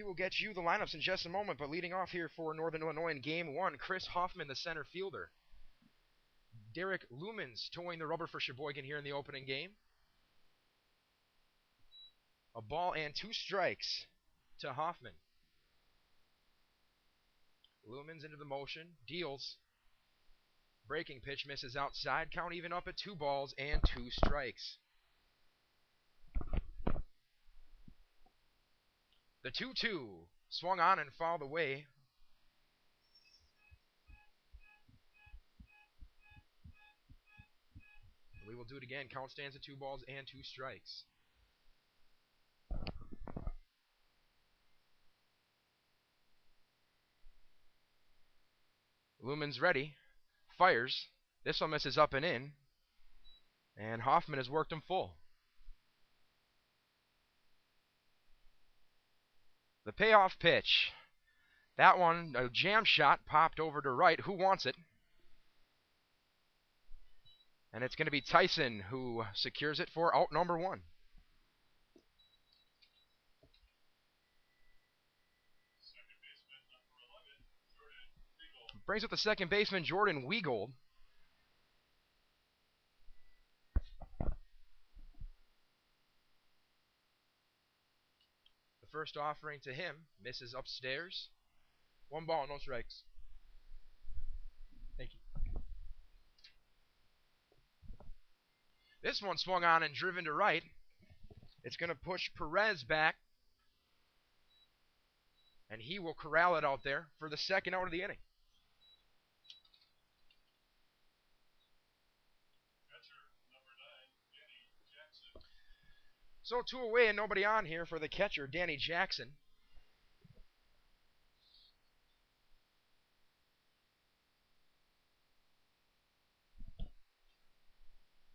will get you the lineups in just a moment, but leading off here for Northern Illinois in Game 1, Chris Hoffman, the center fielder. Derek Lumens towing the rubber for Sheboygan here in the opening game. A ball and 2 strikes to Hoffman. Lumens into the motion, deals. Breaking pitch misses outside, count even up at 2 balls and 2 strikes. The 2-2 swung on and fouled away. We will do it again. Count stands at 2 balls and 2 strikes. Lumens ready. Fires. This one misses up and in. And Hoffman has worked him full. The payoff pitch. That one, a jam shot, popped over to right. Who wants it? And it's going to be Tyson who secures it for out number 1. Brings up the second baseman, Jordan Weagold. The first offering to him misses upstairs. 1 ball, no strikes. Thank you. This one swung on and driven to right. It's going to push Perez back. And he will corral it out there for the second out of the inning. So 2 away and nobody on here for the catcher, Danny Jackson.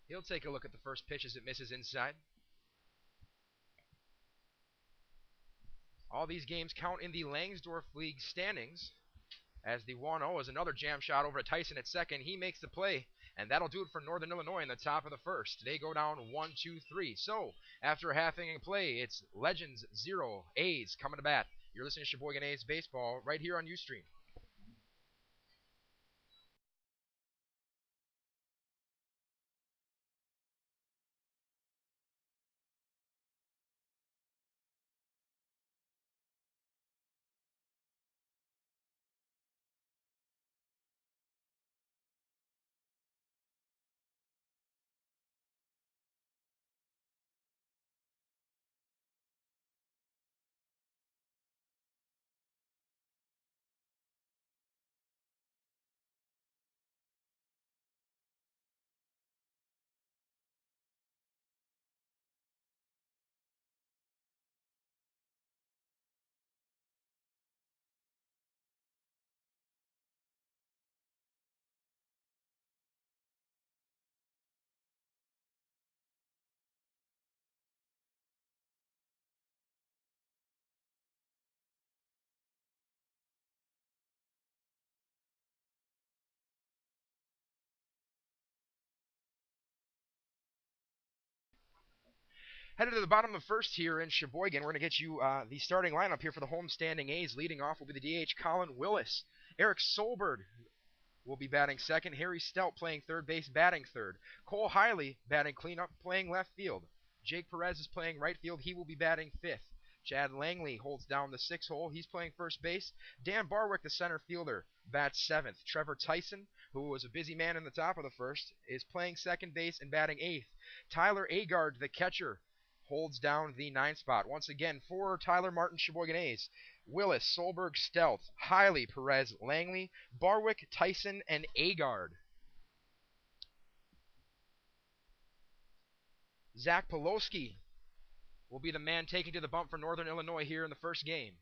He'll take a look at the first pitch as it misses inside. All these games count in the Langsdorff League standings. As the 1-0 is another jam shot over to Tyson at second. He makes the play, and that'll do it for Northern Illinois in the top of the first. They go down 1-2-3. So, after a half inning play, it's Legends 0, A's coming to bat. You're listening to Sheboygan A's Baseball right here on Ustream. Headed to the bottom of the first here in Sheboygan. We're going to get you the starting lineup here for the homestanding A's. Leading off will be the DH Colin Willis. Eric Solberg will be batting second. Harry Stout playing third base, batting third. Cole Hiley batting cleanup, playing left field. Jake Perez is playing right field. He will be batting fifth. Chad Langley holds down the 6 hole. He's playing first base. Dan Barwick, the center fielder, bats seventh. Trevor Tyson, who was a busy man in the top of the first, is playing second base and batting eighth. Tyler Agard, the catcher, holds down the 9th spot. Once again, for Tyler Martin, Sheboygan A's, Willis, Solberg, Stout, Hiley, Perez, Langley, Barwick, Tyson, and Agard. Zach Poloski will be the man taking to the bump for Northern Illinois here in the first game.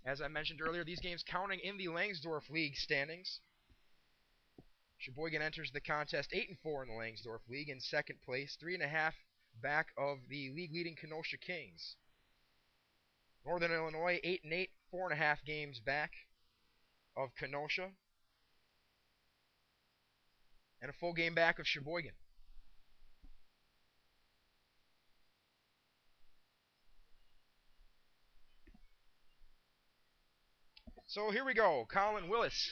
As I mentioned earlier, these games counting in the Langsdorff League standings. Sheboygan enters the contest 8-4 in the Langsdorff League in second place, 3.5 back of the league-leading Kenosha Kings. Northern Illinois 8-8, 4.5 games back of Kenosha, and a full game back of Sheboygan. So here we go. Colin Willis.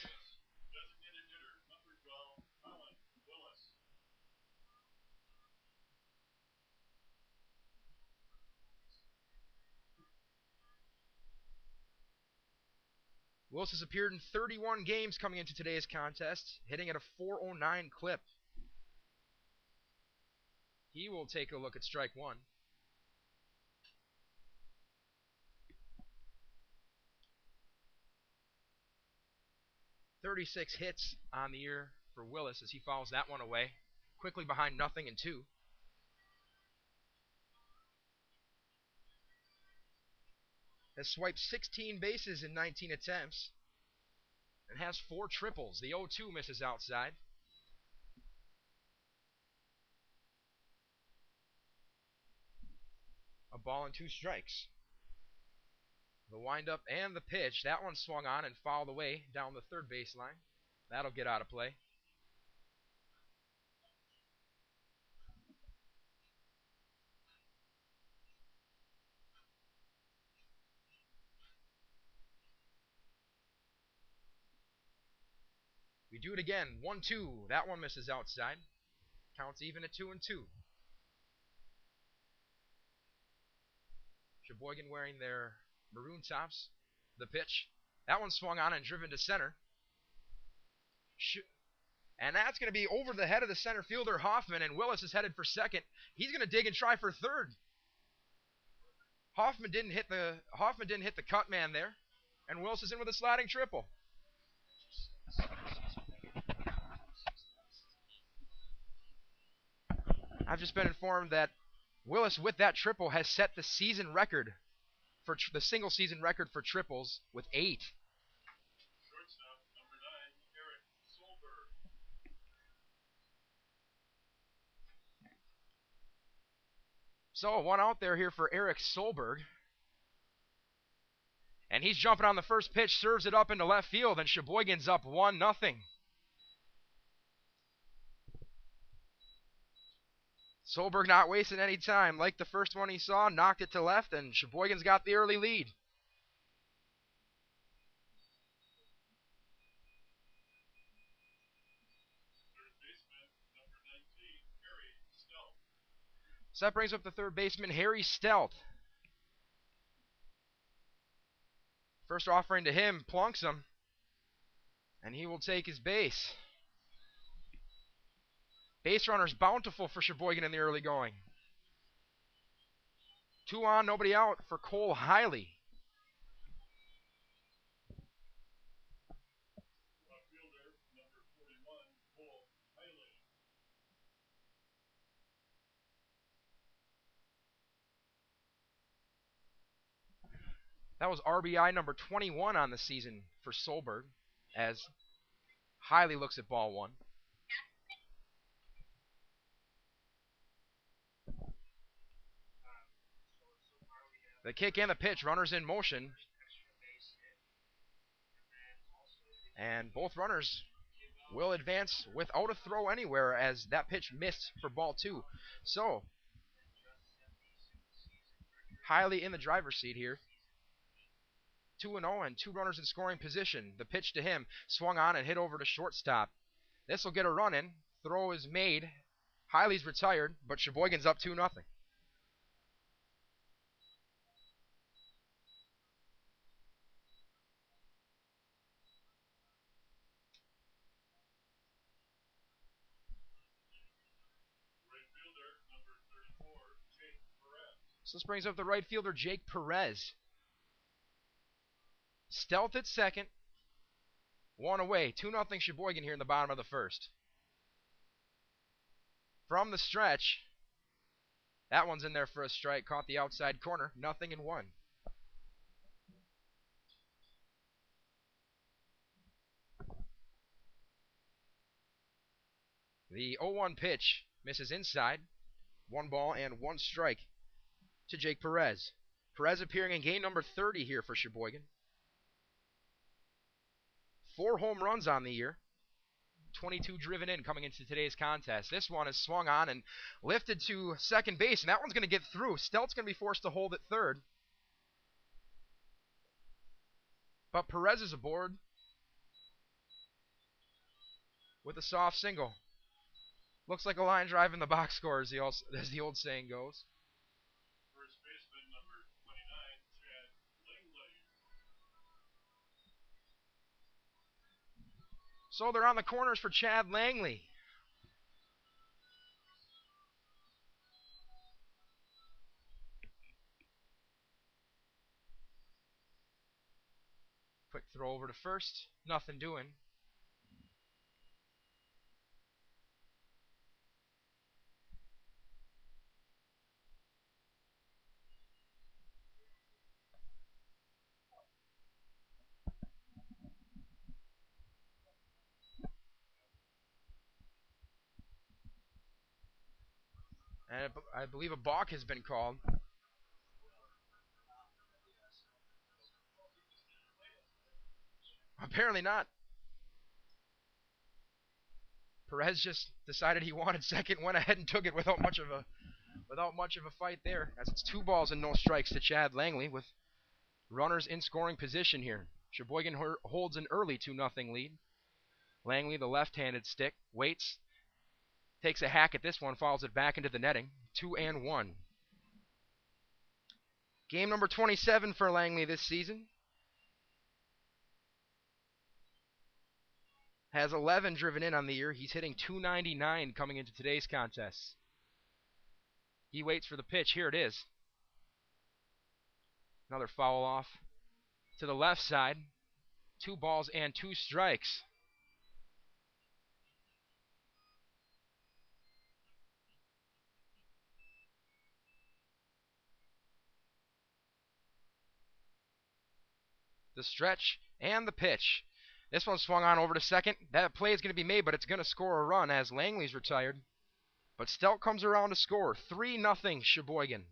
Willis has appeared in 31 games coming into today's contest, hitting at a .409 clip. He will take a look at strike one. .36 hits on the year for Willis as he fouls that one away, quickly behind 0-2. Has swiped 16 bases in 19 attempts and has 4 triples. The 0-2 misses outside. A ball and 2 strikes. The windup and the pitch. That one swung on and fouled away down the third baseline. That'll get out of play. We do it again. 1-2. That one misses outside. Counts even at 2-2. Sheboygan wearing their maroon tops. The pitch. That one swung on and driven to center. And that's going to be over the head of the center fielder, Hoffman, and Willis is headed for second. He's going to dig and try for third. Hoffman didn't hit the cut man there, and Willis is in with a sliding triple. I've just been informed that Willis, with that triple, has set the season record for the single season record for triples with 8. Shortstop, number 9, Eric Solberg. So, one out there here for Eric Solberg. And he's jumping on the first pitch, serves it up into left field, and Sheboygan's up 1-0. Solberg not wasting any time. Like the first one he saw, knocked it to left, and Sheboygan's got the early lead. Third baseman, number 19, Harry Stelp. So that brings up the third baseman, Harry Stelp. First offering to him, plunks him, and he will take his base. Base runners bountiful for Sheboygan in the early going. 2 on, nobody out for Cole Hiley. Left fielder, number 41, Cole Hiley. That was RBI number 21 on the season for Solberg, as Hiley looks at ball one. The kick and the pitch, runners in motion. And both runners will advance without a throw anywhere as that pitch missed for ball 2. So, Hiley in the driver's seat here. 2-0 and 2 runners in scoring position. The pitch to him swung on and hit over to shortstop. This will get a run in. Throw is made. Hiley's retired, but Sheboygan's up 2-0. So this brings up the right fielder, Jake Perez. Stealth at second. 1 away. 2-0 Sheboygan here in the bottom of the first. From the stretch. That one's in there for a strike. Caught the outside corner. 0-1. The 0-1 pitch misses inside. 1 ball and 1 strike to Jake Perez. Perez appearing in game number 30 here for Sheboygan. 4 home runs on the year. 22 driven in coming into today's contest. This one is swung on and lifted to second base, and that one's going to get through. Stelt's going to be forced to hold at third. But Perez is aboard with a soft single. Looks like a line drive in the box score, as the old saying goes. First baseman number 29, Chad Langley. So they're on the corners for Chad Langley. Quick throw over to first. Nothing doing. And I believe a balk has been called. Apparently not. Perez just decided he wanted second, went ahead and took it without much of a fight there. As it's 2 balls and no strikes to Chad Langley with runners in scoring position here. Sheboygan holds an early 2-0 lead. Langley, the left-handed stick, waits, takes a hack at this one, follows it back into the netting. 2-1. Game number 27 for Langley this season. Has 11 driven in on the year. He's hitting .299 coming into today's contest. He waits for the pitch. Here it is. Another foul off to the left side. 2 balls and 2 strikes. The stretch and the pitch. This one swung on over to second. That play is going to be made, but it's going to score a run as Langley's retired. But Stout comes around to score. 3-0 Sheboygan.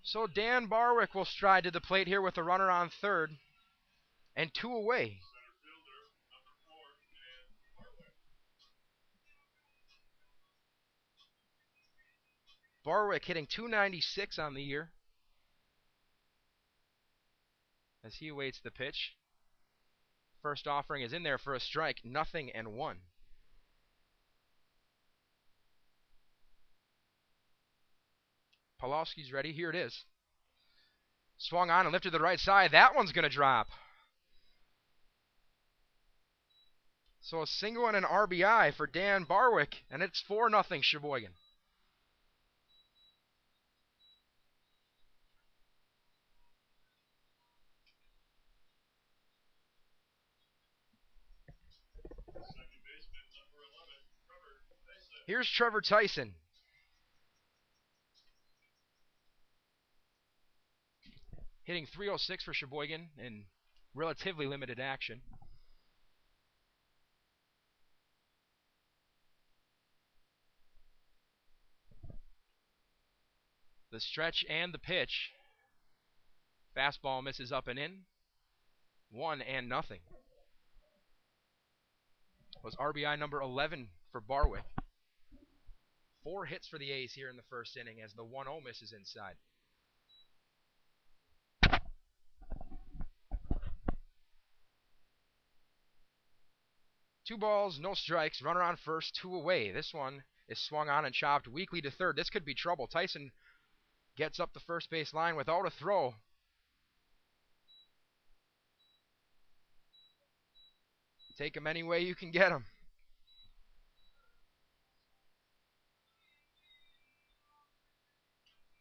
So Dan Barwick will stride to the plate here with a runner on third. And 2 away. Center fielder number 4, Dan Barwick. Barwick hitting .296 on the year. As he awaits the pitch. First offering is in there for a strike. 0-1. Pawlowski's ready. Here it is. Swung on and lifted to the right side. That one's going to drop. So a single and an RBI for Dan Barwick, and it's 4-0 Sheboygan. Second baseman number 11, Trevor Tyson. Here's Trevor Tyson. Hitting .306 for Sheboygan in relatively limited action. The stretch and the pitch. Fastball misses up and in. 1-0. Was RBI number 11 for Barwick. 4 hits for the A's here in the first inning as the 1-0 misses inside. Two balls, no strikes. Runner on first, 2 away. This one is swung on and chopped weakly to third. This could be trouble. Tyson gets up the first base line without a throw. Take him any way you can get him.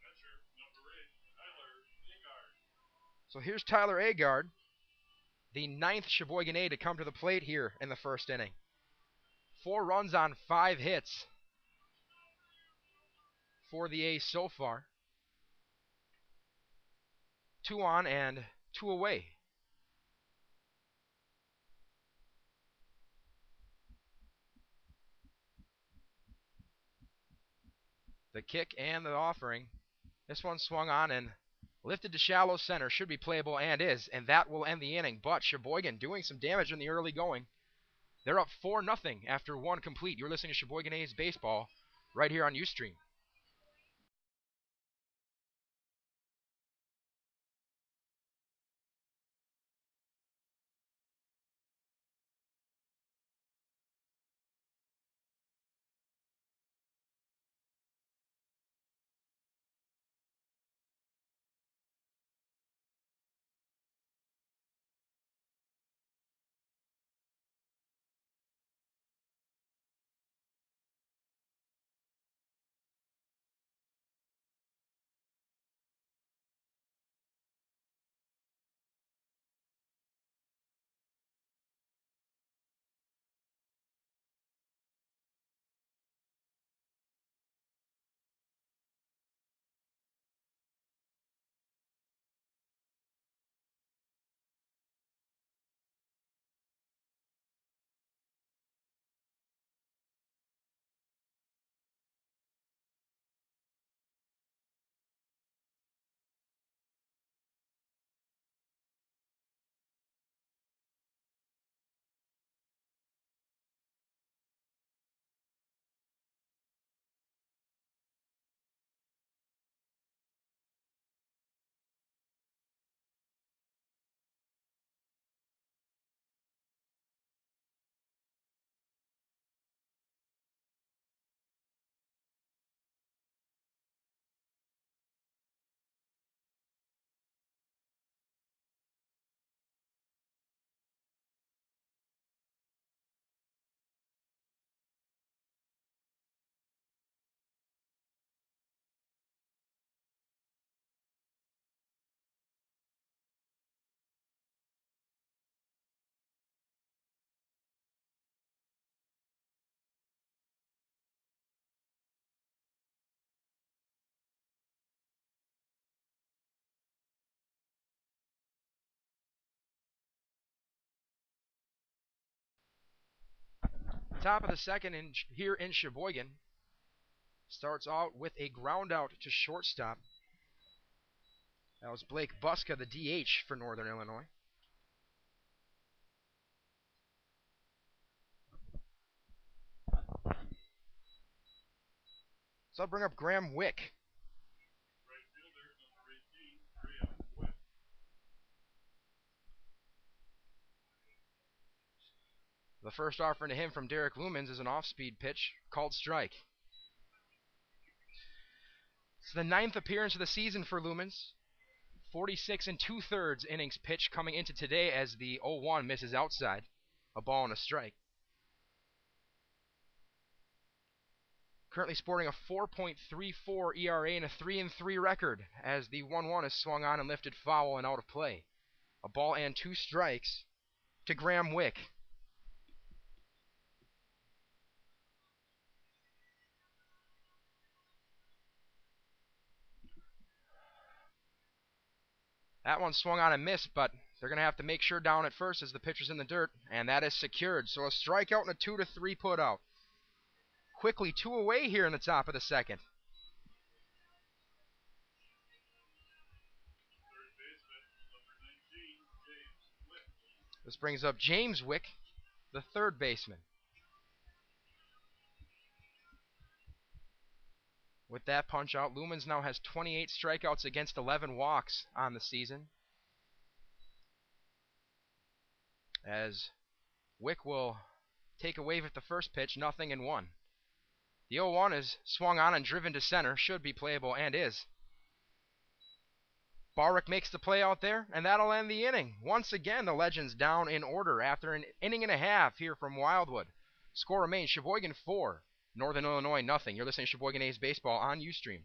Catcher number 8, Tyler Agard. So here's Tyler Agard, the 9th Sheboygan A to come to the plate here in the first inning. 4 runs on 5 hits for the A's so far. 2 on and 2 away. The kick and the offering. This one swung on and lifted to shallow center. Should be playable and is. And that will end the inning. But Sheboygan doing some damage in the early going. They're up 4-0 after 1 complete. You're listening to Sheboygan A's Baseball right here on Ustream. Top of the second here in Sheboygan. Starts out with a ground out to shortstop. That was Blake Buska, the DH for Northern Illinois. So I'll bring up Graham Wick. Right fielder, number 18, Graham Wick. The first offer to him from Derek Lumens is an off-speed pitch called strike. It's the 9th appearance of the season for Lumens. 46 2/3 innings pitched coming into today as the 0-1 misses outside. A ball and a strike. Currently sporting a 4.34 ERA and a 3-3 record as the 1-1 is swung on and lifted foul and out of play. A ball and 2 strikes to Graham Wick. That one swung on and missed, but they're going to have to make sure down at first as the pitcher's in the dirt, and that is secured. So a strikeout and a 2-3 put out. Quickly 2 away here in the top of the second. Third baseman, number 19, James Wick. This brings up James Wick, the third baseman. With that punch out, Lumens now has 28 strikeouts against 11 walks on the season. As Wick will take a wave at the first pitch, 0-1. The 0-1 is swung on and driven to center, should be playable and is. Barwick makes the play out there, and that'll end the inning. Once again, the Legends down in order after an inning and a half here from Wildwood. Score remains Sheboygan 4, Northern Illinois 0. You're listening to Sheboygan A's Baseball on Ustream.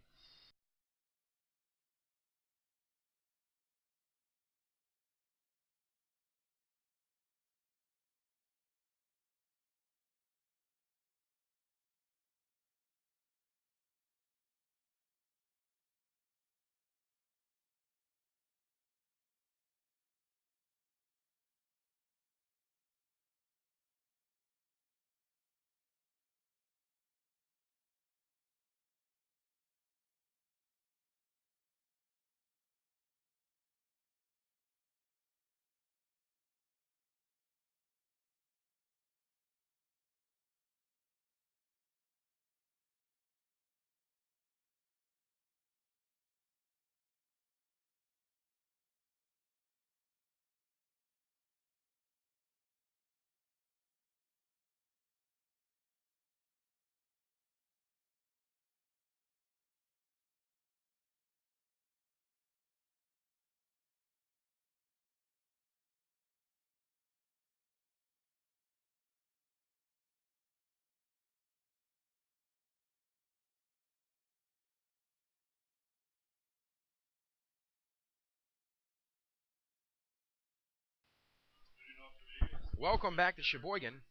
Welcome back to Sheboygan.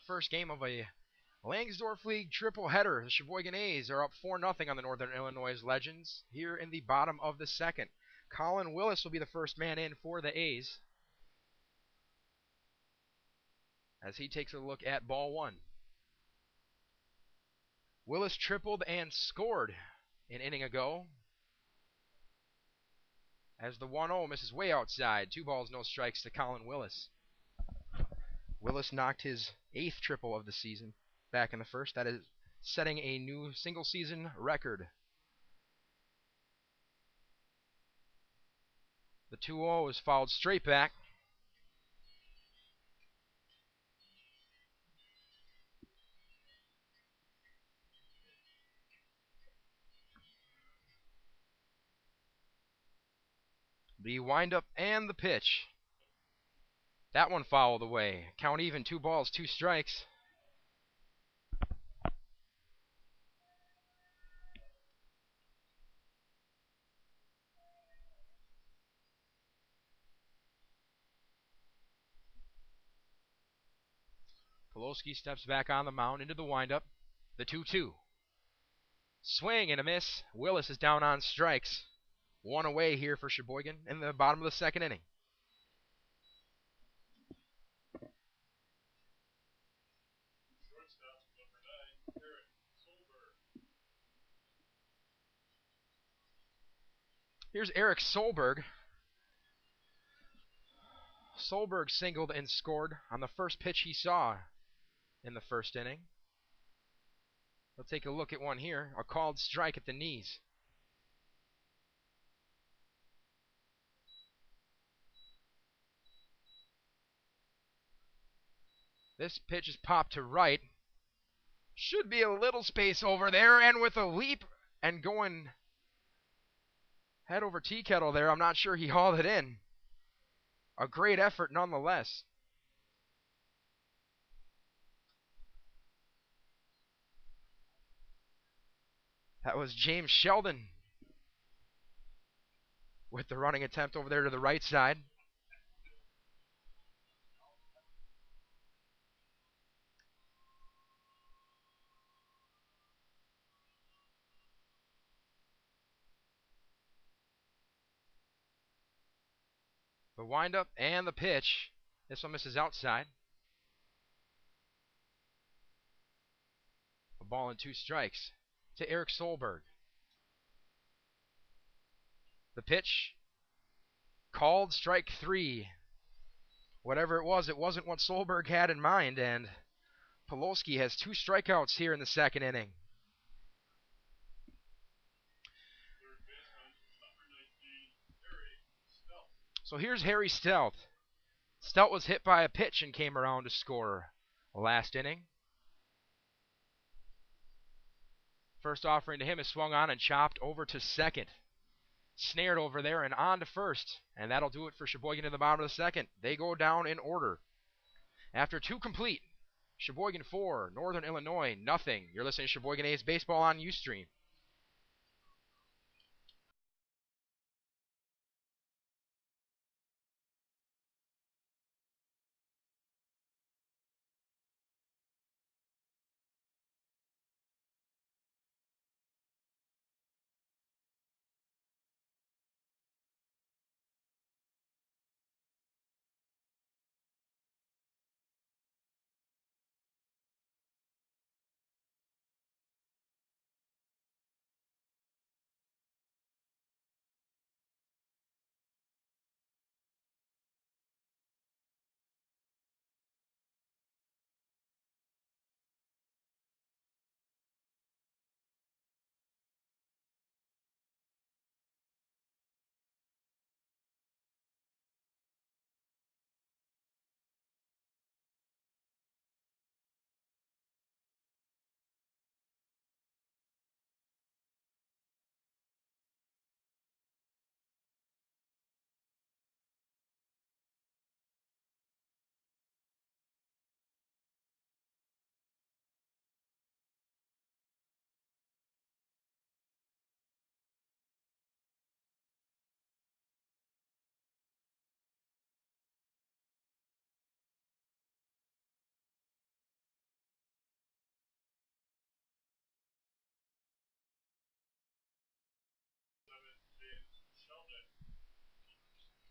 First game of a Langsdorff League triple header. The Sheboygan A's are up 4-0 on the Northern Illinois Legends here in the bottom of the second. Colin Willis will be the first man in for the A's as he takes a look at ball one. Willis tripled and scored an inning ago as the 1-0 misses way outside. 2 balls, no strikes to Colin Willis. Willis knocked his 8th triple of the season back in the first. That is setting a new single-season record. The 2-0 is fouled straight back. The windup and the pitch. That one fouled away. Count even, 2 balls, 2 strikes. Poloski steps back on the mound into the windup. The 2-2. Swing and a miss. Willis is down on strikes. 1 away here for Sheboygan in the bottom of the second inning. Here's Eric Solberg. Solberg singled and scored on the first pitch he saw in the first inning. We'll take a look at one here. A called strike at the knees. This pitch is popped to right. Should be a little space over there, and with a leap and going head over tea kettle there, I'm not sure he hauled it in. A great effort nonetheless. That was James Sheldon with the running attempt over there to the right side. The windup and the pitch. This one misses outside. A ball and 2 strikes to Eric Solberg. The pitch called strike 3. Whatever it wasn't what Solberg had in mind, and Pulowski has 2 strikeouts here in the second inning. So here's Harry Stout. Stout was hit by a pitch and came around to score last inning. First offering to him is swung on and chopped over to second. Snared over there and on to first. And that'll do it for Sheboygan in the bottom of the second. They go down in order. After 2 complete, Sheboygan 4, Northern Illinois nothing. You're listening to Sheboygan A's Baseball on Ustream.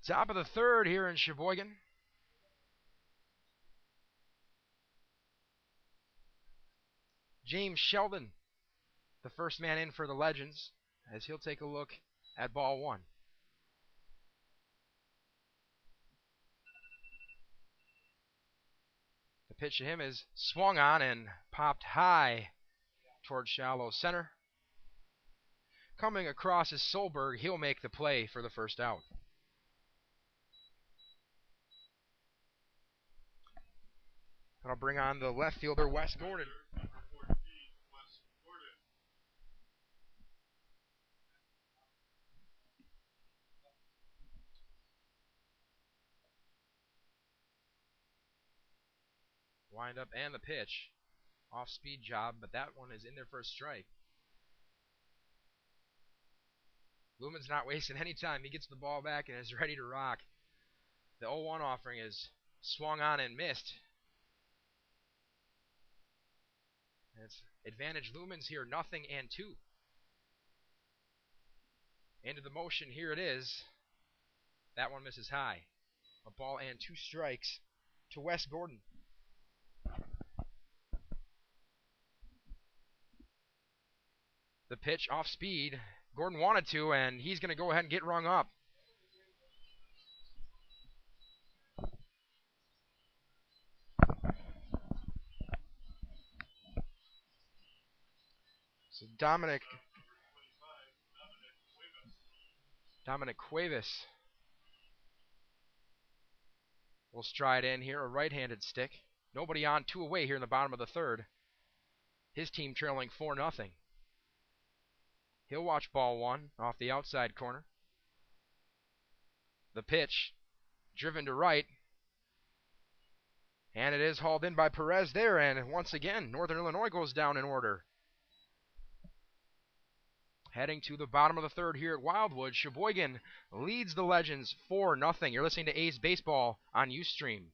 Top of the third here in Sheboygan. James Sheldon, the first man in for the Legends, as he'll take a look at ball 1. The pitch to him is swung on and popped high towards shallow center. Coming across is Solberg. He'll make the play for the first out. That'll bring on the left fielder, Wes Gordon. Windup and the pitch. Off-speed job, but that one is in there for a strike. Lumen's not wasting any time. He gets the ball back and is ready to rock. The 0-1 offering is swung on and missed. It's advantage Lumens here, 0-2. Into the motion, here it is. That one misses high. A ball and 2 strikes to Wes Gordon. The pitch off speed Gordon wanted to, and he's going to go ahead and get rung up. So Dominic Cuevas will stride in here, a right-handed stick. Nobody on, 2 away here in the bottom of the third. His team trailing 4-0. He'll watch ball 1 off the outside corner. The pitch, driven to right. And it is hauled in by Perez there, and once again, Northern Illinois goes down in order. Heading to the bottom of the third here at Wildwood, Sheboygan leads the Legends 4-0. You're listening to A's Baseball on Ustream.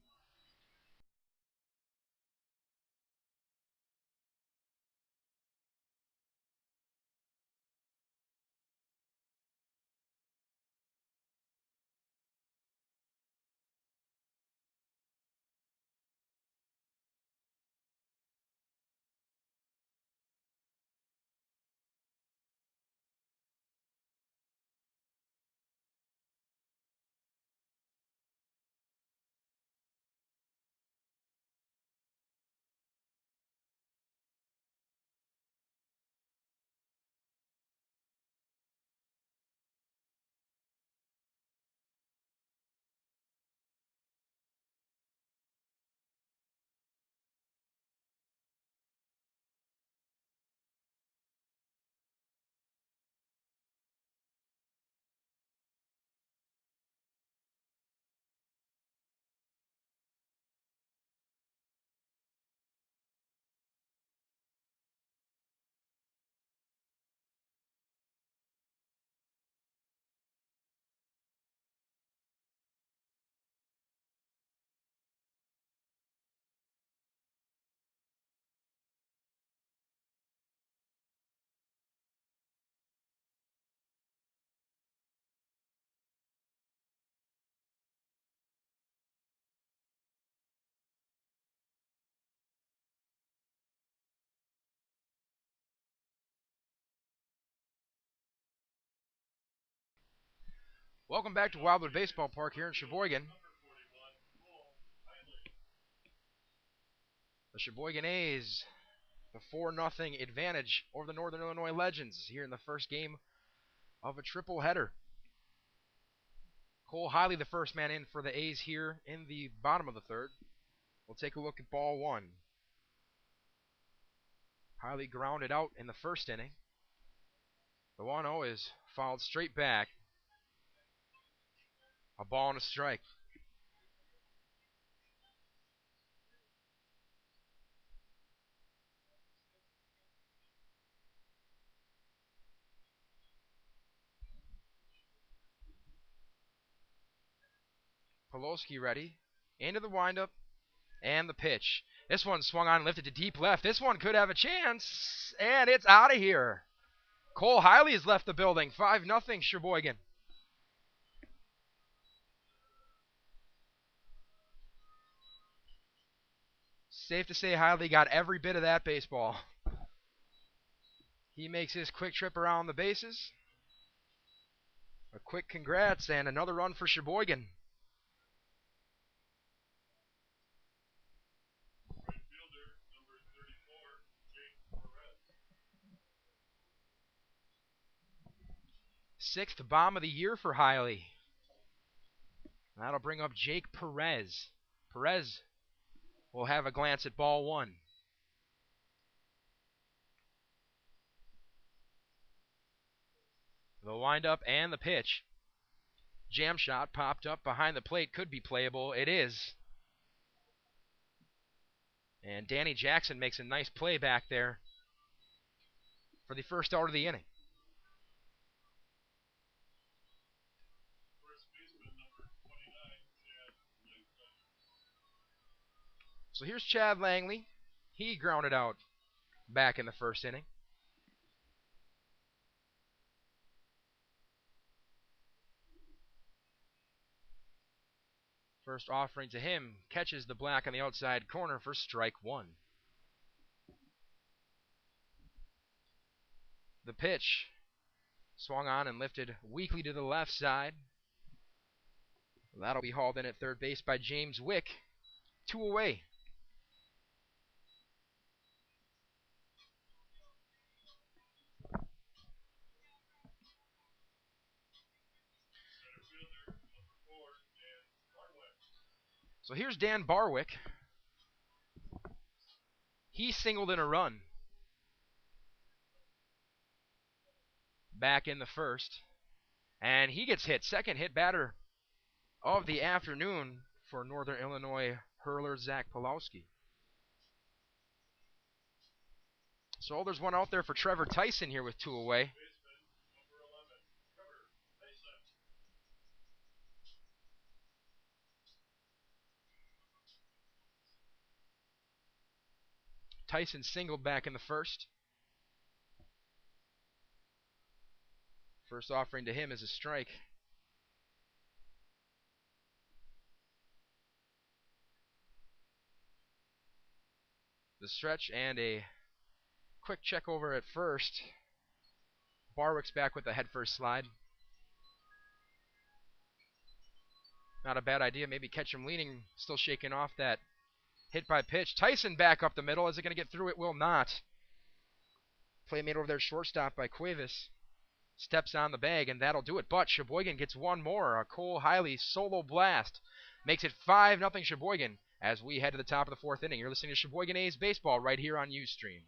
Welcome back to Wildwood Baseball Park here in Sheboygan. The Sheboygan A's, the 4-0 advantage over the Northern Illinois Legends here in the first game of a triple header. Cole Hiley, the first man in for the A's here in the bottom of the third. We'll take a look at ball 1. Hiley grounded out in the first inning. The 1-0 is fouled straight back. A ball and a strike. Poloski ready. Into the windup. And the pitch. This one swung on and lifted to deep left. This one could have a chance. And it's out of here. Cole Hiley has left the building. 5-0 Sheboygan. Safe to say Hiley got every bit of that baseball. He makes his quick trip around the bases. A quick congrats and another run for Sheboygan. Right fielder, number 34, Jake Perez. 6th bomb of the year for Hiley. That'll bring up Jake Perez. Perez will have a glance at ball 1. The windup and the pitch. Jam shot popped up behind the plate. Could be playable. It is. And Danny Jackson makes a nice play back there for the first out of the inning. First baseman, number 29, Chad Langley. So here's Chad Langley. He grounded out back in the first inning. First offering to him catches the black on the outside corner for strike 1. The pitch Swung on and lifted weakly to the left side. That'll be hauled in at third base by James Wick. 2 away. So here's Dan Barwick. He singled in a run back in the first. And he gets hit. Second hit batter of the afternoon for Northern Illinois hurler Zach Pulowski. So there's one out there for Trevor Tyson here with 2 away. Tyson singled back in the first. First offering to him is a strike. The stretch and a quick check over at first. Barwick's back with the head first slide. Not a bad idea. Maybe catch him leaning, still shaking off that hit by pitch. Tyson back up the middle. Is it going to get through? It will not. Play made over there shortstop by Cuevas. Steps on the bag, and that'll do it. But Sheboygan gets one more. A Cole Hiley solo blast makes it 5-0 Sheboygan as we head to the top of the fourth inning. You're listening to Sheboygan A's baseball right here on Ustream.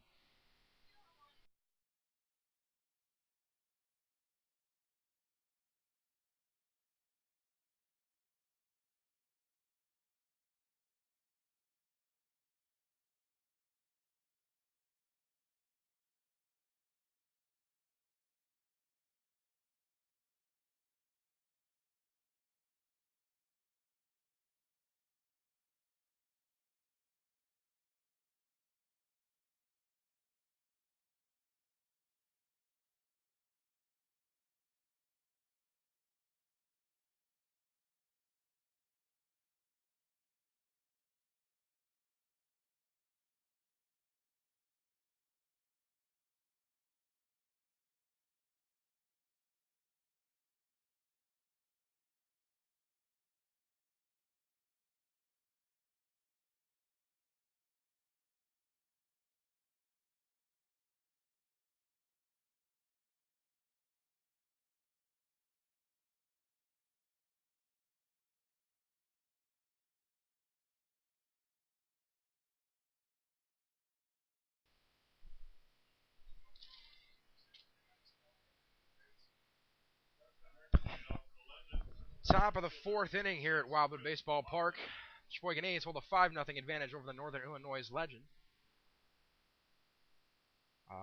Top of the fourth inning here at Wildwood Baseball Park. Sheboygan A's hold a 5-0 advantage over the Northern Illinois Legend.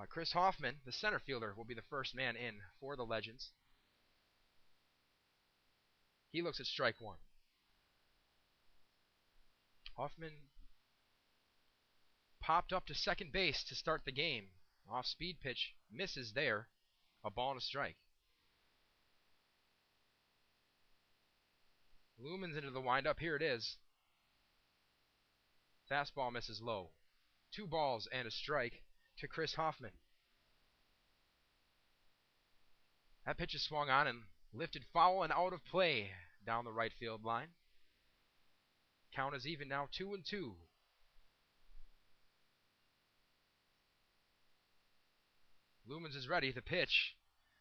Chris Hoffman, the center fielder, will be the first man in for the Legends. He looks at strike one. Hoffman popped up to second base to start the game. Off speed pitch, misses there. A ball and a strike. Lumens into the windup. Here it is. Fastball misses low. 2 balls and a strike to Chris Hoffman. That pitch is swung on and lifted foul and out of play down the right field line. Count is even now 2-2. Lumens is ready. The pitch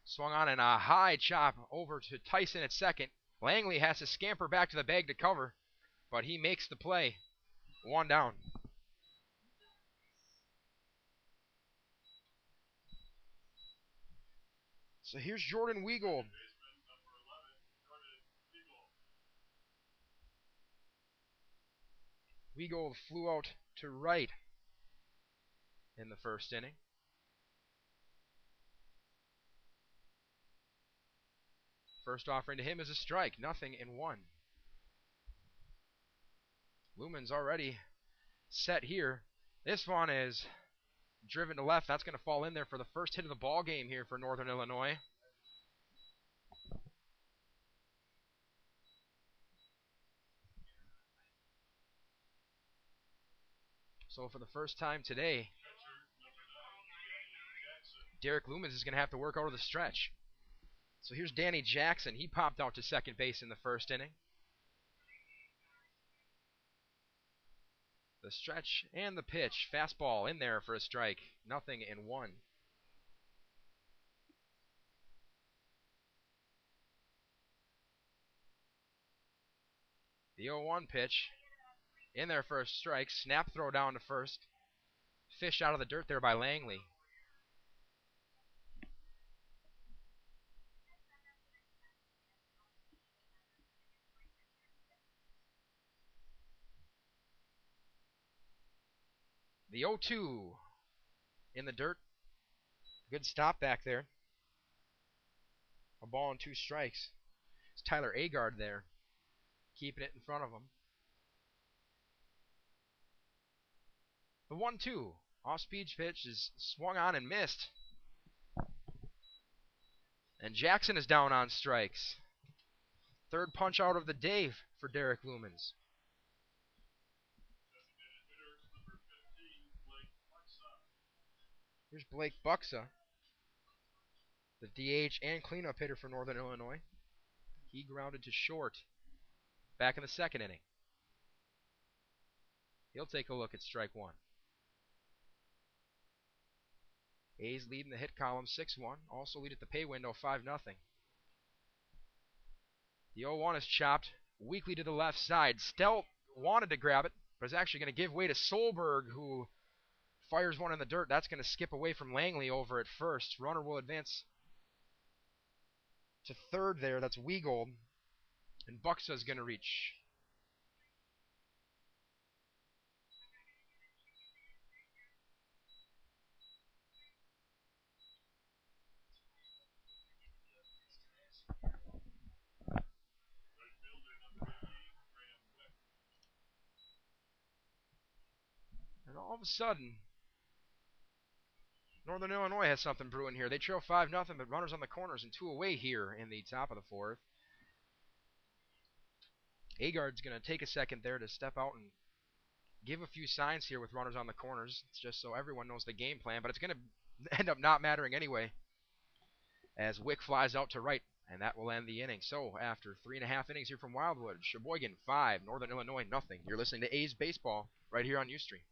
swung on and a high chop over to Tyson at second. Langley has to scamper back to the bag to cover, but he makes the play. 1 down. So here's Jordan Weagold. Weagold flew out to right in the first inning. First offering to him is a strike. 0-1. Lumen's already set here. This one is driven to left. That's going to fall in there for the first hit of the ball game here for Northern Illinois. So for the first time today, Derek Lumens is going to have to work out of the stretch. So here's Danny Jackson. He popped out to second base in the first inning. The stretch and the pitch. Fastball in there for a strike. 0-1. The 0-1 pitch. In there for a strike. Snap throw down to first. Fish out of the dirt there by Langley. The 0-2 in the dirt. Good stop back there. A ball and 2 strikes. It's Tyler Agard there, keeping it in front of him. The 1-2 off-speed pitch is swung on and missed. And Jackson is down on strikes. Third punch out of the day for Derek Lumens. Here's Blake Buxa, the DH and cleanup hitter for Northern Illinois. He grounded to short back in the second inning. He'll take a look at strike one. A's leading the hit column 6-1. Also lead at the pay window 5-0. The 0-1 is chopped weakly to the left side. Stelt wanted to grab it, but is actually going to give way to Solberg, who fires one in the dirt. That's going to skip away from Langley over at first. Runner will advance to third there. That's Weagold. And Buxa is going to reach. And all of a sudden, Northern Illinois has something brewing here. They trail 5-0, but runners on the corners and 2 away here in the top of the fourth. Agard's going to take a second there to step out and give a few signs here with runners on the corners. It's just so everyone knows the game plan, but it's going to end up not mattering anyway, as Wick flies out to right, and that will end the inning. So after 3.5 innings here from Wildwood, Sheboygan 5, Northern Illinois nothing. You're listening to A's Baseball right here on Ustream.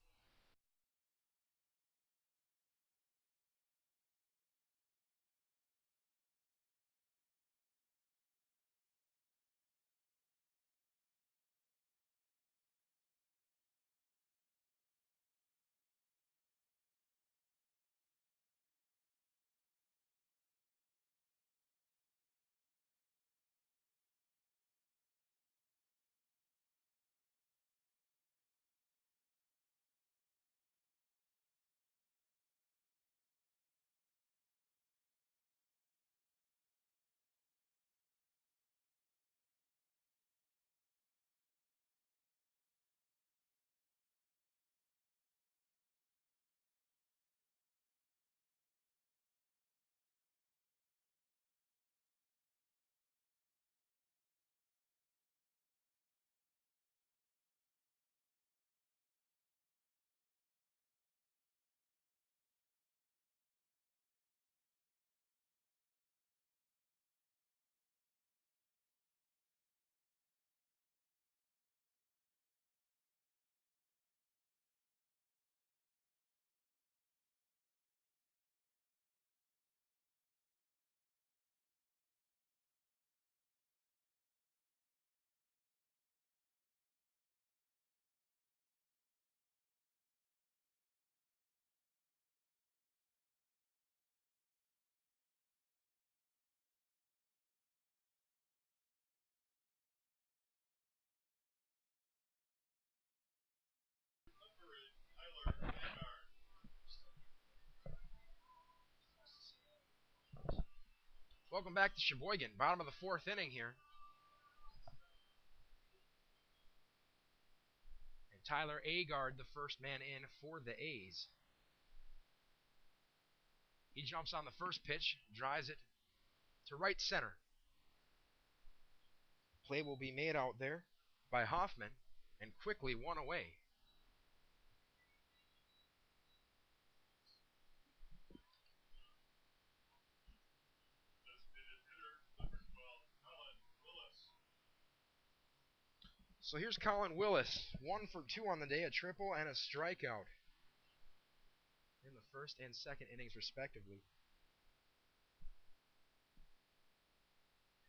Welcome back to Sheboygan, bottom of the fourth inning here. And Tyler Agard, the first man in for the A's. He jumps on the first pitch, drives it to right center. Play will be made out there by Hoffman, and quickly 1 away. So here's Colin Willis, 1 for 2 on the day, a triple and a strikeout in the first and second innings, respectively.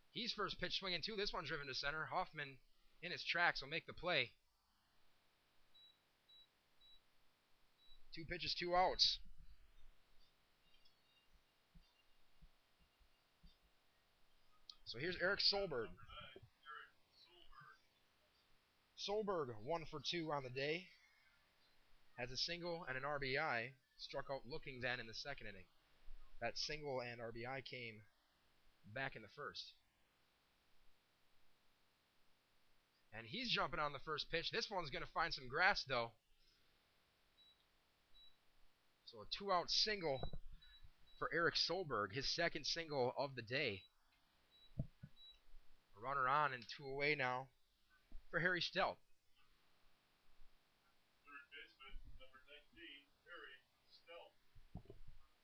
He's first pitch swinging too. This one driven to center. Hoffman in his tracks will make the play. 2 pitches, 2 outs. So here's Eric Solberg. Solberg, 1 for 2 on the day. Has a single and an RBI. Struck out looking then in the second inning. That single and RBI came back in the first. And he's jumping on the first pitch. This one's going to find some grass, though. So a 2-out single for Eric Solberg, his second single of the day. A runner on and 2 away now for Harry Stelp. Third baseman, number 19, Harry Stelp.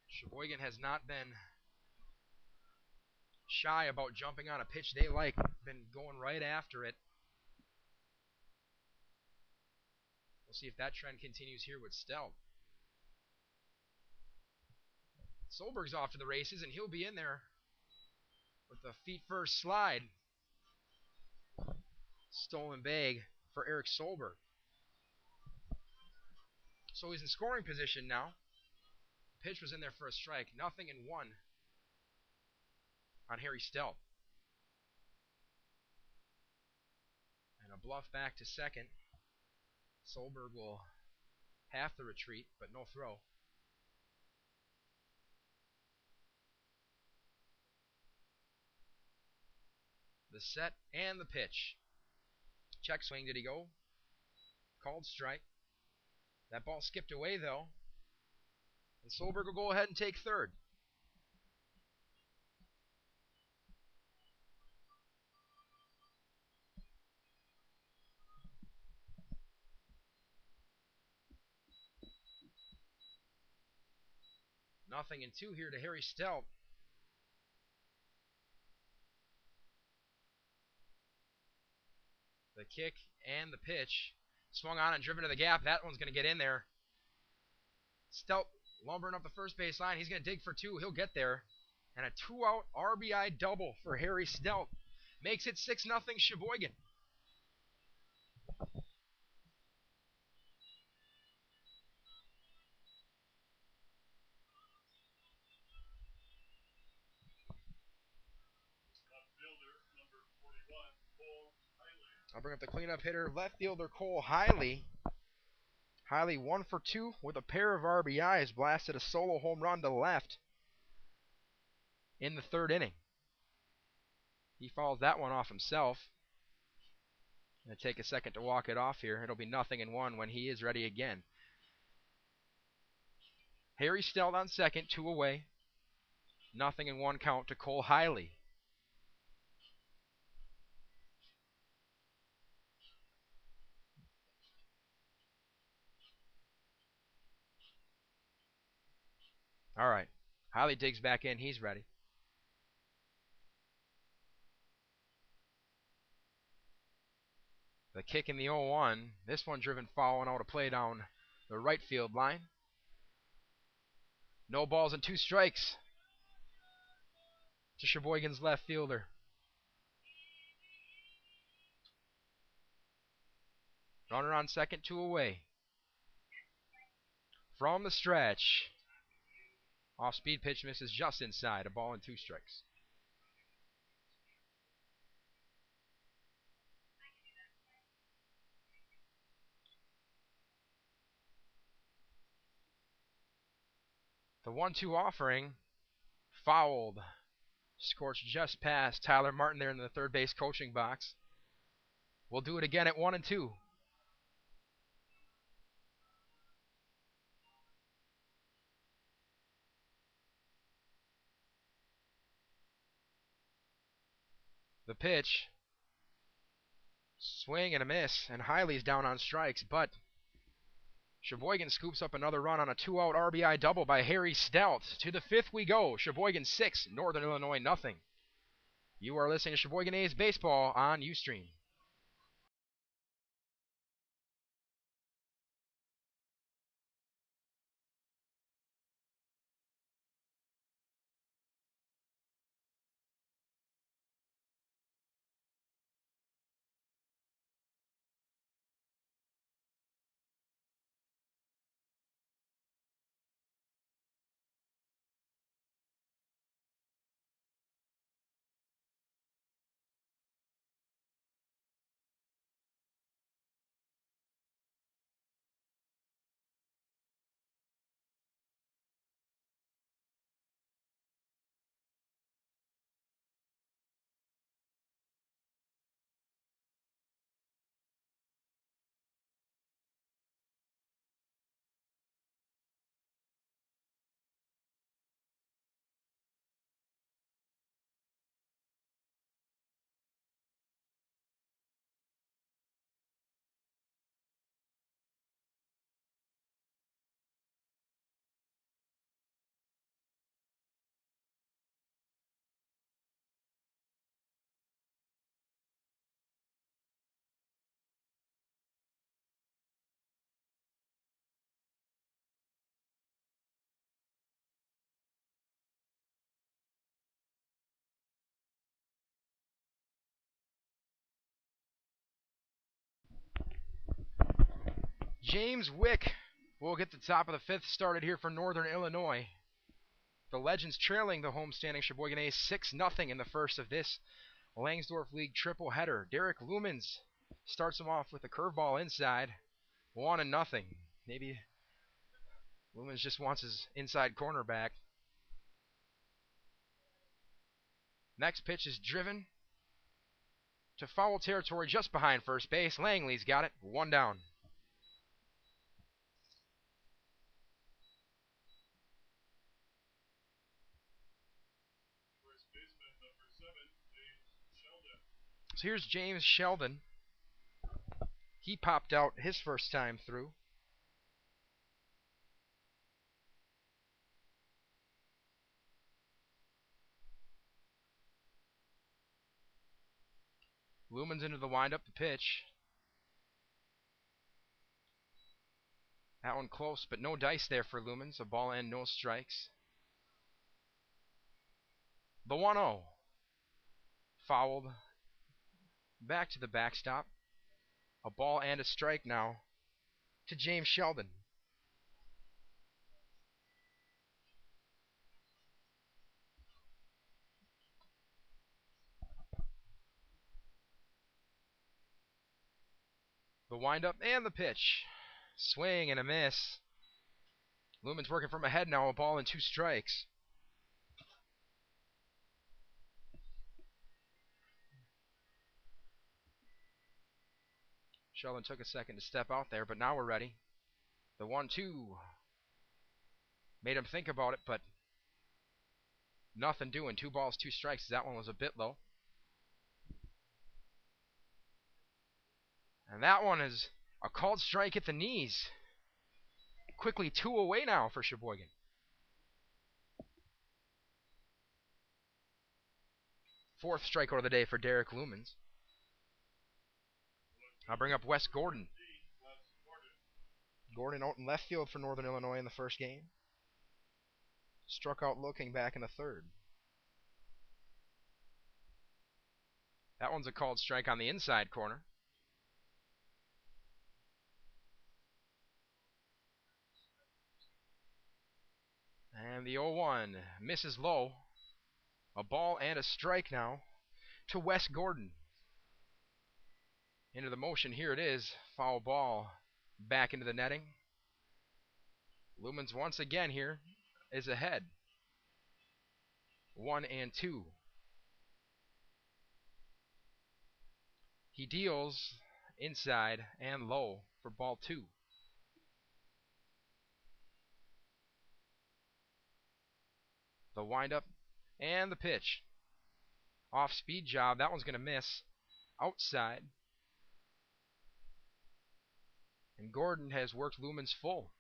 Sheboygan has not been shy about jumping on a pitch they like. Been going right after it. We'll see if that trend continues here with Stelp. Solberg's off to the races, and he'll be in there with the feet-first slide. Stolen bag for Eric Solberg. So he's in scoring position now. The pitch was in there for a strike. 0-1 on Harry Stelp. And a bluff back to second. Solberg will have the retreat, but no throw. The set and the pitch. Check swing, did he go? Called strike. That ball skipped away, though. And Solberg will go ahead and take third. Nothing and 2 here to Harry Stelp. The kick and the pitch. Swung on and driven to the gap. That one's going to get in there. Stelp lumbering up the first base line. He's going to dig for 2. He'll get there. And a 2-out RBI double for Harry Stelp. Makes it 6-0 Sheboygan. I'll bring up the cleanup hitter, left fielder Cole Hiley. Hiley 1 for 2 with a pair of RBIs, blasted a solo home run to left in the third inning. He follows that one off himself. Going to take a second to walk it off here. It'll be 0-1 when he is ready again. Harry Stelp on second, 2 away. 0-1 count to Cole Hiley. All right. Hiley digs back in. He's ready. The kick in the 0-1. This one driven foul out a play down the right field line. No balls and 2 strikes to Sheboygan's left fielder. Runner on second, 2 away. From the stretch. Off-speed pitch misses just inside. A ball and 2 strikes. The 1-2 offering fouled. Scorched just past Tyler Martin there in the third base coaching box. We'll do it again at 1-2. The pitch. Swing and a miss, and Hiley's down on strikes, but Sheboygan scoops up another run on a 2-out RBI double by Harry Stelp. To the 5th we go. Sheboygan 6, Northern Illinois 0. You are listening to Sheboygan A's Baseball on Ustream. James Wick will get the top of the fifth started here for Northern Illinois. The Legends trailing the homestanding Sheboygan A's 6-0 in the first of this Langsdorff League triple header. Derek Lumens starts him off with a curveball inside. 1-0. Maybe Lumens just wants his inside corner back. Next pitch is driven to foul territory just behind first base. Langley's got it. 1 down. First baseman number 7, James Sheldon. So here's James Sheldon. He popped out his first time through. Lumens into the windup, the pitch. That one close, but no dice there for Lumens. A ball and no strikes. The 1-0. Fouled. Back to the backstop. A ball and a strike now to James Sheldon. The windup and the pitch. Swing and a miss. Lumens working from ahead now. A ball and 2 strikes. Sheldon took a second to step out there, but now we're ready. The 1-2 made him think about it, but nothing doing. 2 balls, 2 strikes. That one was a bit low. And that one is a called strike at the knees. Quickly 2 away now for Sheboygan. Fourth strikeout of the day for Derek Lumens. I'll bring up Wes Gordon. Gordon out in left field for Northern Illinois in the first game. Struck out looking back in the third. That one's a called strike on the inside corner. And the 0-1 misses low. A ball and a strike now to Wes Gordon. Into the motion, here it is. Foul ball back into the netting. Lumens once again here is ahead. 1-2. He deals inside and low for ball 2. The windup and the pitch. Off speed job. That one's going to miss. Outside. And Gordon has worked Lumens full.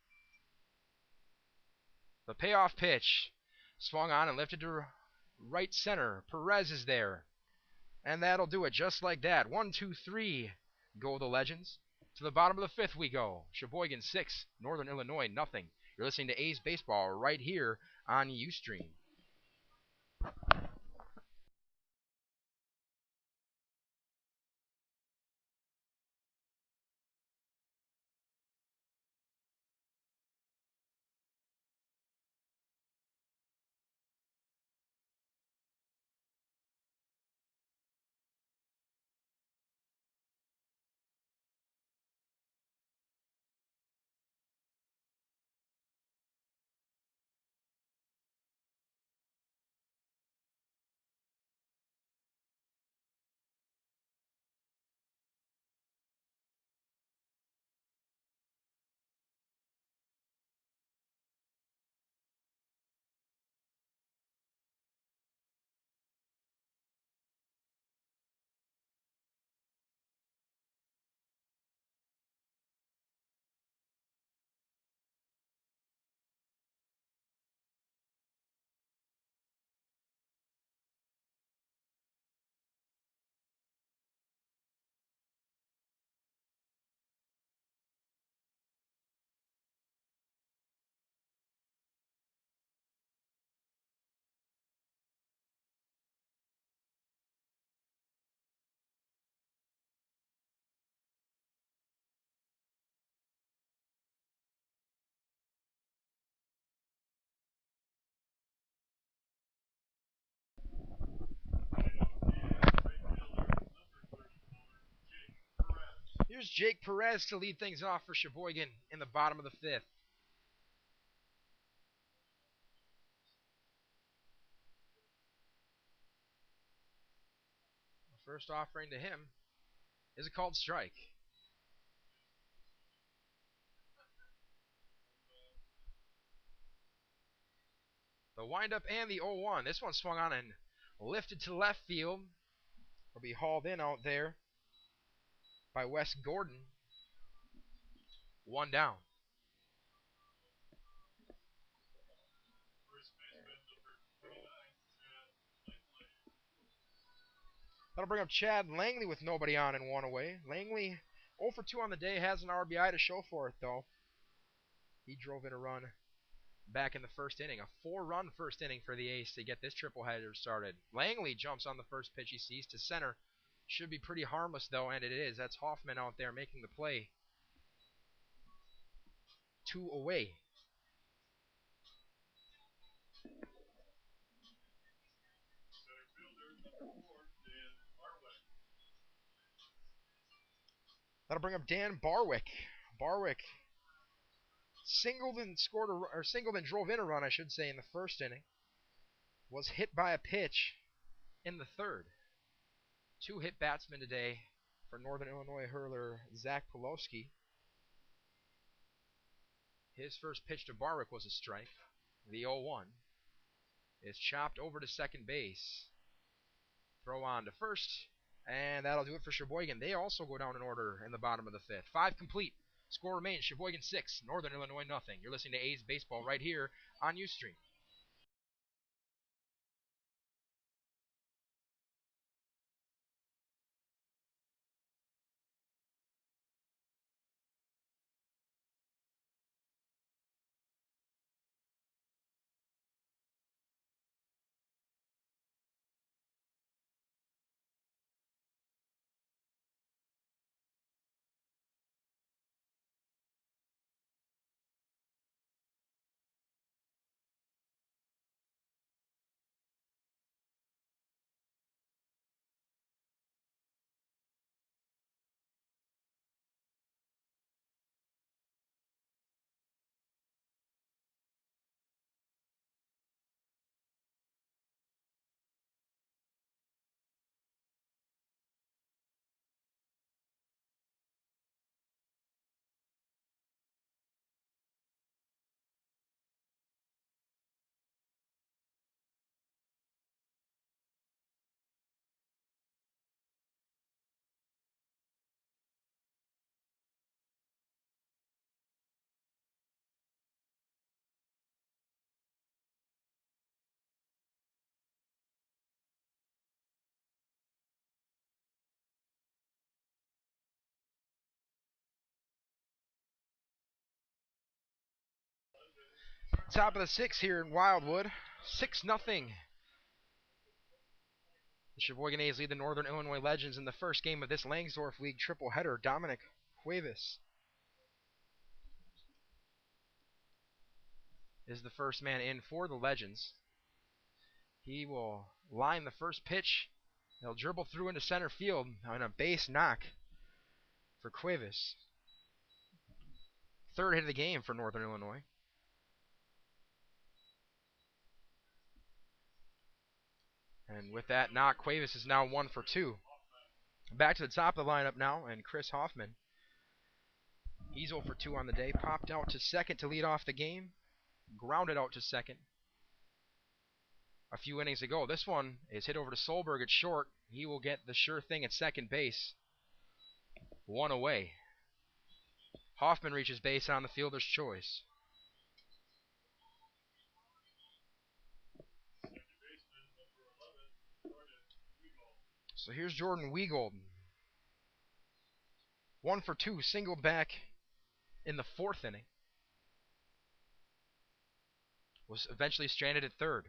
The payoff pitch. Swung on and lifted to right center. Perez is there. And that'll do it just like that. 1-2-3 go the Legends. To the bottom of the fifth we go. Sheboygan 6, Northern Illinois nothing. You're listening to A's Baseball right here on Ustream. Here's Jake Perez to lead things off for Sheboygan in the bottom of the 5th. The first offering to him is a called strike. The windup and the 0-1. This one swung on and lifted to left field. Will be hauled in out there by Wes Gordon. 1 down. That'll bring up Chad Langley with nobody on and 1 away. Langley 0 for 2 on the day, has an RBI to show for it though. He drove in a run back in the first inning. A 4-run first inning for the Ace to get this triple-header started. Langley jumps on the first pitch he sees to center. Should be pretty harmless though, and it is. That's Hoffman out there making the play. 2 away. That'll bring up Dan Barwick. Barwick singled and drove in a run, I should say, in the first inning. Was hit by a pitch in the third. 2 hit batsmen today for Northern Illinois hurler Zach Pulowski. His first pitch to Barwick was a strike. The 0-1 is chopped over to second base. Throw on to first, and that'll do it for Sheboygan. They also go down in order in the bottom of the 5th. 5 complete. Score remains Sheboygan 6, Northern Illinois nothing. You're listening to A's Baseball right here on Ustream. Top of the 6th here in Wildwood. 6-0. The Sheboygan A's lead the Northern Illinois Legends in the first game of this Langsdorff League triple header. Dominic Cuevas is the first man in for the Legends. He will line the first pitch. He'll dribble through into center field on a base knock for Cuevas. 3rd hit of the game for Northern Illinois. And with that knock, Cuevas is now 1 for 2. Back to the top of the lineup now, and Chris Hoffman. He's 0 for 2 on the day. Popped out to second to lead off the game. Grounded out to second a few innings ago. This one is hit over to Solberg at short. He will get the sure thing at second base. 1 away. Hoffman reaches base on the fielder's choice. So here's Jordan Wegold. 1 for 2, singled back in the 4th inning. Was eventually stranded at third.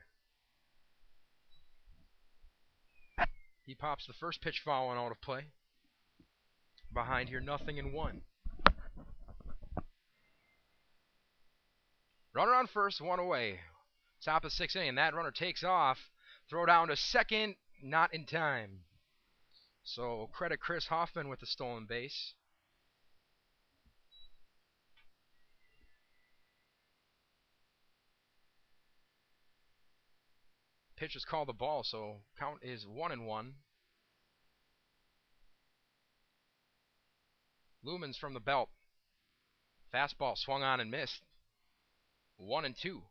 He pops the first pitch foul and out of play. Behind here, 0-1. Runner on first, 1 away. Top of 6th inning, and that runner takes off. Throw down to second, not in time. So credit Chris Hoffman with the stolen base. pitch was called the ball, so count is 1-1. Lumens from the belt. Fastball swung on and missed. 1-2.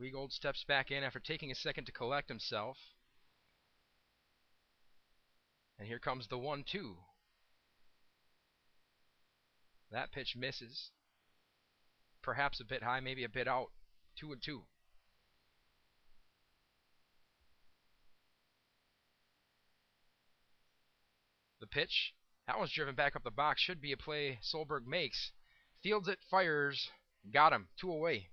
Riegold steps back in after taking a second to collect himself. And here comes the 1-2. That pitch misses. Perhaps a bit high, maybe a bit out. 2-2. The pitch. That one's driven back up the box. Should be a play Solberg makes. Fields it, fires. Got him. 2 away.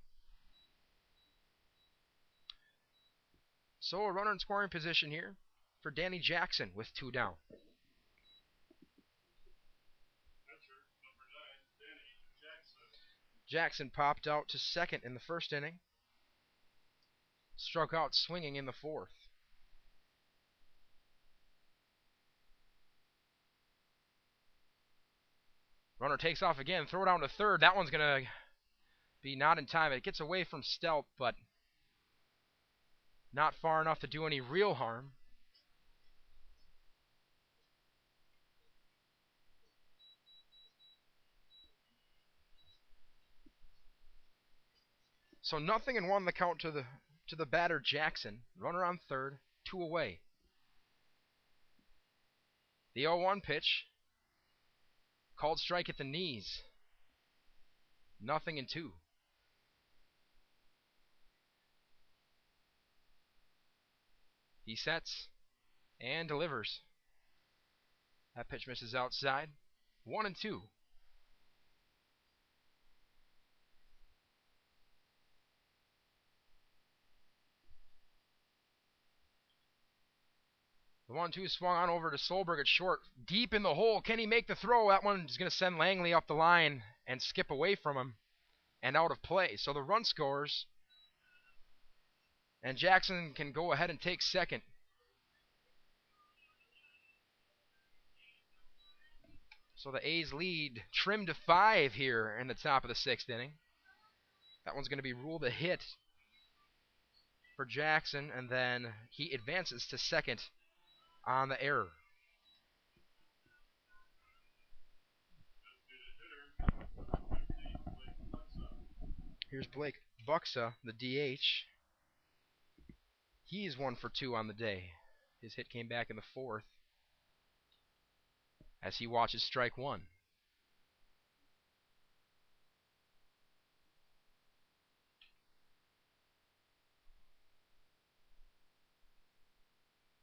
So a runner in scoring position here for Danny Jackson with 2 down. Jackson popped out to second in the first inning. Struck out swinging in the fourth. Runner takes off again. Throw down to third. That one's going to be not in time. It gets away from Stelp, but not far enough to do any real harm. So 0-1 the count to the batter Jackson. Runner on third, 2 away. The 0-1 pitch. Called strike at the knees. 0-2. He sets and delivers. That pitch misses outside. 1-2. The 1-2 swung on over to Solberg at short. Deep in the hole. Can he make the throw? That one's going to send Langley up the line and skip away from him and out of play. So the run scores. And Jackson can go ahead and take second. So the A's lead trimmed to 5 here in the top of the 6th inning. That one's going to be ruled a hit for Jackson, and then he advances to second on the error. Here's Blake Buxa, the DH. He's 1 for 2 on the day. His hit came back in the fourth as he watches strike one.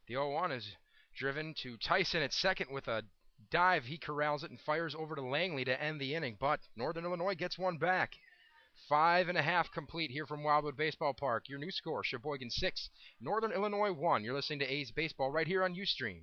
The 0-1 is driven to Tyson at second with a dive. He corrals it and fires over to Langley to end the inning, but Northern Illinois gets one back. 5.5 complete here from Wildwood Baseball Park. Your new score, Sheboygan 6, Northern Illinois 1. You're listening to A's Baseball right here on Ustream.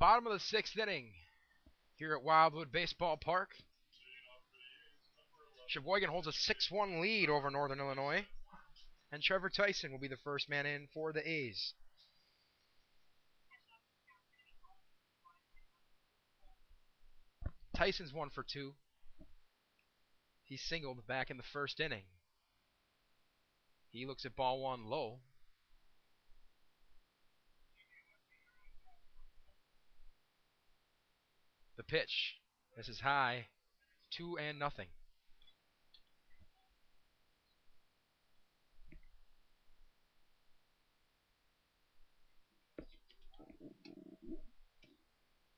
Bottom of the 6th inning here at Wildwood Baseball Park. Sheboygan holds a 6-1 lead over Northern Illinois. And Trevor Tyson will be the first man in for the A's. Tyson's 1 for 2. He singled back in the first inning. He looks at ball 1 low. The pitch. This is high. 2-0.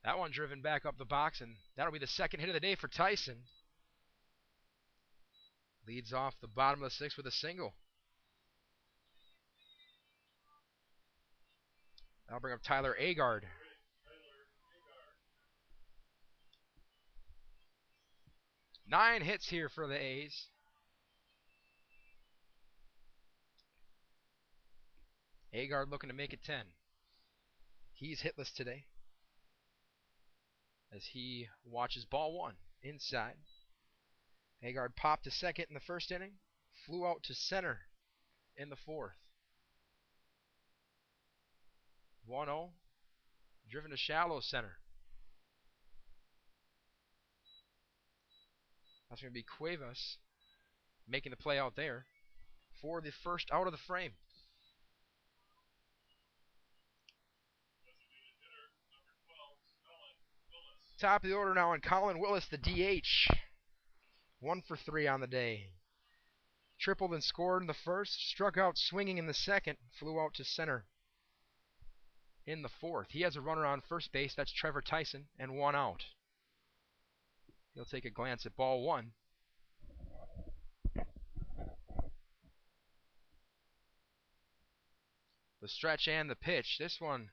That one driven back up the box, and that'll be the second hit of the day for Tyson. Leads off the bottom of the 6th with a single. That'll bring up Tyler Agard. 9 hits here for the A's. Agard looking to make it 10. He's hitless today as he watches ball 1 inside. Agard popped to second in the first inning, flew out to center in the 4th. 1-0, driven to shallow center. That's going to be Cuevas making the play out there for the first out of the frame. Top of the order now, and Colin Willis, the DH. 1 for 3 on the day. Tripled and scored in the first, struck out swinging in the second, flew out to center in the 4th. He has a runner on first base, that's Trevor Tyson, and 1 out. He'll take a glance at ball 1. The stretch and the pitch. This one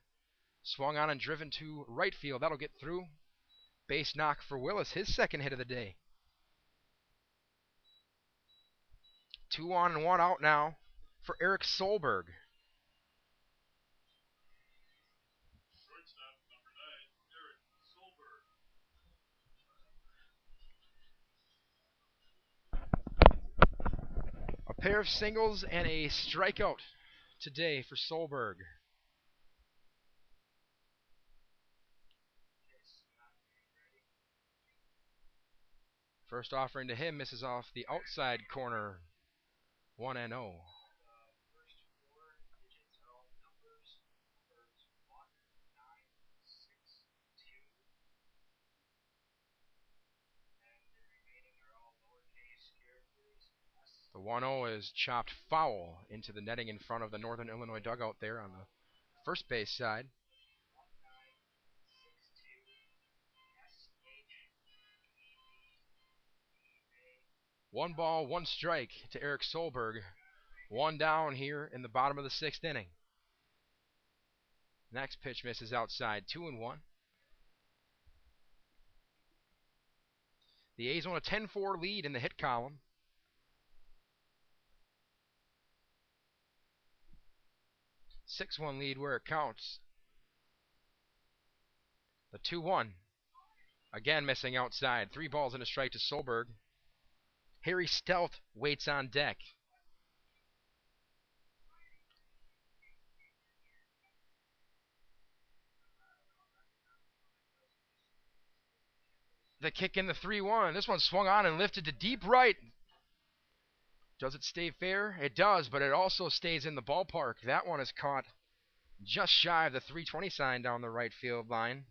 swung on and driven to right field. That'll get through. Base knock for Willis, his second hit of the day. 2 on and 1 out now for Eric Solberg. Shortstop, number 9, Eric Solberg. A pair of singles and a strikeout today for Solberg. First offering to him misses off the outside corner. 1-0. The 1-0 is chopped foul into the netting in front of the Northern Illinois dugout there on the first base side. One ball, one strike to Eric Solberg. 1 down here in the bottom of the 6th inning. Next pitch misses outside. 2-1. The A's own a 10-4 lead in the hit column. 6-1 lead where it counts. The 2-1. Again missing outside. 3 balls and a strike to Solberg. Harry Stelth waits on deck. The kick in the 3-1. This one swung on and lifted to deep right. Does it stay fair? It does, but it also stays in the ballpark. That one is caught just shy of the 320 sign down the right field line.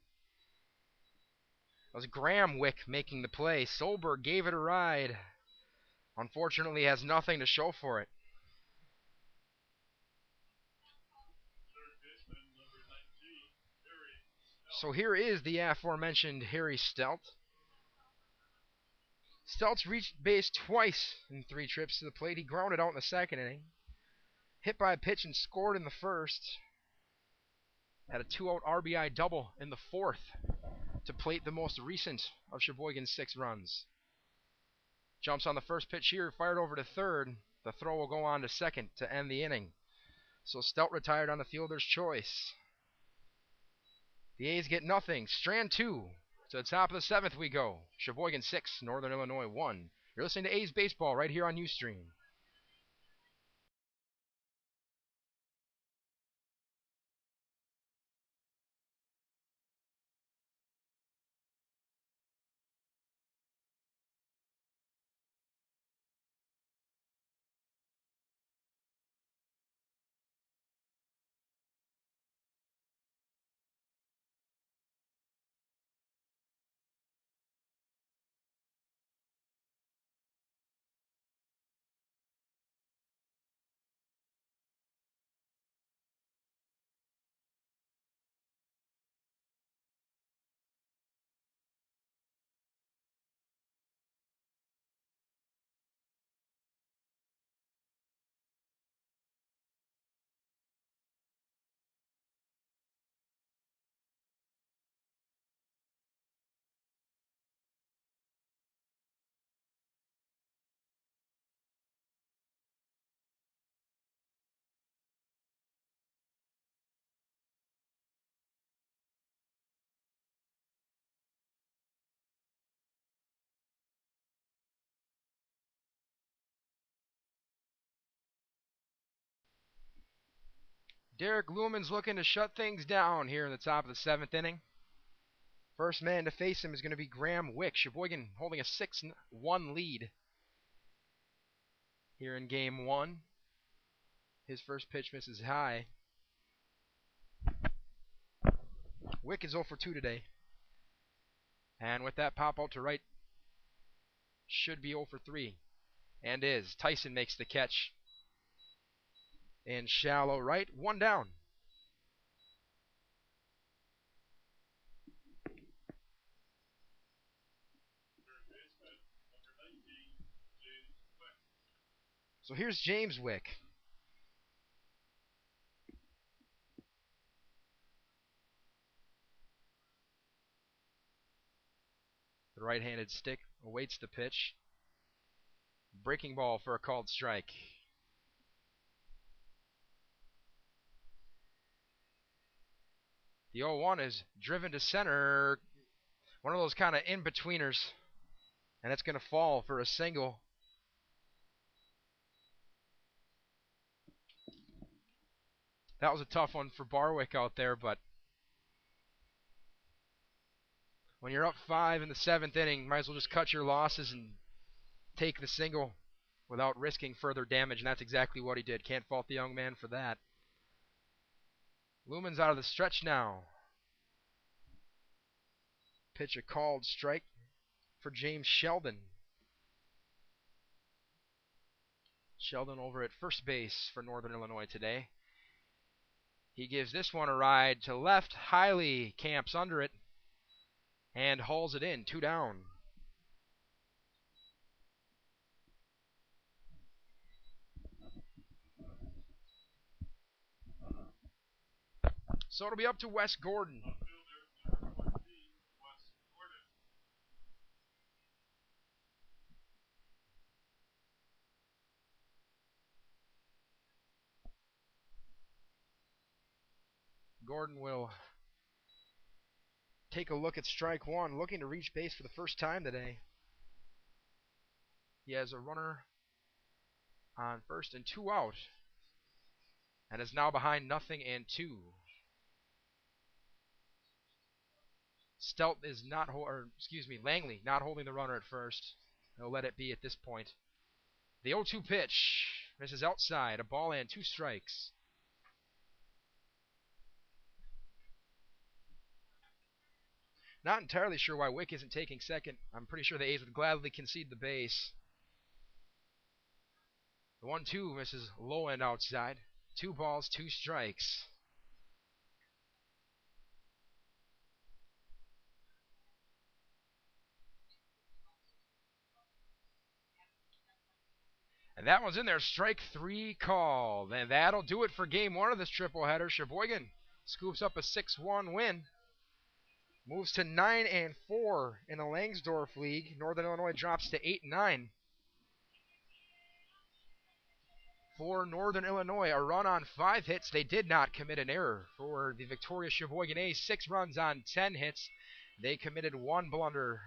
That was Graham Wick making the play. Solberg gave it a ride. Unfortunately, has nothing to show for it. So here is the aforementioned Harry Stelth. Steltz reached base twice in 3 trips to the plate. He grounded out in the second inning. Hit by a pitch and scored in the first. Had a 2-out RBI double in the 4th to plate the most recent of Sheboygan's 6 runs. Jumps on the first pitch here, fired over to third. The throw will go on to second to end the inning. So Steltz retired on the fielder's choice. The A's get nothing. Strand 2. To the top of the 7th we go. Sheboygan 6, Northern Illinois 1. You're listening to A's Baseball right here on Ustream. Derek Lumen's looking to shut things down here in the top of the 7th inning. First man to face him is going to be Graham Wick. Sheboygan holding a 6-1 lead here in Game 1. His first pitch misses high. Wick is 0 for 2 today. And with that pop out to right, should be 0 for 3. And is. Tyson makes the catch. In shallow right, 1 down. So here's James Wick. The right-handed stick awaits the pitch. Breaking ball for a called strike. The 0-1 is driven to center. One of those kind of in-betweeners. And it's going to fall for a single. That was a tough one for Barwick out there, but when you're up 5 in the 7th inning, might as well just cut your losses and take the single without risking further damage, and that's exactly what he did. Can't fault the young man for that. Lumen's out of the stretch now. Pitch a called strike for James Sheldon. Sheldon over at first base for Northern Illinois today. He gives this one a ride to left. Hiley camps under it and hauls it in. 2 down. So it'll be up to Wes Gordon. Gordon will take a look at strike 1, looking to reach base for the first time today. He has a runner on first and 2 out, and is now behind 0-2. Langley not holding the runner at first. He'll let it be at this point. The 0-2 pitch misses outside, a ball and 2 strikes. Not entirely sure why Wick isn't taking second. I'm pretty sure the A's would gladly concede the base. The 1-2 misses low end outside. 2 balls, 2 strikes. And that one's in there. Strike 3 called. And that'll do it for Game 1 of this triple header. Sheboygan scoops up a 6-1 win. Moves to 9-4 in the Langsdorff League. Northern Illinois drops to 8-9. For Northern Illinois, a run on 5 hits. They did not commit an error. For the victorious Sheboygan A's, 6 runs on 10 hits. They committed 1 blunder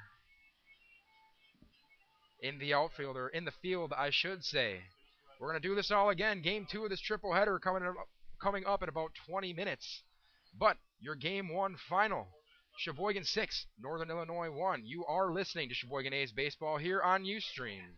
in the outfielder, in the field, I should say. We're going to do this all again. Game 2 of this triple header coming up in about 20 minutes. But your Game 1 final, Sheboygan 6, Northern Illinois 1. You are listening to Sheboygan A's Baseball here on Ustream.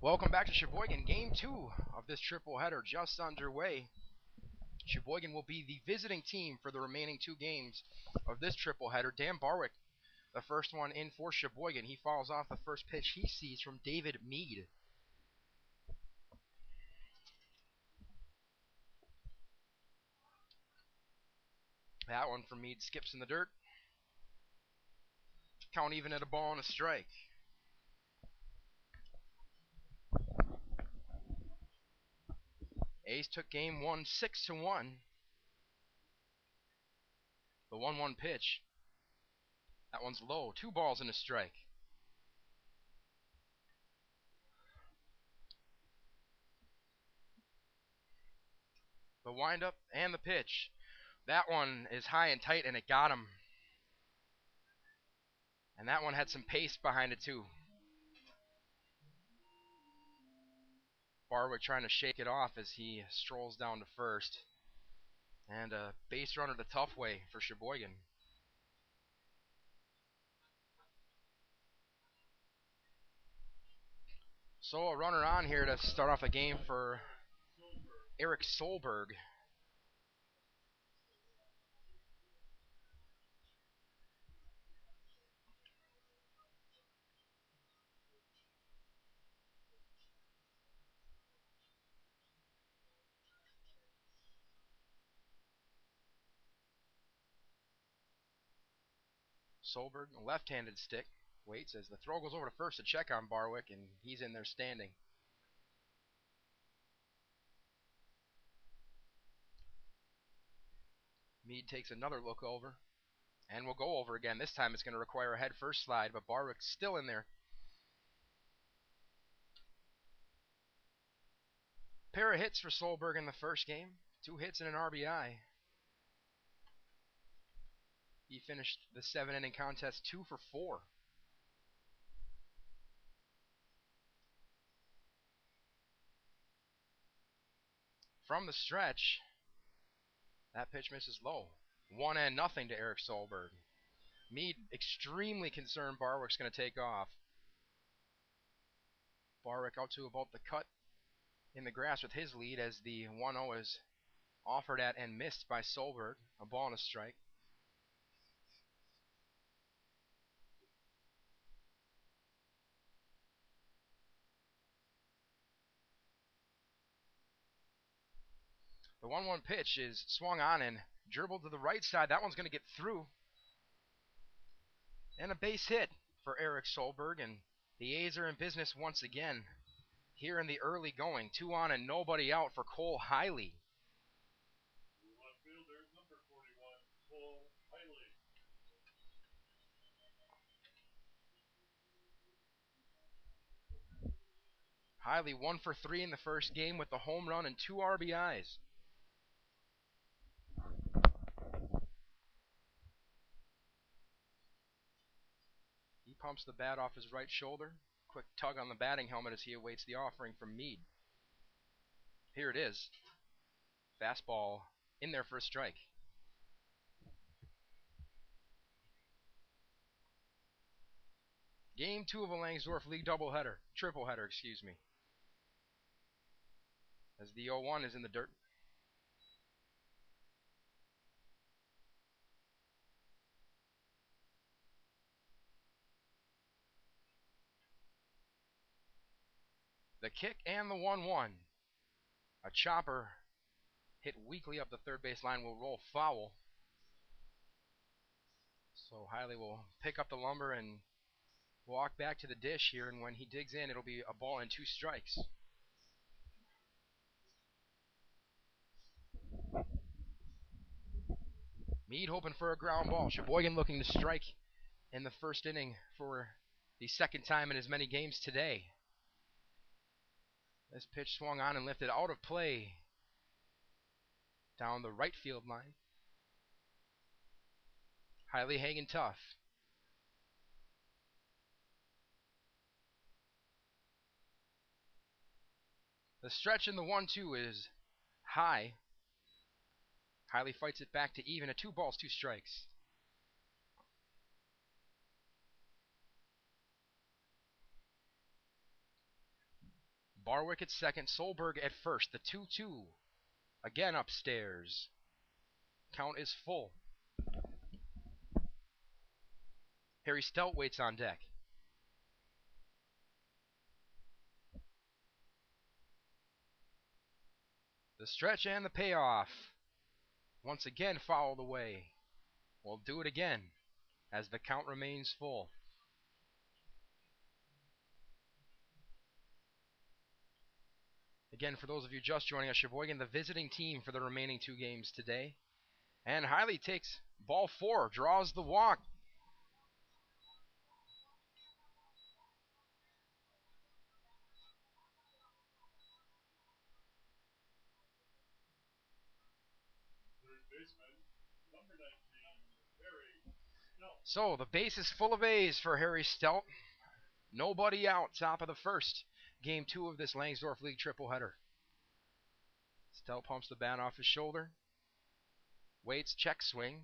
Welcome back to Sheboygan. Game 2 of this triple header just underway. Sheboygan will be the visiting team for the remaining 2 games of this triple header. Dan Barwick, the first one in for Sheboygan. He fouls off the first pitch he sees from David Mead. That one from Mead skips in the dirt. Count even at a ball and a strike. A's took game 1 6-1. The 1-1 pitch. That one's low. 2 balls and a strike. The windup and the pitch. That one is high and tight, and it got him. And that one had some pace behind it, too. Barwick trying to shake it off as he strolls down to first. And a base runner the tough way for Sheboygan. So a runner on here to start off the game for Eric Solberg. Solberg, a left-handed stick, waits as the throw goes over to first to check on Barwick, and he's in there standing. Mead takes another look over, and will go over again. This time it's going to require a head-first slide, but Barwick's still in there. Pair of hits for Solberg in the first game. 2 hits and an RBI. He finished the 7-inning contest 2 for 4. From the stretch, that pitch misses low. 1-0 to Eric Solberg. Mead extremely concerned Barwick's going to take off. Barwick out to about the cut in the grass with his lead as the 1-0 is offered at and missed by Solberg. A ball and a strike. The 1-1 pitch is swung on and dribbled to the right side. That one's going to get through. And a base hit for Eric Solberg, and the A's are in business once again here in the early going. 2 on and nobody out for Cole Hiley. Left fielder, number 41, Cole Hiley. Hiley 1 for 3 in the first game with the home run and 2 RBIs. He pumps the bat off his right shoulder. Quick tug on the batting helmet as he awaits the offering from Mead. Here it is. Fastball in there for a strike. Game 2 of a Langsdorff League triple header, excuse me. As the 0-1 is in the dirt. The kick and the 1-1. A chopper hit weakly up the third base line will roll foul. So Hiley will pick up the lumber and walk back to the dish here, and when he digs in, it'll be a ball and 2 strikes. Mead hoping for a ground ball. Sheboygan looking to strike in the first inning for the second time in as many games today. This pitch swung on and lifted out of play down the right field line. Hiley hanging tough. The stretch in the 1-2 is high. Hiley fights it back to even at 2 balls, 2 strikes. Barwick at second, Solberg at first. The 2-2. Again upstairs. Count is full. Harry Stout waits on deck. The stretch and the payoff. Once again fouled away. We'll do it again as the count remains full. Again, for those of you just joining us, Sheboygan, the visiting team for the remaining 2 games today. And Hiley takes ball 4, draws the walk. Third baseman, number 19, Harry Stout. So the base is full of A's for Harry Stout. Nobody out, top of the first. Game 2 of this Langsdorf League tripleheader. Stout pumps the bat off his shoulder. Waits, check swing.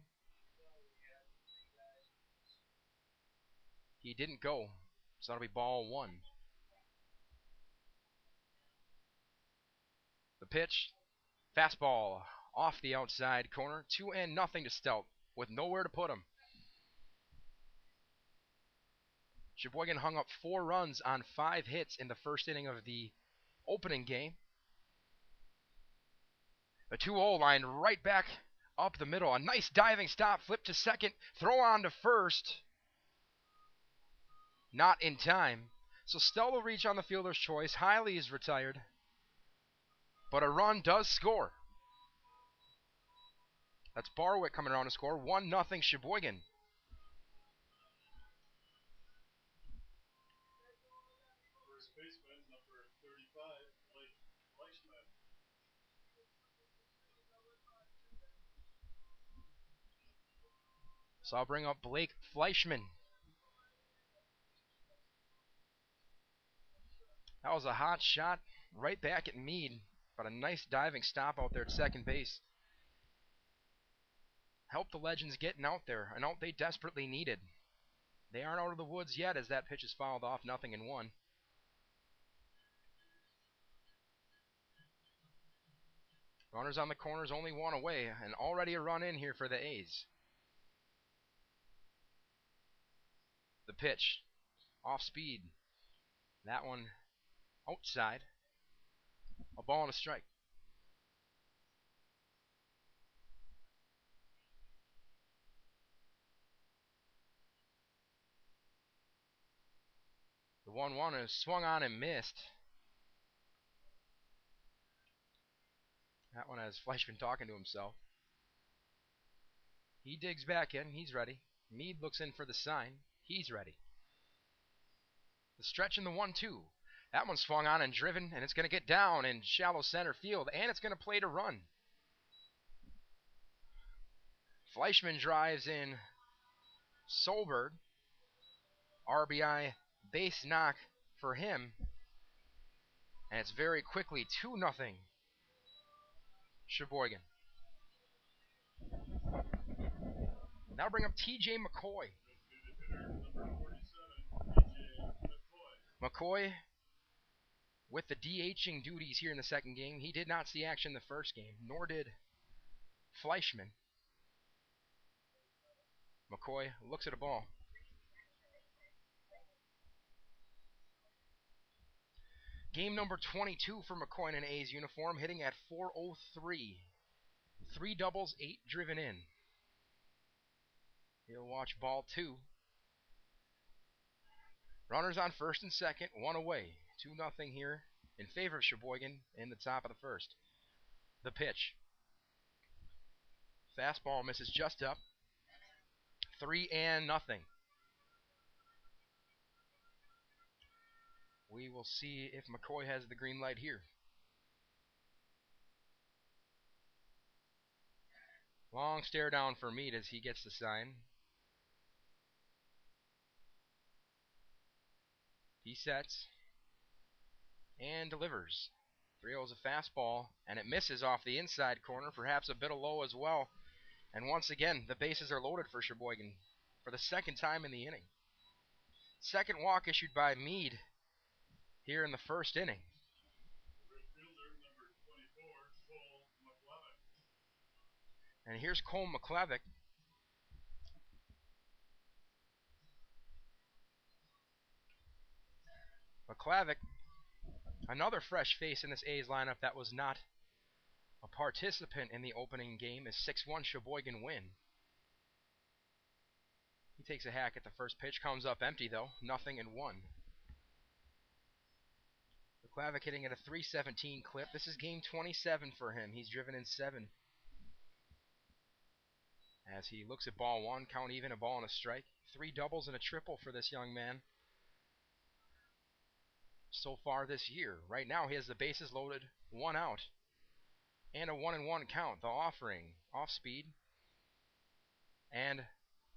He didn't go, so that'll be ball 1. The pitch, fastball off the outside corner, 2-0 to Stout with nowhere to put him. Sheboygan hung up 4 runs on 5 hits in the first inning of the opening game. The 2-0 line right back up the middle. A nice diving stop, flip to second, throw on to first. Not in time. So Stout will reach on the fielder's choice. Hiley is retired. But a run does score. That's Barwick coming around to score. 1-0 Sheboygan. First baseman, number 35, Fleischman. So I'll bring up Blake Fleischman. That was a hot shot right back at Meade, but a nice diving stop out there at second base. Helped the Legends getting out there, an out they desperately needed. They aren't out of the woods yet as that pitch is fouled off, 0-1. Runners on the corners, only 1 away, and already a run in here for the A's. The pitch, off speed. That one outside. A ball and a strike. The 1-1 is swung on and missed. That one has Fleischman talking to himself. He digs back in. He's ready. Meade looks in for the sign. He's ready. The stretch in the 1-2. That one's swung on and driven, and it's going to get down in shallow center field, and it's going to play to run. Fleischman drives in Solberg. RBI base knock for him. And it's very quickly 2-0 Sheboygan. Now bring up TJ McCoy. Number 47, TJ McCoy. McCoy with the DHing duties here in the second game. He did not see action the first game, nor did Fleischman. McCoy looks at a ball. Game number 22 for McCoy in an A's uniform, hitting at .403. 3 doubles, 8 driven in. He'll watch ball 2. Runners on first and second, 1 away. 2-0 here in favor of Sheboygan in the top of the first. The pitch. Fastball misses just up. 3-0. We will see if McCoy has the green light here. Long stare down for Meade as he gets the sign. He sets and delivers. 3-0 is a fastball, and it misses off the inside corner, perhaps a bit low as well. And once again, the bases are loaded for Sheboygan for the second time in the inning. Second walk issued by Meade here in the first inning. And here's Cole McClevick. McClevick, another fresh face in this A's lineup that was not a participant in the opening game, is 6-1 Sheboygan win. He takes a hack at the first pitch, comes up empty though, 0-1. McClevick hitting at a 317 clip. This is game 27 for him. He's driven in 7. As he looks at ball 1, count even, a ball and a strike. 3 doubles and a triple for this young man so far this year. Right now he has the bases loaded, 1 out, and a 1-1 count. The offering, off speed, and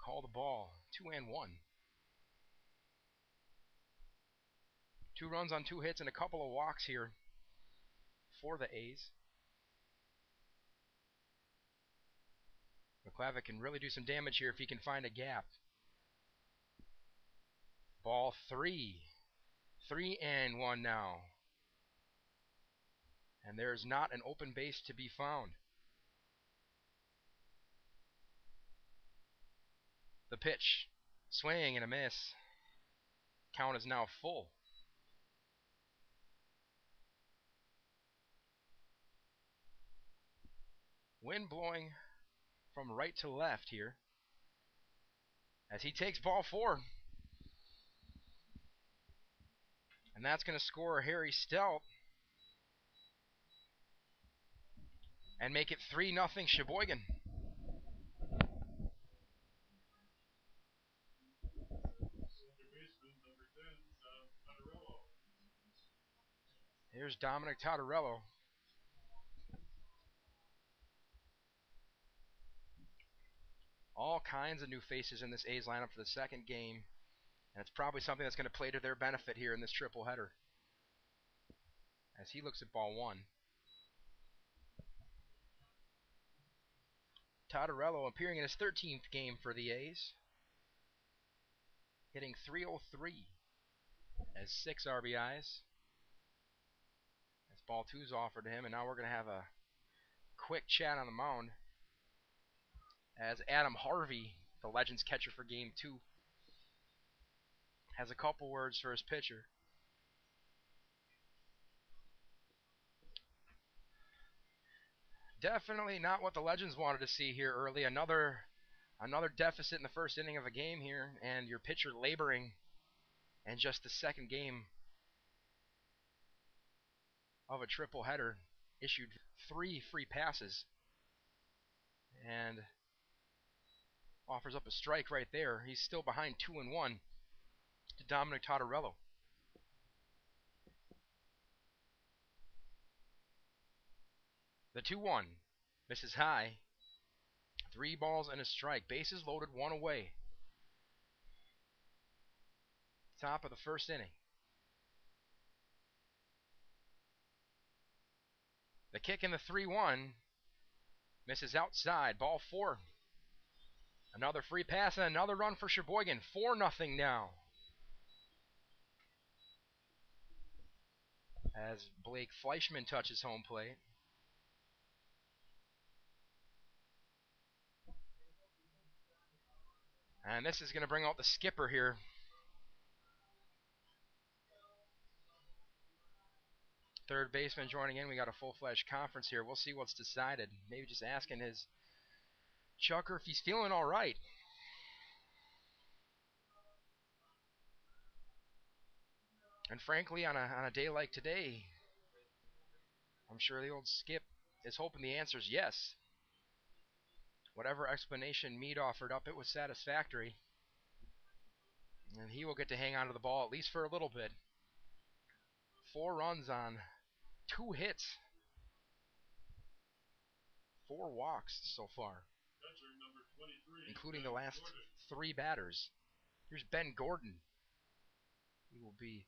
call the ball, 2-1. 2 runs on 2 hits and a couple of walks here for the A's. McClevick can really do some damage here if he can find a gap. Ball 3. 3-1 now. And there's not an open base to be found. The pitch. Swing and a miss. Count is now full. Wind blowing from right to left here as he takes ball 4. And that's going to score Harry Stout and make it 3-0 Sheboygan. Here's Dominic Tottarello. All kinds of new faces in this A's lineup for the second game. And it's probably something that's going to play to their benefit here in this triple header. As he looks at ball 1. Tottarello appearing in his 13th game for the A's. Hitting .303 as 6 RBIs. As ball 2 is offered to him, and now we're going to have a quick chat on the mound as Adam Harvey, the Legends catcher for game 2, has a couple words for his pitcher. Definitely not what the Legends wanted to see here early. Another deficit in the first inning of a game here, and your pitcher laboring in just the second game of a triple header. Issued 3 free passes and offers up a strike right there. He's still behind 2-1 to Dominic Tottarello. The 2-1 misses high. 3 balls and a strike. Bases loaded, 1 away. Top of the first inning. The kick in the 3-1 misses outside. Ball 4. Another free pass and another run for Sheboygan. 4-0 now. As Blake Fleischman touches home plate. And this is going to bring out the skipper here. Third baseman joining in. We got a full-fledged conference here. We'll see what's decided. Maybe just asking his chucker if he's feeling all right. And frankly, on a day like today, I'm sure the old Skip is hoping the answer is yes. Whatever explanation Meade offered up, it was satisfactory. And he will get to hang on to the ball at least for a little bit. 4 runs on 2 hits. 4 walks so far, including the last 3 batters. Here's Ben Gordon. He will be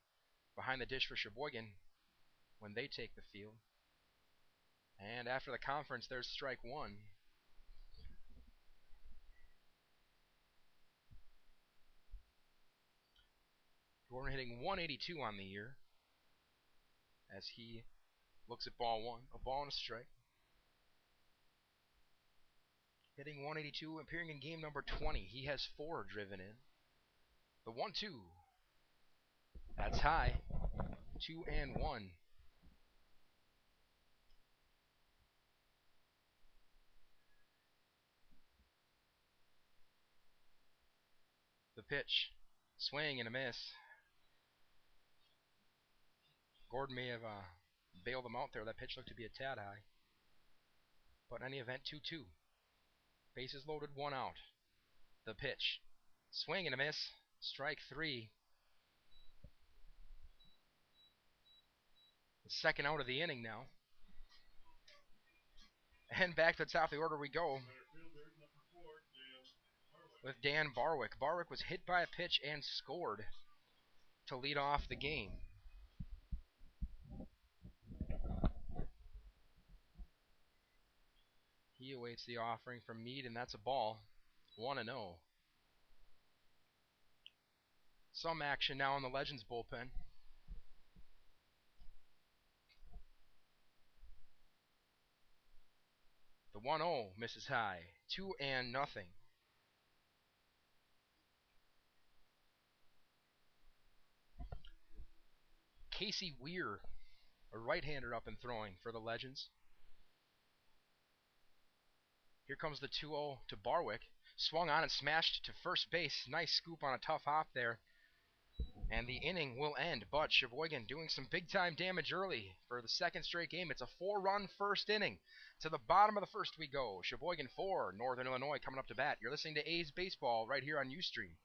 behind the dish for Sheboygan when they take the field. And after the conference, there's strike 1. Gordon hitting .182 on the year as he looks at ball 1. A ball and a strike. Hitting 182, appearing in game number 20. He has 4 driven in. The 1-2. That's high. 2-1. The pitch. Swing and a miss. Gordon may have bailed him out there. That pitch looked to be a tad high. But in any event, 2-2. Bases loaded, 1 out. The pitch. Swing and a miss. Strike 3. The second out of the inning now. And back to the top of the order we go with Dan Barwick. Barwick was hit by a pitch and scored to lead off the game. He awaits the offering from Meade, and that's a ball. 1-0. Some action now in the Legends bullpen. The 1-0 misses high. 2-0. Casey Weir, a right-hander, up and throwing for the Legends. Here comes the 2-0 to Barwick. Swung on and smashed to first base. Nice scoop on a tough hop there. And the inning will end, but Sheboygan doing some big-time damage early for the second straight game. It's a 4-run first inning. To the bottom of the first we go. Sheboygan 4, Northern Illinois coming up to bat. You're listening to A's Baseball right here on Ustream.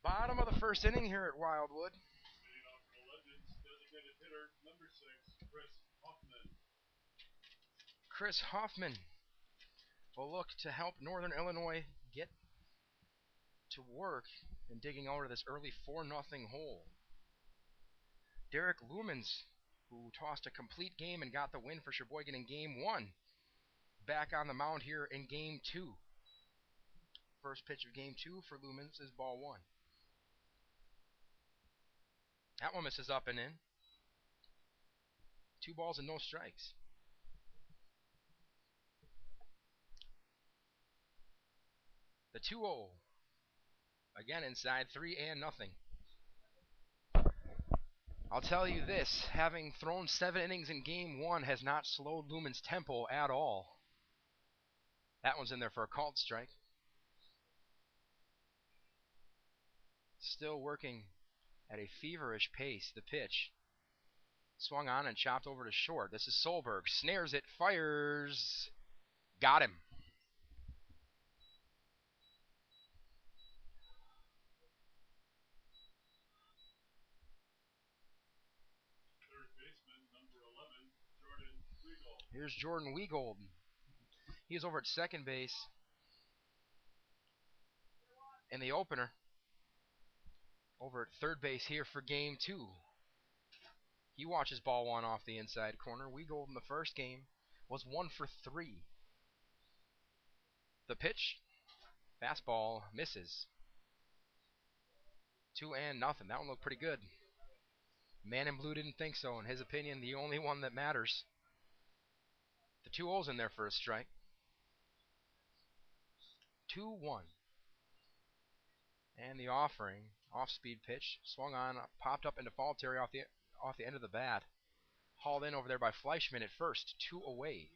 Bottom of the first inning here at Wildwood. Leading off for the Legends, designated hitter number 6, Chris Hoffman. Chris Hoffman will look to help Northern Illinois get to work in digging out of this early 4-0 hole. Derek Lumens, who tossed a complete game and got the win for Sheboygan in Game 1, back on the mound here in Game 2. First pitch of Game 2 for Lumens is ball 1. That one misses up and in. 2 balls and no strikes. The 2-0. Again inside, 3-0. I'll tell you this, having thrown 7 innings in Game 1 has not slowed Lumen's tempo at all. That one's in there for a called strike. Still working at a feverish pace. The pitch. Swung on and chopped over to short. This is Solberg. Snares it, fires. Got him. Third baseman, number 11, Jordan Weagle. Here's Jordan Weagold. He's over at second base in the opener. Over at third base here for Game 2. He watches ball 1 off the inside corner. Weagold in the first game was 1 for 3. The pitch, fastball, misses. 2-0. That one looked pretty good. Man in Blue didn't think so. In his opinion, the only one that matters. The 2-0's in there for a strike. 2-1. And the offering, off-speed pitch, swung on, popped up into foul territory off the end of the bat. Hauled in over there by Fleischman at first, 2 away.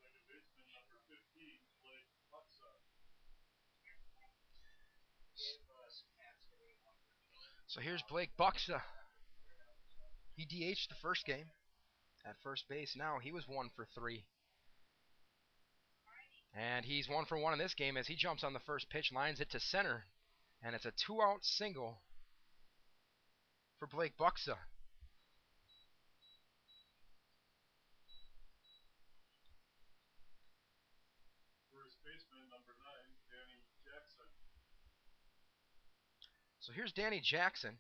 Second baseman, number 15, Blake Buxa. So here's Blake Buxa. He DH'd the first game at first base. Now he was 1 for 3. And he's 1 for 1 in this game as he jumps on the first pitch, lines it to center. And it's a 2-out single for Blake Buxa. First baseman, number 9, Danny Jackson. So here's Danny Jackson.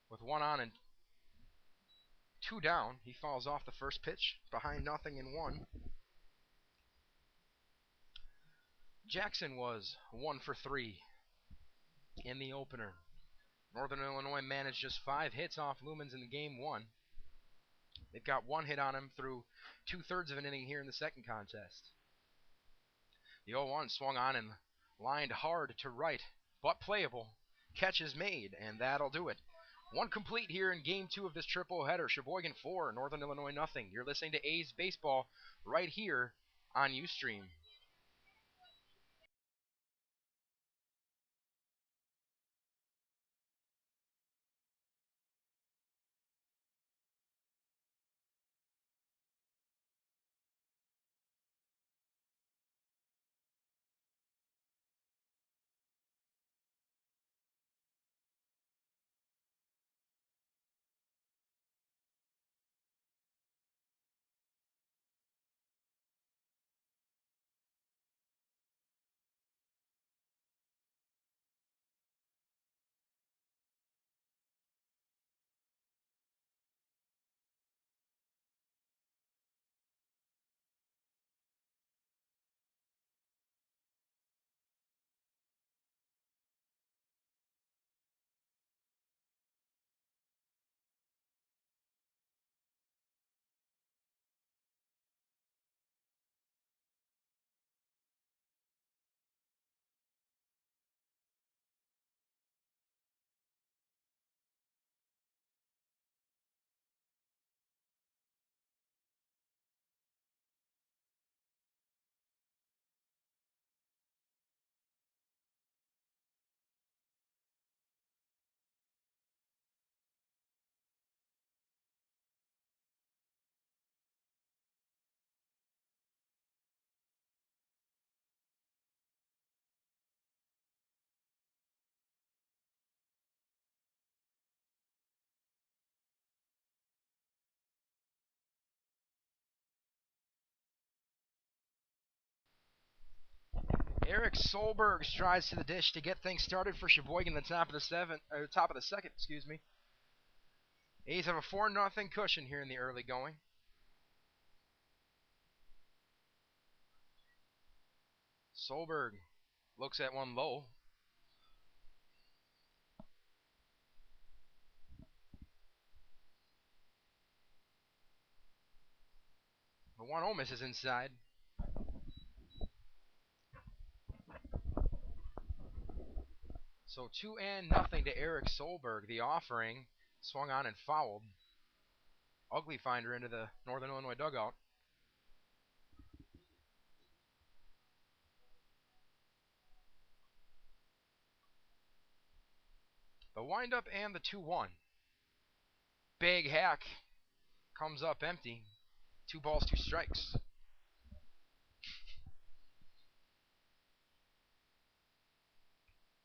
With 1 on and 2 down, he falls off the first pitch, behind 0-1. Jackson was 1 for 3 in the opener. Northern Illinois managed just 5 hits off Lumens in game 1. They've got 1 hit on him through 2/3 of an inning here in the second contest. The 0-1 swung on and lined hard to right, but playable. Catch is made, and that'll do it. 1 complete here in game 2 of this triple header. Sheboygan 4, Northern Illinois nothing. You're listening to A's Baseball right here on Ustream. Eric Solberg strides to the dish to get things started for Sheboygan. The top of the second. A's have a 4-0 cushion here in the early going. Solberg looks at one low. The 1-0 misses inside. So 2-0 to Eric Solberg. The offering swung on and fouled. Ugly finder into the Northern Illinois dugout. The windup and the 2-1. Big hack comes up empty. 2 balls, 2 strikes.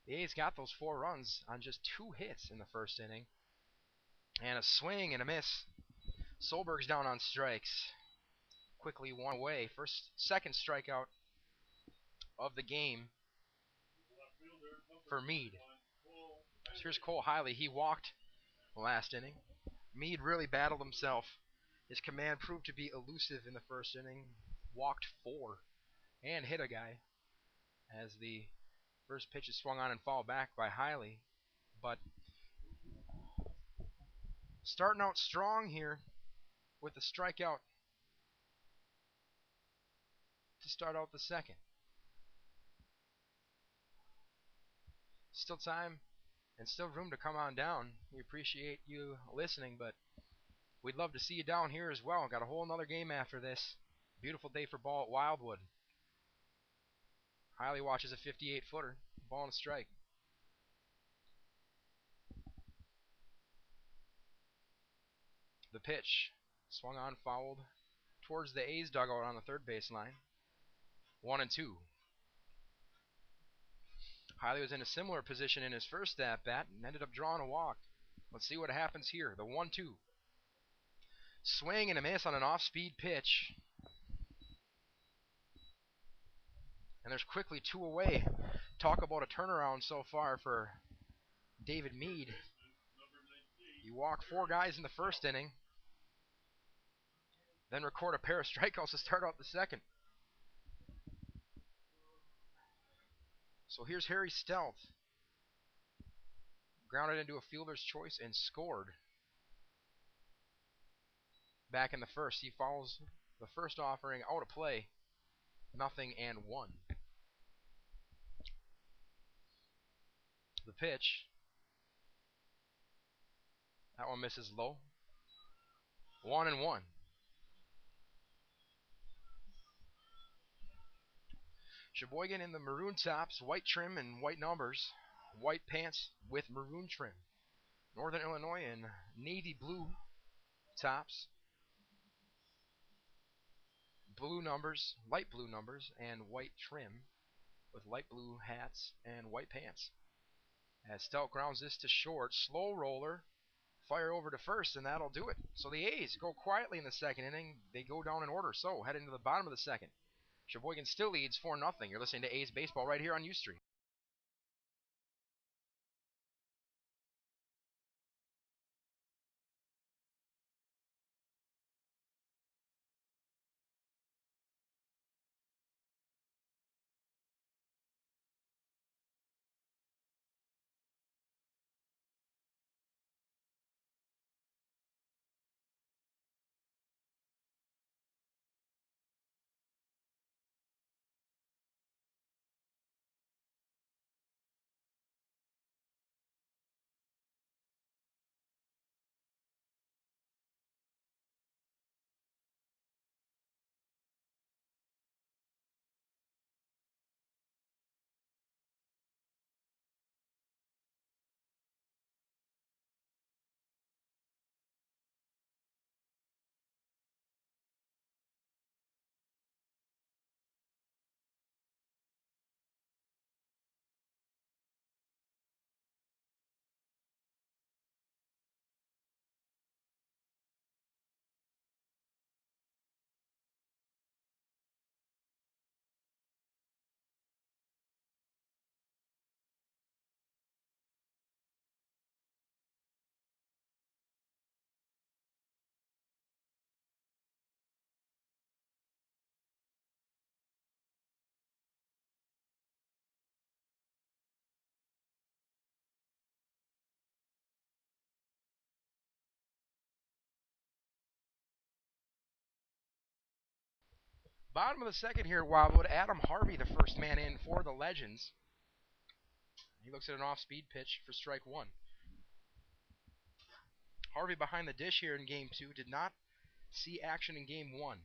The A's got those 4 runs on just 2 hits in the first inning. And a swing and a miss. Solberg's down on strikes. Quickly 1 away. Second strikeout of the game Left fielder, number for Meade. 31, Cole So here's Hiley. Cole Hiley. He walked last inning. Meade really battled himself. His command proved to be elusive in the first inning. Walked 4 and hit a guy as the first pitch is swung on and fouled back by Hiley. But starting out strong here with a strikeout to start out the second. Still time and still room to come on down. We appreciate you listening, but we'd love to see you down here as well. Got a whole another game after this. Beautiful day for ball at Wildwood. Hiley watches a 58-footer. Ball and a strike. The pitch. Swung on, fouled towards the A's dugout on the third baseline. 1-2. Hiley was in a similar position in his first at-bat and ended up drawing a walk. Let's see what happens here. The 1-2. Swing and a miss on an off-speed pitch. And there's quickly 2 away. Talk about a turnaround so far for David Meade. You walk 4 guys in the first inning, then record a pair of strikeouts to start out the second. So here's Harry Stelth. Grounded into a fielder's choice and scored. Back in the first, he follows the first offering out of play. 0-1. The pitch. That one misses low. 1-1. Sheboygan in the maroon tops, white trim and white numbers. White pants with maroon trim. Northern Illinois in navy blue tops. Blue numbers, light blue numbers, and white trim with light blue hats and white pants. As Stout grounds this to short, slow roller, fire over to first, and that'll do it. So the A's go quietly in the second inning. They go down in order. So heading to the bottom of the second. Sheboygan still leads 4-0. You're listening to A's Baseball right here on U Street. Bottom of the second here, Wildwood. Adam Harvey, the first man in for the Legends. He looks at an off-speed pitch for strike 1. Harvey behind the dish here in Game 2 did not see action in Game 1.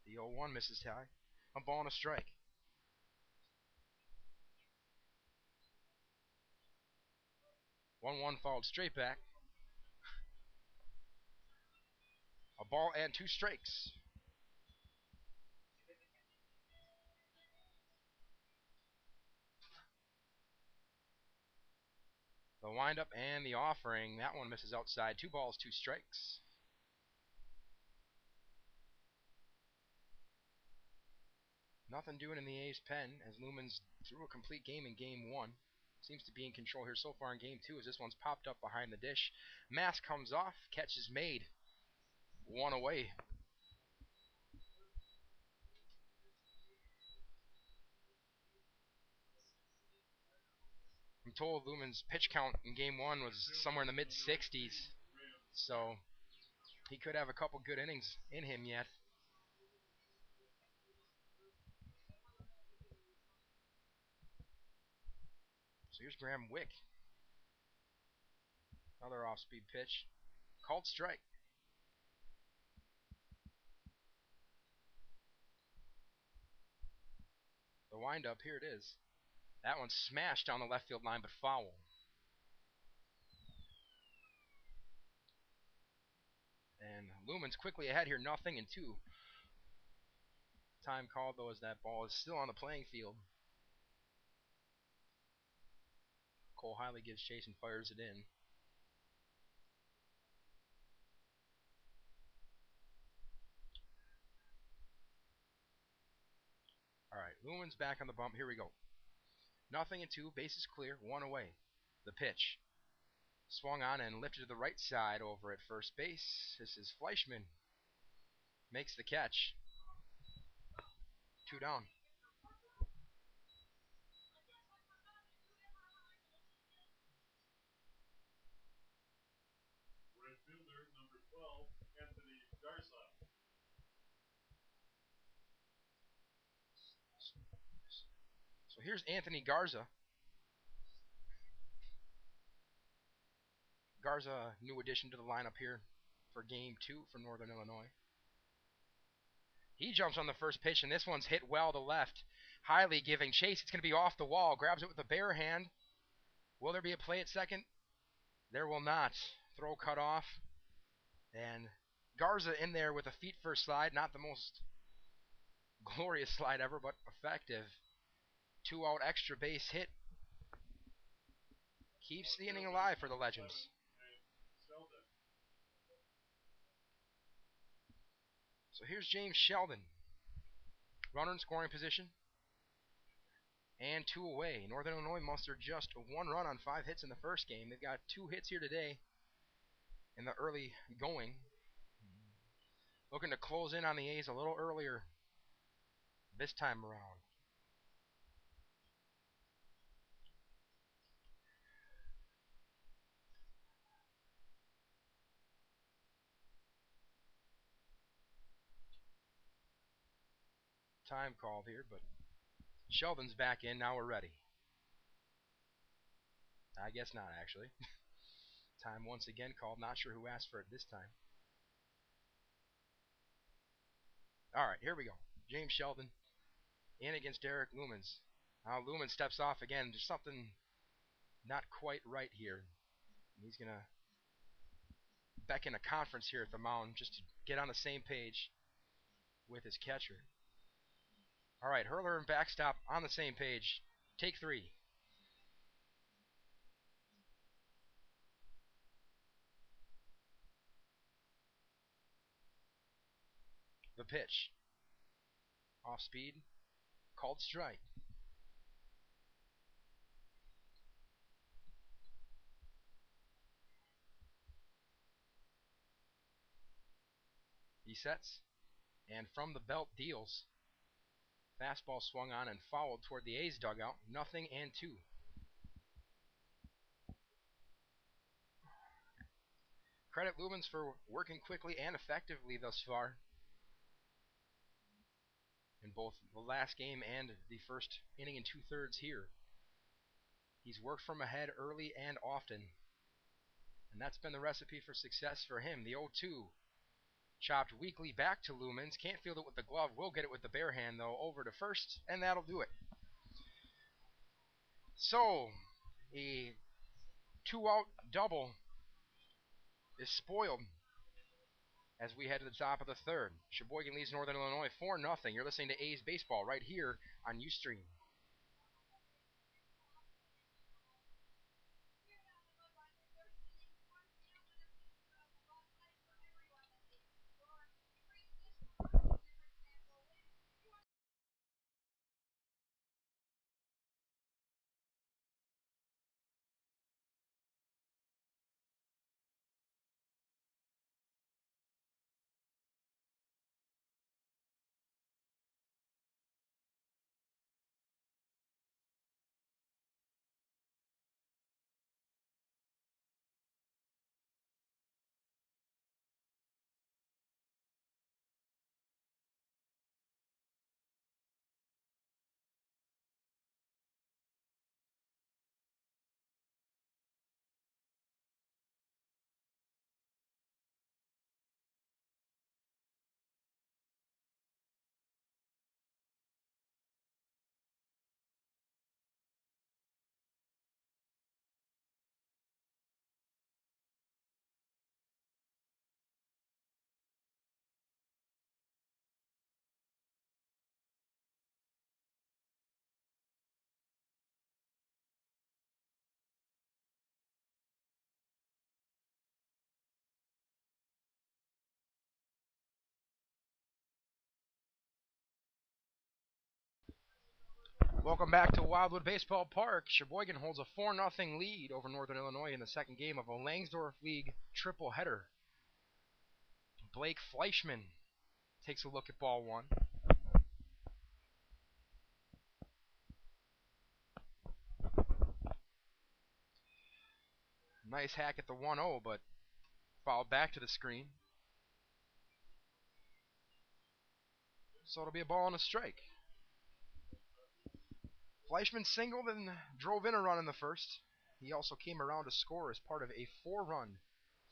The 0-1 misses high. A ball and a strike. 1-1 fouled straight back. A ball and 2 strikes. The windup and the offering. That one misses outside. 2 balls, 2 strikes. Nothing doing in the A's pen as Lumens threw a complete game in game one. Seems to be in control here so far in game two as this one's popped up behind the dish. Mask comes off, catch is made. One away. I'm told Lumen's pitch count in game one was somewhere in the mid 60s, so he could have a couple good innings in him yet. So here's Graham Wick. Another off-speed pitch. Called strike. The windup, here it is. That one smashed down the left field line, but foul. And Lumen's quickly ahead here, 0-2. Time called, though, as that ball is still on the playing field. Cole Hiley gives chase and fires it in. All right, Lumen's back on the bump. Here we go. 0-2, bases clear, one away. The pitch. Swung on and lifted to the right side over at first base. This is Fleischman. Makes the catch. 2 down. Right fielder, number 12, Anthony Garza. So here's Anthony Garza. Garza, new addition to the lineup here for game two for Northern Illinois. He jumps on the first pitch, and this one's hit well to left. Hiley giving chase. It's going to be off the wall. Grabs it with the bare hand. Will there be a play at second? There will not. Throw cut off. And Garza in there with a feet first slide. Not the most glorious slide ever, but effective. 2 out extra base hit. Keeps the inning alive for the Legends. So here's James Sheldon. Runner in scoring position. And 2 away. Northern Illinois mustered just 1 run on 5 hits in the first game. They've got 2 hits here today in the early going. Looking to close in on the A's a little earlier this time around. Time called here, but Sheldon's back in. Now we're ready. I guess not, actually. Time once again called. Not sure who asked for it this time. All right, here we go. James Sheldon in against Derek Lumens. Now Lumens steps off again. There's something not quite right here. He's going to beckon a conference here at the mound just to get on the same page with his catcher. All right, hurler and backstop on the same page. Take 3. The pitch. Off speed. Called strike. He sets. And from the belt deals. Fastball swung on and fouled toward the A's dugout. 0-2. Credit Lumens for working quickly and effectively thus far in both the last game and the first inning and 2/3 here. He's worked from ahead early and often, and that's been the recipe for success for him. The 0-2 chopped weakly back to Lumens. Can't field it with the glove. Will get it with the bare hand, though, over to first, and that'll do it. So, a 2-out double is spoiled as we head to the top of the third. Sheboygan leads Northern Illinois 4-0. You're listening to A's Baseball right here on Ustream. Welcome back to Wildwood Baseball Park. Sheboygan holds a 4-0 lead over Northern Illinois in the second game of a Langsdorff League triple header. Blake Fleischman takes a look at ball one. Nice hack at the 1-0, but fouled back to the screen. So it'll be a ball and a strike. Fleischman singled and drove in a run in the first. He also came around to score as part of a 4-run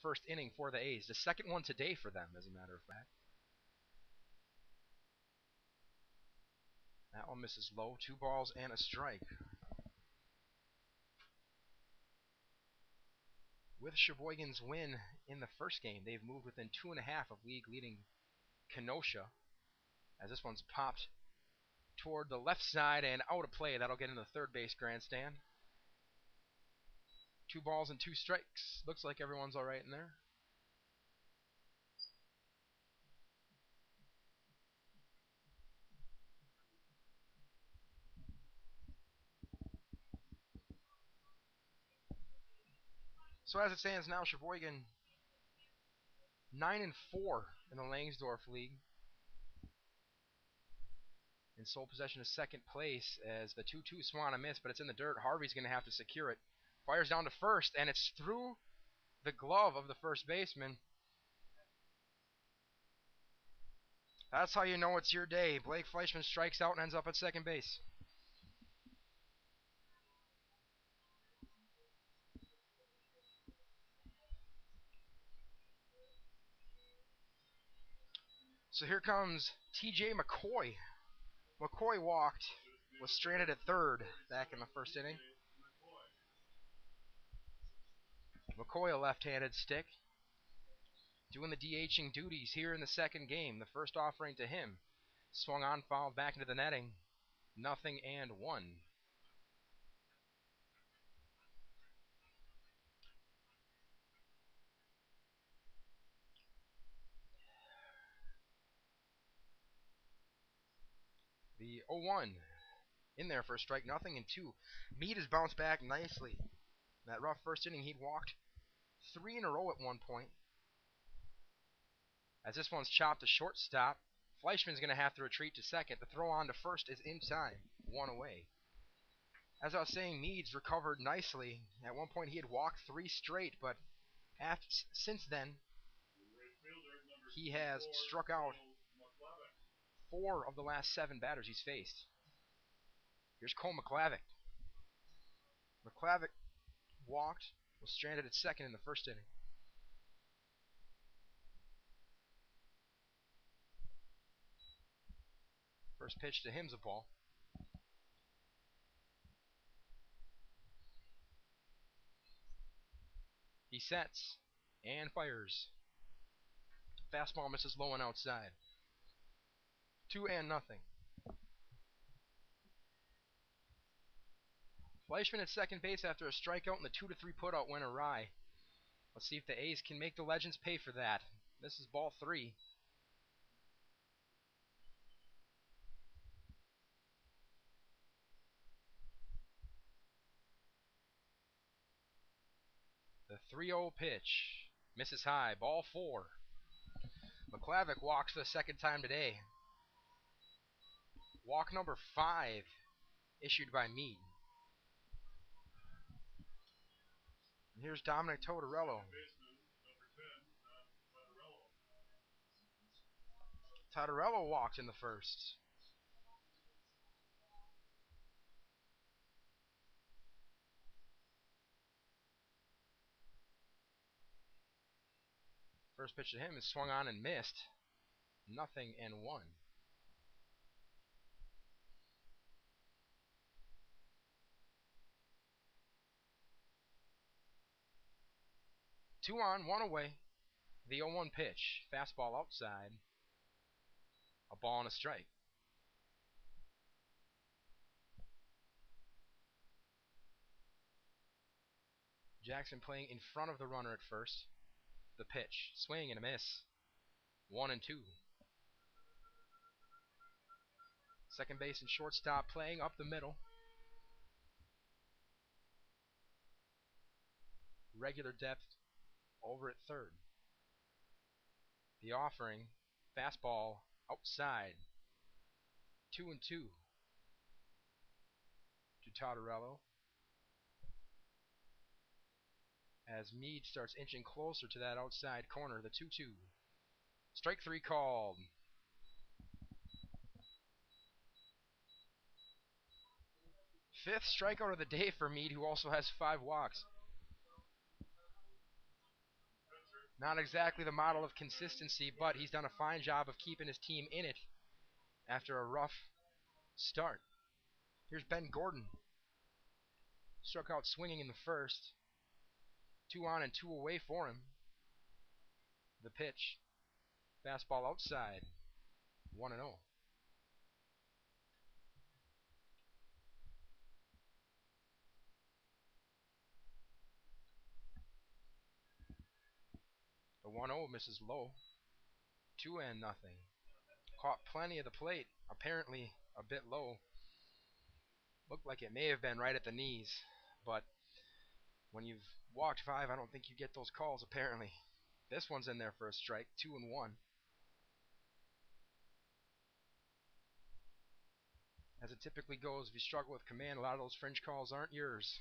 first inning for the A's. The second one today for them, as a matter of fact. That one misses low. 2 balls and a strike. With Sheboygan's win in the first game, they've moved within 2.5 of league-leading Kenosha. As this one's popped toward the left side and out of play. That'll get in the third base grandstand. 2 balls and 2 strikes. Looks like everyone's all right in there. So as it stands now, Sheboygan 9-4 in the Langsdorff League. In sole possession of second place as the 2-2 swung on a miss, but it's in the dirt. Harvey's going to have to secure it. Fires down to first, and it's through the glove of the first baseman. That's how you know it's your day. Blake Fleischman strikes out and ends up at second base. So here comes TJ McCoy. McCoy walked, was stranded at third back in the first inning. McCoy, a left-handed stick, doing the DHing duties here in the second game. The first offering to him swung on, fouled back into the netting. 0-1. The 0-1 in there for a strike, 0-2. Meade has bounced back nicely. That rough first inning, he'd walked 3 in a row at one point. As this one's chopped to shortstop, Fleischman's going to have to retreat to second. The throw on to first is in time, 1 away. As I was saying, Meade's recovered nicely. At one point, he had walked 3 straight, but since then, he has struck out 4 of the last 7 batters he's faced. Here's Cole McClavick. McClavick walked, was stranded at second in the first inning. First pitch to him's a ball. He sets and fires. Fastball misses low and outside. 2-0. Fleischman at second base after a strikeout and the 2-3 putout went awry. Let's see if the A's can make the Legends pay for that. This is ball 3. The 3-0 pitch misses high. Ball 4. McClavick walks for the second time today. Walk number 5 issued by Meade. And here's Dominic Tortorello. Tortorello walked in the first. First pitch to him is swung on and missed. 0-1. 2 on, 1 away. The 0-1 pitch. Fastball outside. A ball and a strike. Jackson playing in front of the runner at first. The pitch. Swing and a miss. 1-2. Second base and shortstop playing up the middle. Regular depth over at third. The offering, fastball outside. 2-2 to Totterello. As Meade starts inching closer to that outside corner, the 2-2. Strike 3 called. Fifth strikeout of the day for Meade, who also has 5 walks. Not exactly the model of consistency, but he's done a fine job of keeping his team in it after a rough start. Here's Ben Gordon. Struck out swinging in the first. 2 on and 2 away for him. The pitch. Fastball outside. 1-0. The 1-0 misses low. 2-0. Caught plenty of the plate. Apparently a bit low. Looked like it may have been right at the knees. But when you've walked 5, I don't think you get those calls apparently. This one's in there for a strike. 2-1. As it typically goes, if you struggle with command, a lot of those fringe calls aren't yours.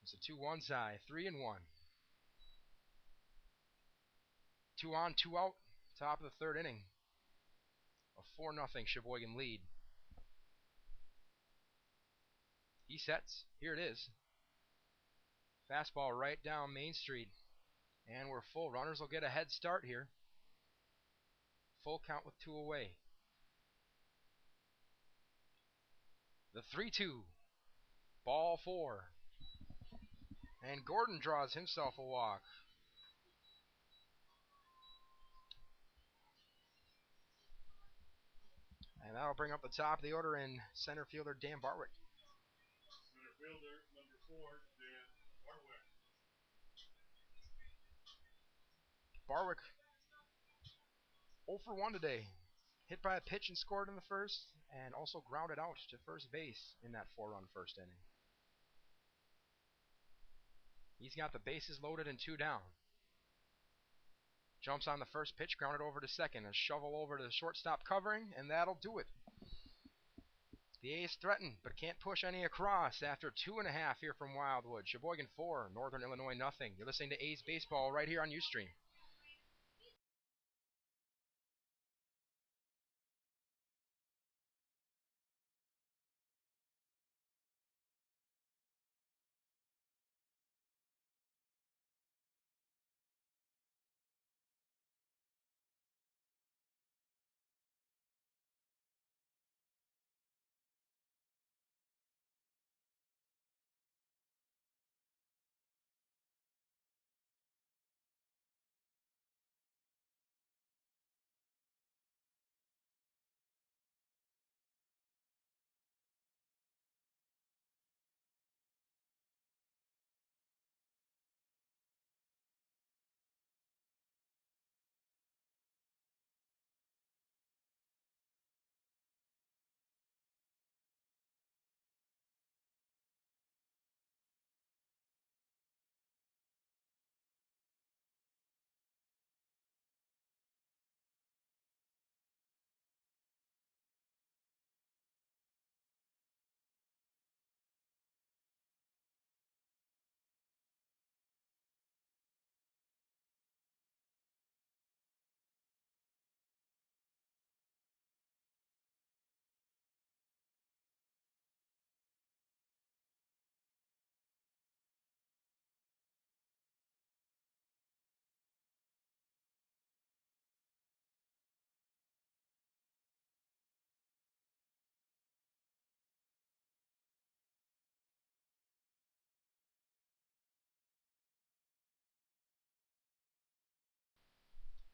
It's a 2-1 side. 3-1. 2 on, 2 out. Top of the third inning. A 4-0 Sheboygan lead. He sets. Here it is. Fastball right down Main Street. And we're full. Runners will get a head start here. Full count with 2 away. The 3-2. Ball 4. And Gordon draws himself a walk. And that'll bring up the top of the order in center fielder Dan Barwick. Center fielder, number 4, Dan Barwick. Barwick 0 for 1 today. Hit by a pitch and scored in the first, and also grounded out to first base in that 4-run first inning. He's got the bases loaded and 2 down. Jumps on the first pitch, grounded over to second. A shovel over to the shortstop covering, and that'll do it. The A's threaten, but can't push any across after 2.5 here from Wildwood. Sheboygan 4, Northern Illinois nothing. You're listening to A's Baseball right here on Ustream.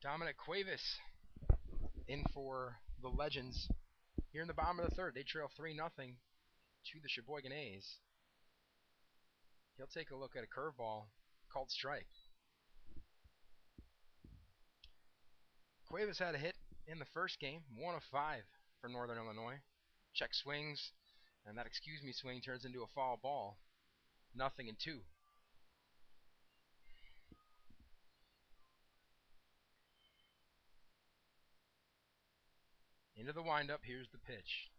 Dominic Cuevas in for the Legends here in the bottom of the third. They trail 3-0 to the Sheboygan A's. He'll take a look at a curveball called strike. Cuevas had a hit in the first game, 1 of 5 for Northern Illinois. Check swings, and that excuse me swing turns into a foul ball. 0-2. Into the windup, here's the pitch.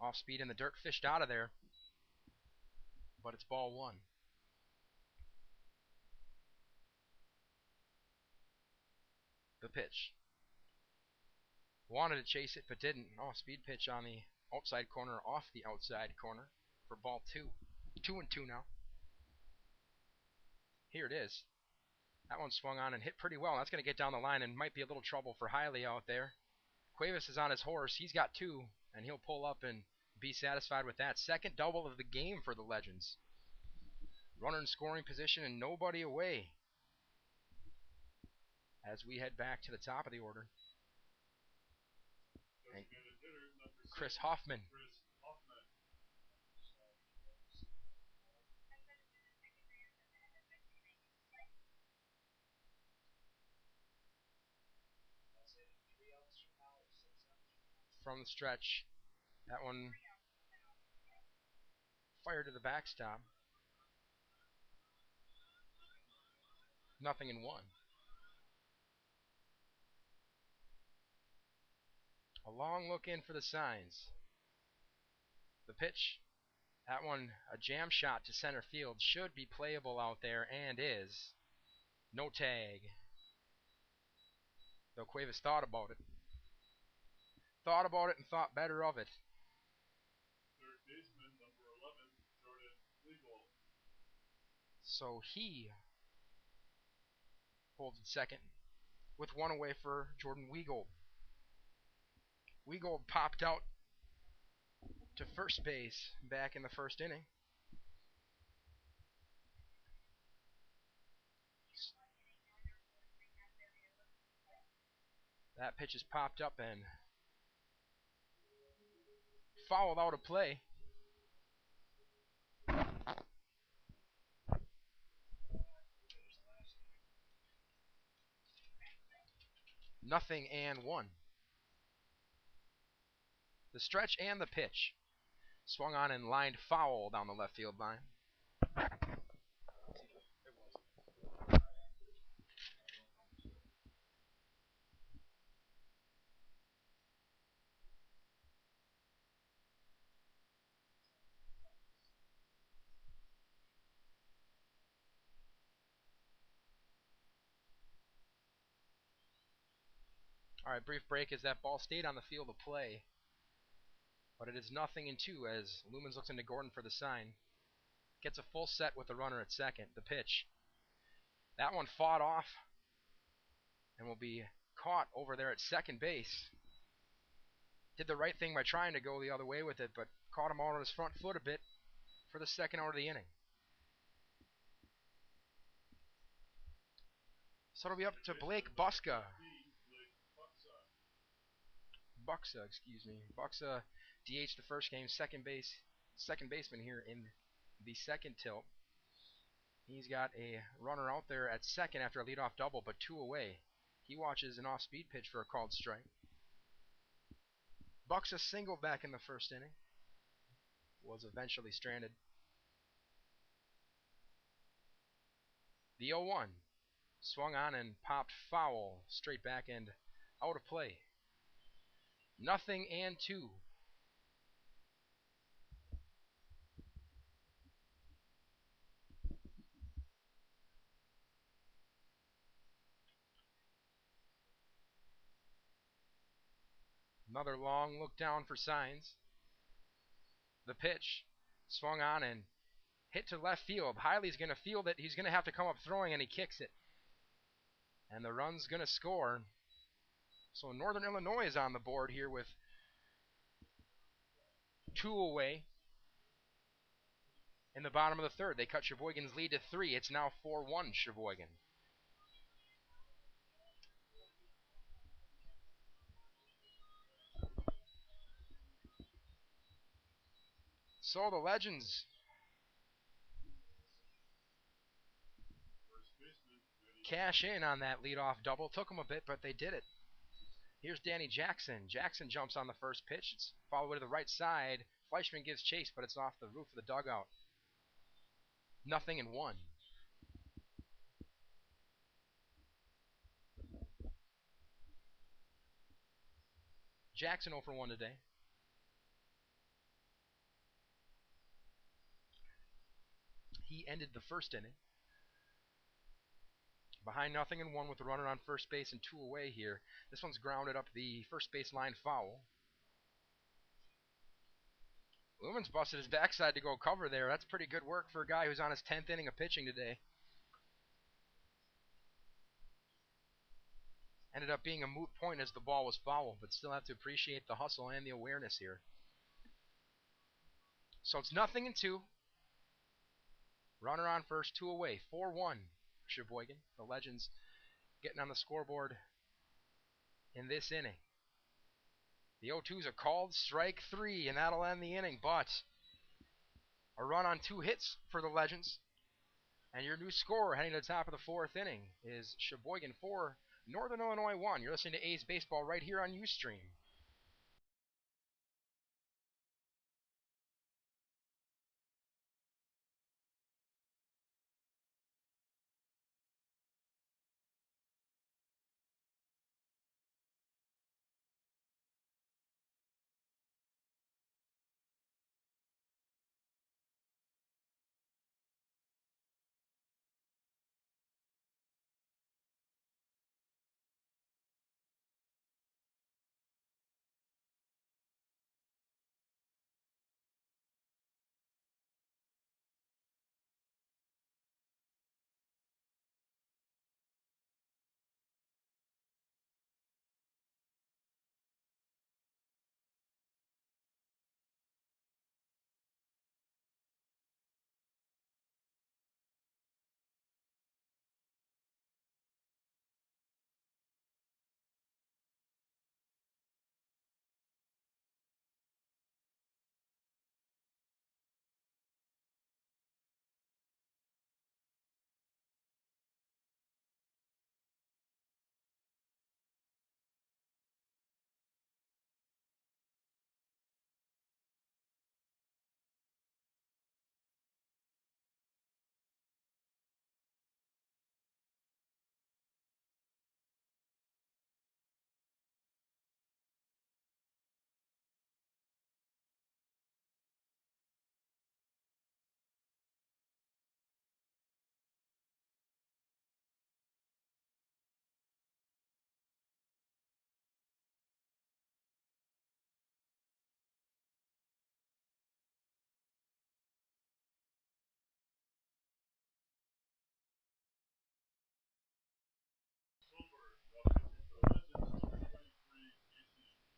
Off speed in the dirt, fished out of there, but it's ball one. The pitch. Wanted to chase it, but didn't. Off speed pitch on the outside corner, off the outside corner for ball two. 2-2 now. Here it is. That one swung on and hit pretty well. That's going to get down the line and might be a little trouble for Hiley out there. Cuevas is on his horse. He's got two, and he'll pull up and be satisfied with that. Second double of the game for the Legends. Runner in scoring position and nobody away as we head back to the top of the order. And Chris Hoffman. From the stretch. That one fired to the backstop. 0-1. A long look in for the signs. The pitch. That one, a jam shot to center field. Should be playable out there, and is. No tag. Though Cuevas thought about it. Thought about it and thought better of it. Third baseman, number 11, Jordan Weigel. So he holds it second with one away for Jordan Weigel. Weigel popped out to first base back in the first inning. That pitch is popped up and fouled out of play. Nothing and one. The stretch and the pitch. Swung on and lined foul down the left field line. Alright, brief break as that ball stayed on the field of play. But it is 0-2 as Lumens looks into Gordon for the sign. Gets a full set with the runner at second. The pitch. That one fought off and will be caught over there at second base. Did the right thing by trying to go the other way with it, but caught him out on his front foot a bit for the second out of the inning. So it'll be up to Blake Buxa. Buxa DH the first game, second baseman here in the second tilt. He's got a runner out there at second after a leadoff double, but two away. He watches an off-speed pitch for a called strike. Buxa singled back in the first inning. Was eventually stranded. The 0-1. Swung on and popped foul. Straight back and out of play. 0-2. Another long look down for signs. The pitch swung on and hit to left field. Hiley's going to field it. He's going to have to come up throwing, and he kicks it. And the run's going to score. So Northern Illinois is on the board here with two away in the bottom of the third. They cut Sheboygan's lead to 3. It's now 4-1 Sheboygan. So the Legends cash in on that leadoff double. Took them a bit, but they did it. Here's Danny Jackson. Jackson jumps on the first pitch. It's followed to the right side. Fleischman gives chase, but it's off the roof of the dugout. 0-1. Jackson 0 for 1 today. He ended the first inning. Behind 0-1 with a runner on first base and 2 away here. This one's grounded up the first base line foul. Lumen's busted his backside to go cover there. That's pretty good work for a guy who's on his 10th inning of pitching today. Ended up being a moot point as the ball was foul, but still have to appreciate the hustle and the awareness here. So it's 0-2. Runner on first, 2 away, 4-1 Sheboygan. The Legends getting on the scoreboard in this inning. The 0-2's a called strike 3, and that'll end the inning, but a run on 2 hits for the Legends. And your new score heading to the top of the 4th inning is Sheboygan 4, Northern Illinois 1. You're listening to A's Baseball right here on Ustream.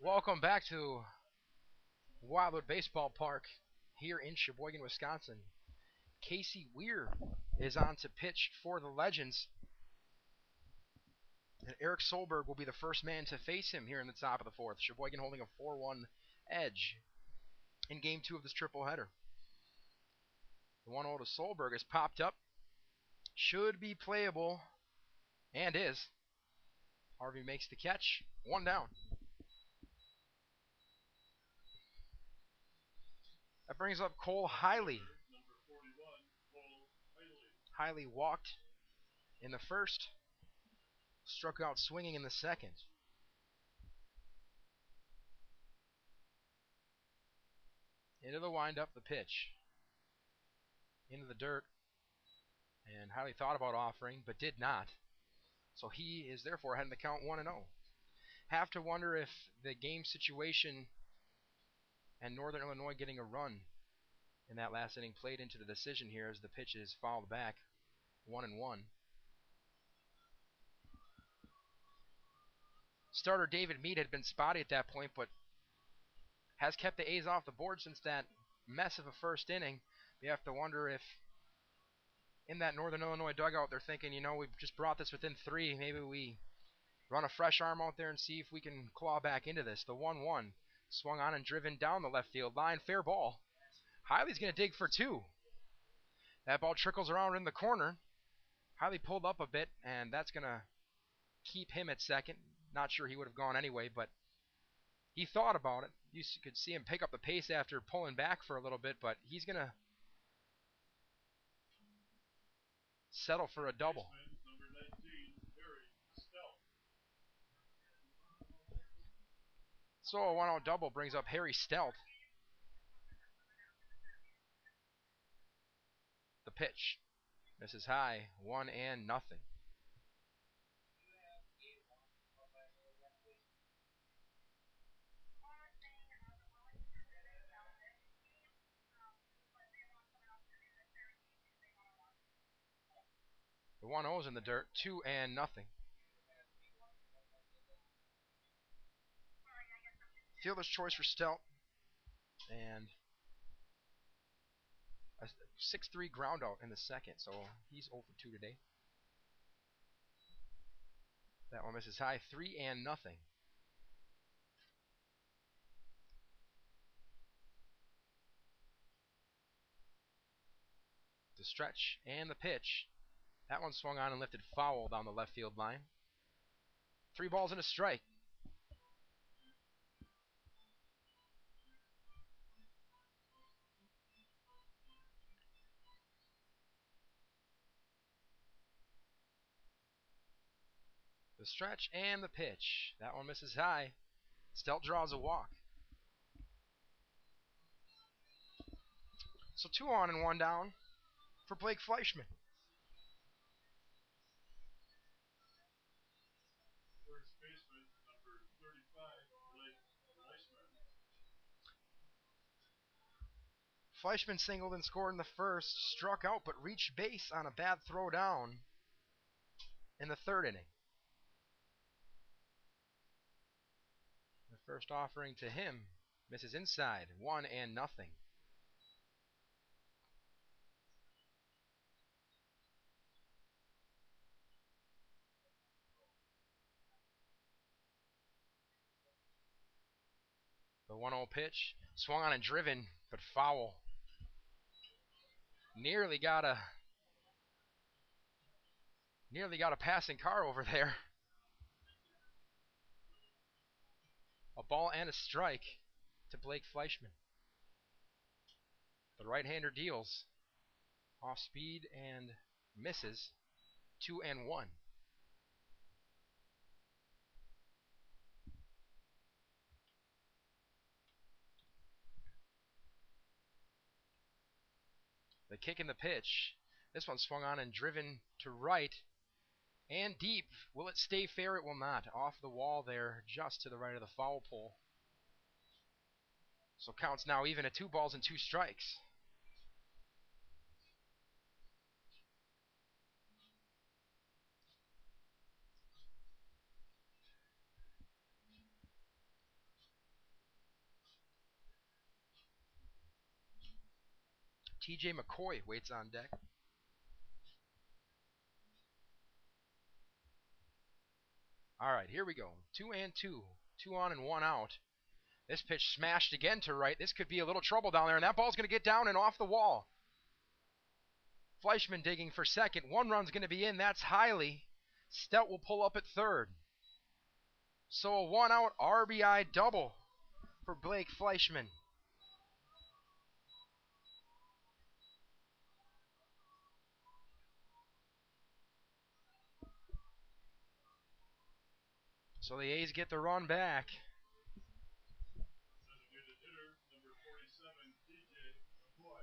Welcome back to Wildwood Baseball Park here in Sheboygan, Wisconsin. Casey Weir is on to pitch for the Legends. And Eric Solberg will be the first man to face him here in the top of the 4th. Sheboygan holding a 4-1 edge in Game 2 of this triple-header. The 1-0 to Solberg has popped up. Should be playable, and is. Harvey makes the catch. 1 down. That brings up Cole Hiley. Hiley walked in the first, struck out swinging in the second. Into the windup, the pitch. Into the dirt. And Hiley thought about offering, but did not. So he is therefore heading the count 1-0. Have to wonder if the game situation and Northern Illinois getting a run in that last inning played into the decision here as the pitch is fouled back 1-1. Starter David Mead had been spotty at that point, but has kept the A's off the board since that mess of a first inning. You have to wonder if in that Northern Illinois dugout they're thinking, we've just brought this within 3. Maybe we run a fresh arm out there and see if we can claw back into this. The 1-1 swung on and driven down the left field line. Fair ball. Hiley's going to dig for 2. That ball trickles around in the corner. Hiley pulled up a bit, and that's going to keep him at second. Not sure he would have gone anyway, but he thought about it. You could see him pick up the pace after pulling back for a little bit, but he's going to settle for a double. Number 19, Harry Stout. So a 1-out double brings up Harry Stout. The pitch. Misses high, 1-0. The 1-0's in the dirt, 2-0. Fielder's choice for Stout. And a 6-3 ground out in the second, so he's 0 for 2 today. That one misses high, 3-0. The stretch and the pitch. That one swung on and lifted foul down the left field line. 3 balls and a strike. The stretch and the pitch. That one misses high. Stout draws a walk. So 2 on and 1 down for Blake Fleischman. First baseman, number 35, Blake Fleischman. Fleischman singled and scored in the first, struck out but reached base on a bad throw down in the third inning. The first offering to him misses inside, 1-0. The 1-0 pitch, swung on and driven, but foul. Nearly got a passing car over there. A ball and a strike to Blake Fleischman. The right-hander deals. Off speed and misses. 2-1. The kick and the pitch. This one swung on and driven to right and deep. Will it stay fair? It will not. Off the wall there, just to the right of the foul pole. So counts now even at 2 balls and 2 strikes. TJ McCoy waits on deck. All right, here we go. 2-2. 2 on and 1 out. This pitch smashed again to right. This could be a little trouble down there, and that ball's going to get down and off the wall. Fleischman digging for second. 1 run's going to be in. That's highly. Stout will pull up at third. So a 1-out RBI double for Blake Fleischman. So the A's get the run back.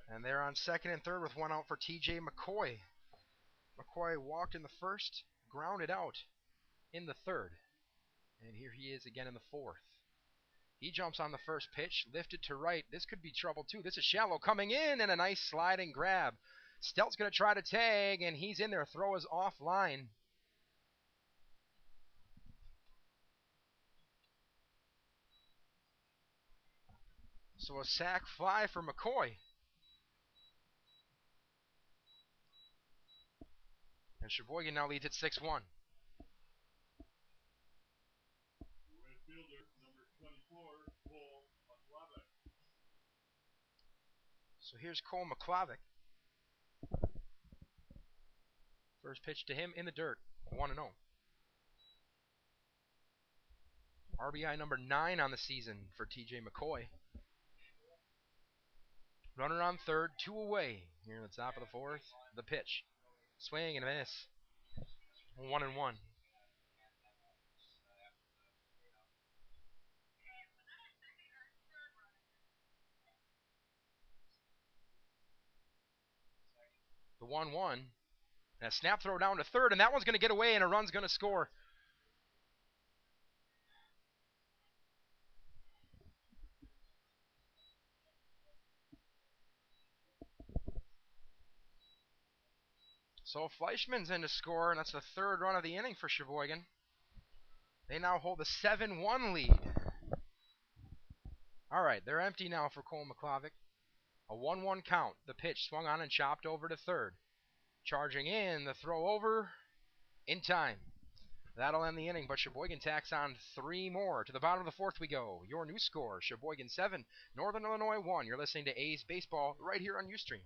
And they're on second and third with 1 out for TJ McCoy. McCoy walked in the first, grounded out in the third. And here he is again in the fourth. He jumps on the first pitch, lifted to right. This could be trouble too. This is shallow coming in and a nice sliding grab. Stout's going to try to tag, and he's in there. Throw is offline. So a sac fly for McCoy. And Sheboygan now leads at 6-1. Right fielder, number 24, Cole McClavic. So here's Cole McClavic. First pitch to him in the dirt, 1-0. RBI number 9 on the season for TJ McCoy. Runner on third, 2 away here in the top of the fourth. The pitch. Swing and a miss. 1-1. The 1-1. And a snap throw down to third, and that one's going to get away, and a run's going to score. So Fleischman's in to score, and that's the third run of the inning for Sheboygan. They now hold a 7-1 lead. All right, they're empty now for Cole McClavic. A 1-1 count. The pitch swung on and chopped over to third. Charging in, the throw over in time. That'll end the inning, but Sheboygan tacks on 3 more. To the bottom of the fourth we go. Your new score, Sheboygan 7, Northern Illinois 1. You're listening to A's Baseball right here on Ustream.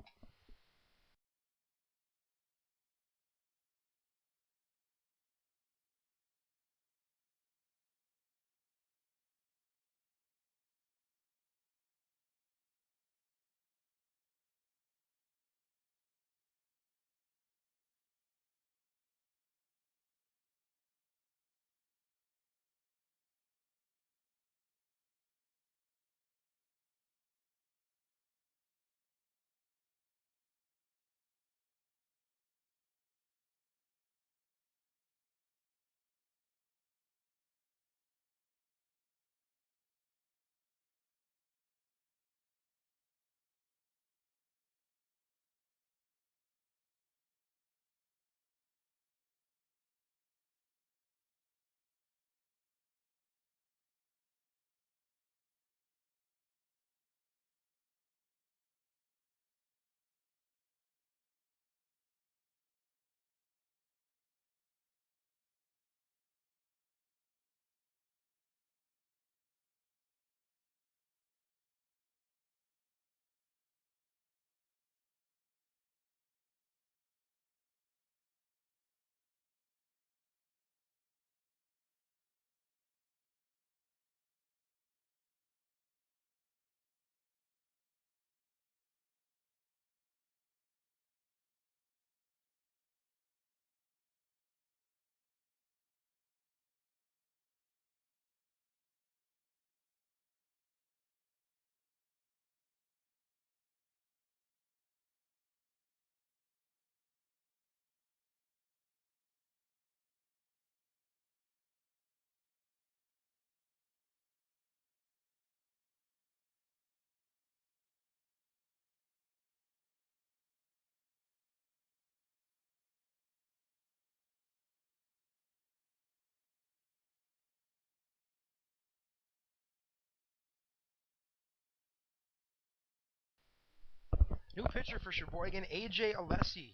New pitcher for Sheboygan, A.J. Alessi,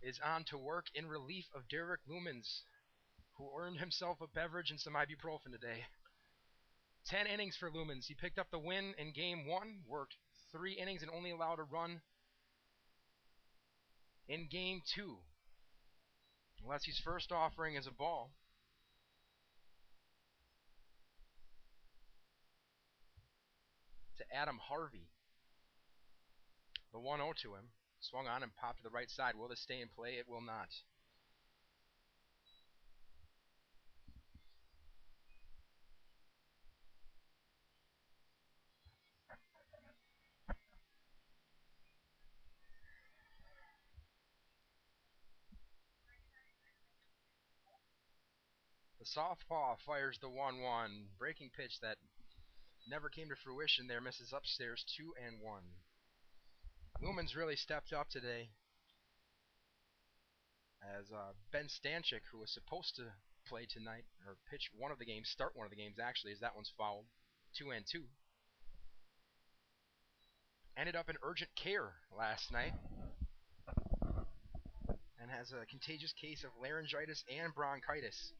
is on to work in relief of Derek Lumens, who earned himself a beverage and some ibuprofen today. 10 innings for Lumens. He picked up the win in Game 1, worked 3 innings and only allowed a run in Game 2. Alessi's first offering is a ball. To Adam Harvey. The 1-0 to him. Swung on and popped to the right side. Will this stay in play? It will not. The southpaw fires the 1-1. Breaking pitch that never came to fruition there. Misses upstairs 2-1. Lumens really stepped up today. As Ben Stanchik, who was supposed to play tonight, or pitch one of the games, start one of the games actually, as that one's fouled. 2-2. Ended up in urgent care last night. And has a contagious case of laryngitis and bronchitis.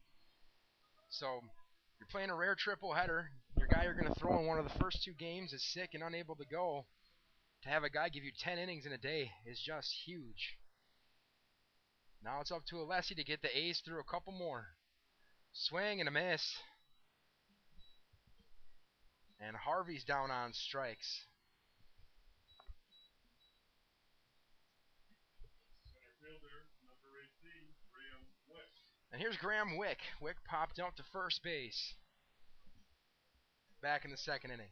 So, you're playing a rare triple header. Your guy you're going to throw in one of the first 2 games is sick and unable to go. To have a guy give you 10 innings in a day is just huge. Now it's up to Alessi to get the A's through a couple more. Swing and a miss. And Harvey's down on strikes. Center fielder, number 18, Graham Wick. And here's Graham Wick. Wick popped out to first base. Back in the second inning.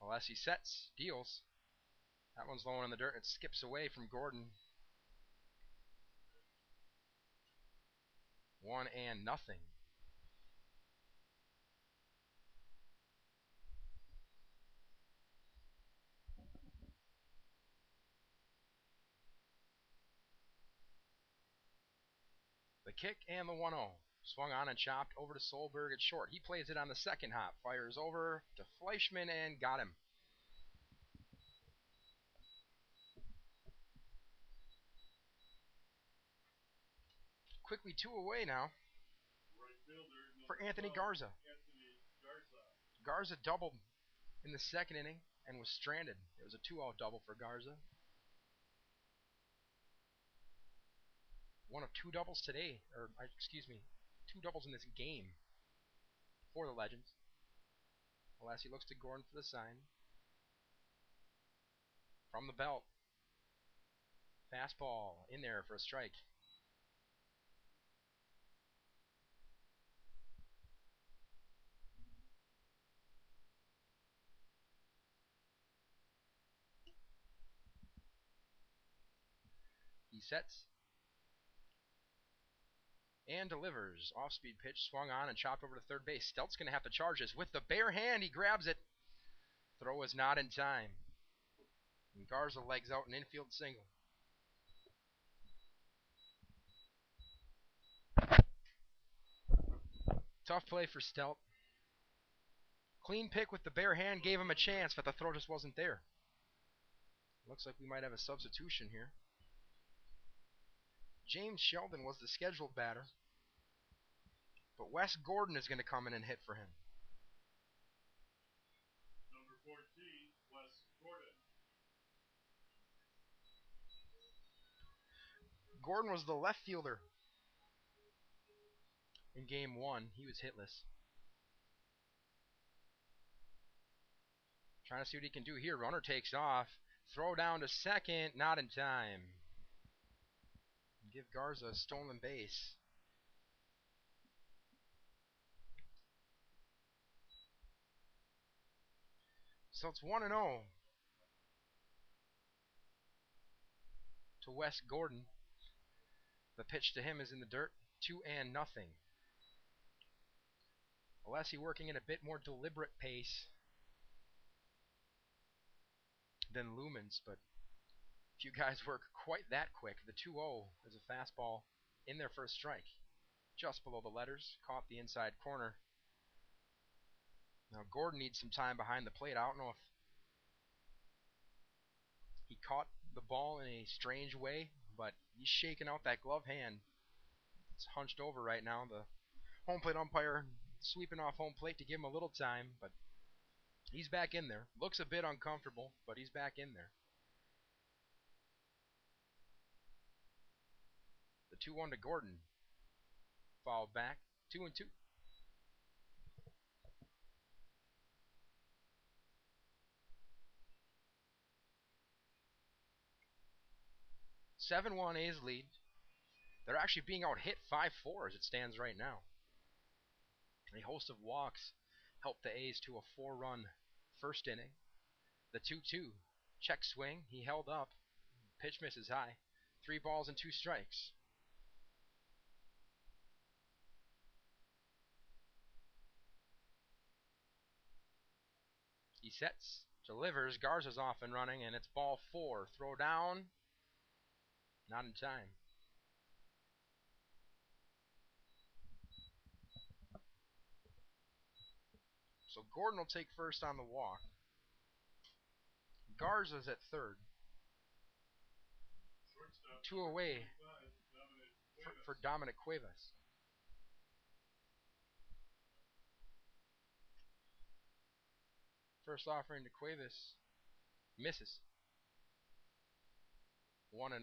Alessi sets, deals. That one's low in the dirt. It skips away from Gordon. 1-0. The kick and the 1-0. Swung on and chopped over to Solberg at short. He plays it on the second hop. Fires over to Fleischman and got him. Quickly 2 away now. Right fielder, for number Anthony 12, Garza. Anthony Garza. Garza doubled in the second inning and was stranded. It was a 2-out double for Garza. One of 2 doubles today, or excuse me, 2 doubles in this game for the Legends. Alessi looks to Gordon for the sign. From the belt. Fastball in there for a strike. He sets and delivers. Off-speed pitch swung on and chopped over to third base. Stelt's going to have to charge this. With the bare hand, he grabs it. Throw is not in time. And Garza legs out an infield single. Tough play for Stelt. Clean pick with the bare hand gave him a chance, but the throw just wasn't there. Looks like we might have a substitution here. James Sheldon was the scheduled batter, but Wes Gordon is going to come in and hit for him. Number 14, Wes Gordon. Gordon was the left fielder in game 1. He was hitless. Trying to see what he can do here. Runner takes off. Throw down to second. Not in time. Give Garza a stolen base. So it's 1-0 to Wes Gordon. The pitch to him is in the dirt. 2-0. Alessi working at a bit more deliberate pace than Lumens, but few guys work quite that quick. The 2-0 is a fastball in their first strike. Just below the letters. Caught the inside corner. Now Gordon needs some time behind the plate. I don't know if he caught the ball in a strange way, but he's shaking out that glove hand. It's hunched over right now. The home plate umpire sweeping off home plate to give him a little time, but he's back in there. Looks a bit uncomfortable, but he's back in there. The 2-1 to Gordon. Fouled back. 2-2. (7-1) A's lead. They're actually being out hit 5-4 as it stands right now. A host of walks helped the A's to a 4-run first inning. The 2-2 check swing. He held up. Pitch misses high. 3 balls and 2 strikes. He sets, delivers. Garza's off and running, and it's ball 4. Throw down. Not in time. So Gordon will take first on the walk. Garza's at third. Shortstop, 2 away 25, for Dominic Cuevas. First offering to Cuevas misses. 1-0.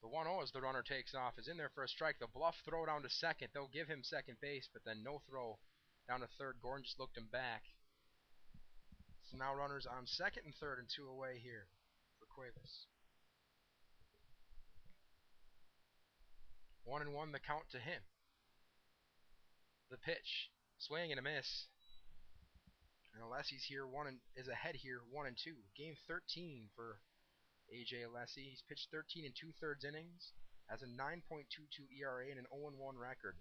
The 1-0 as the runner takes off is in there for a strike. The bluff throw down to second. They'll give him second base, but then no throw down to third. Gordon just looked him back. So now runners on second and third and 2 away here for Cuevas. 1-1 the count to him. The pitch, swing and a miss. And Alessi's here, is ahead here, 1-2. Game 13 for AJ Alessi. He's pitched 13 2/3 innings, has a 9.22 ERA and an 0-1 record.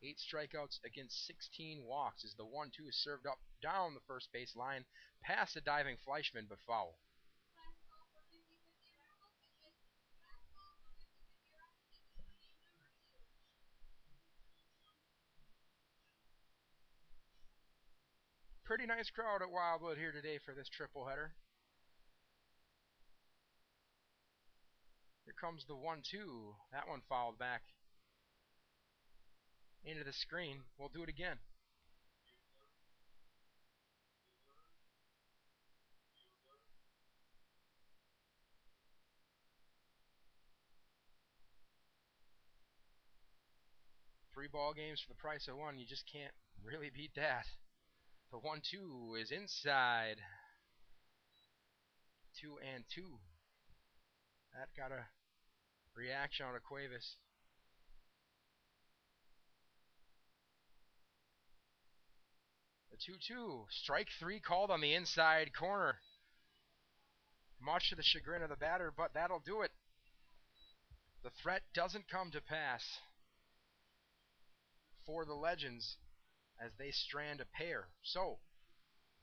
8 strikeouts against 16 walks as the 1-2 is served up down the first base line, past the diving Fleischman, but foul. Pretty nice crowd at Wildwood here today for this triple header. Here comes the 1-2. That one fouled back into the screen. We'll do it again. Three ball games for the price of one. You just can't really beat that. The 1-2 is inside. 2-2. That got a reaction out of Cuevas. The 2-2. Strike three called on the inside corner. Much to the chagrin of the batter, but that'll do it. The threat doesn't come to pass for the Legends as they strand a pair. So,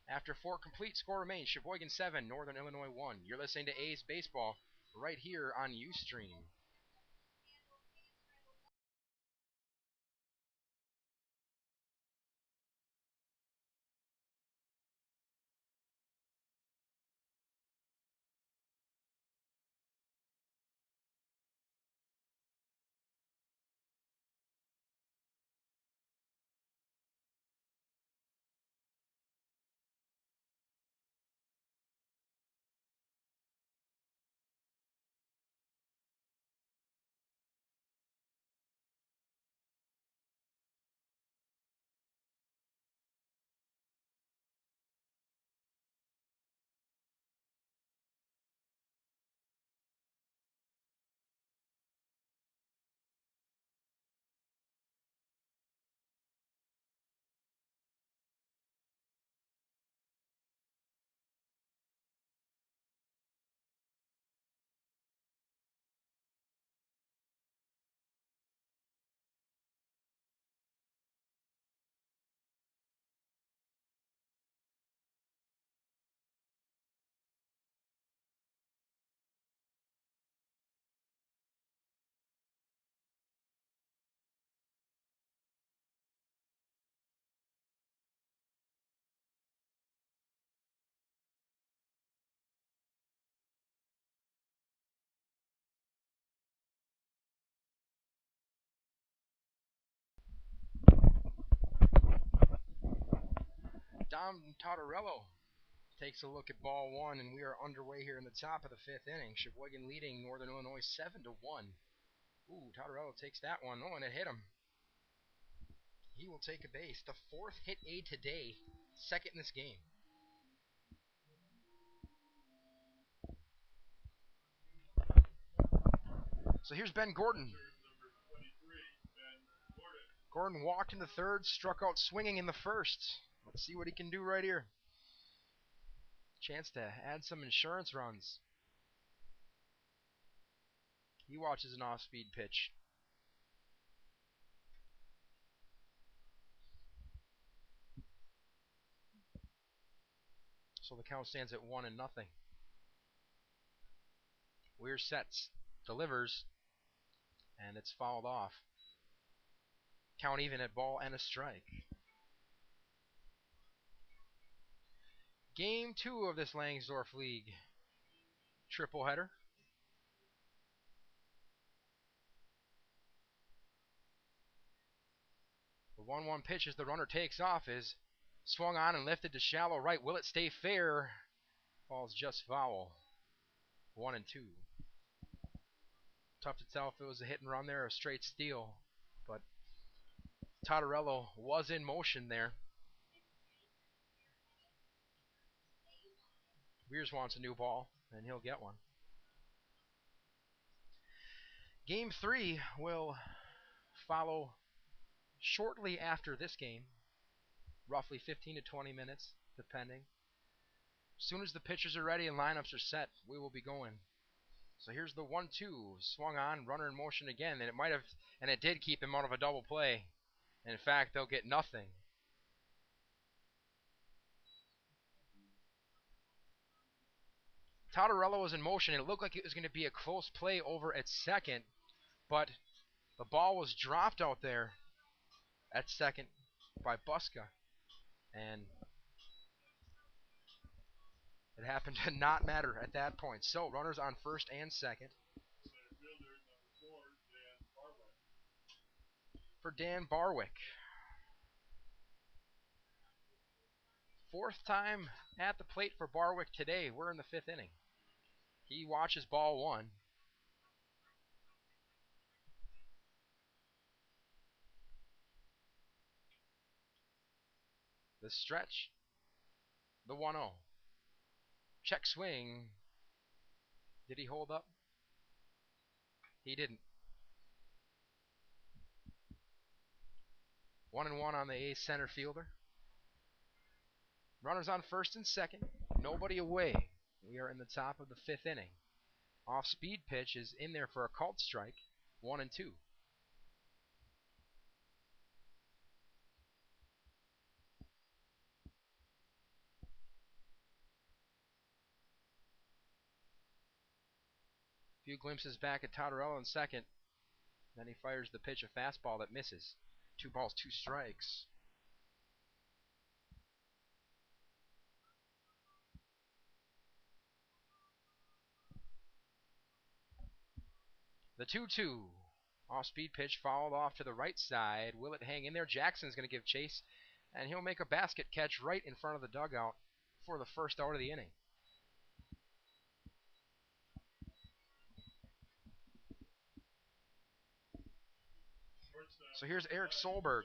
after 4 complete, score remains Sheboygan 7, Northern Illinois 1. You're listening to A's Baseball right here on Ustream. Dom Tottarello takes a look at ball one, and we are underway here in the top of the 5th inning. Sheboygan leading Northern Illinois 7-1. Ooh, Tottarello takes that one. Oh, and it hit him. He will take a base. The 4th hit A today, 2nd in this game. So here's Ben Gordon. Gordon walked in the 3rd, struck out swinging in the 1st. Let's see what he can do right here. Chance to add some insurance runs. He watches an off-speed pitch. So the count stands at 1-0. Weir sets, delivers, and it's fouled off. Count even at ball and a strike. Game 2 of this Langsdorf League triple header. The 1-1 pitch as the runner takes off is swung on and lifted to shallow right. Will it stay fair? Falls just foul. 1-2. Tough to tell if it was a hit and run there or a straight steal, but Totterello was in motion there. Weers wants a new ball, and he'll get one. Game 3 will follow shortly after this game, roughly 15 to 20 minutes, depending. As soon as the pitchers are ready and lineups are set, we will be going. So here's the 1-2, swung on, runner in motion again, and it did keep him out of a double play. And in fact, they'll get nothing. Totterello was in motion, and it looked like it was going to be a close play over at second, but the ball was dropped out there at second by Buska, and it happened to not matter at that point. So runners on first and second. Center fielder, number 4, Dan Barwick. For Dan Barwick. Fourth time at the plate for Barwick today. We're in the 5th inning. He watches ball 1. The stretch. The 1-0. Check swing. Did he hold up? He didn't. 1-1 on the A's center fielder. Runners on first and second. Nobody away. We are in the top of the 5th inning. Off-speed pitch is in there for a called strike. 1-2. Few glimpses back at Totterello in second. Then he fires the pitch, a fastball that misses. 2 balls, 2 strikes. The 2-2. Off-speed pitch fouled off to the right side. Will it hang in there? Jackson's going to give chase, and he'll make a basket catch right in front of the dugout for the first out of the inning. So here's Eric Solberg.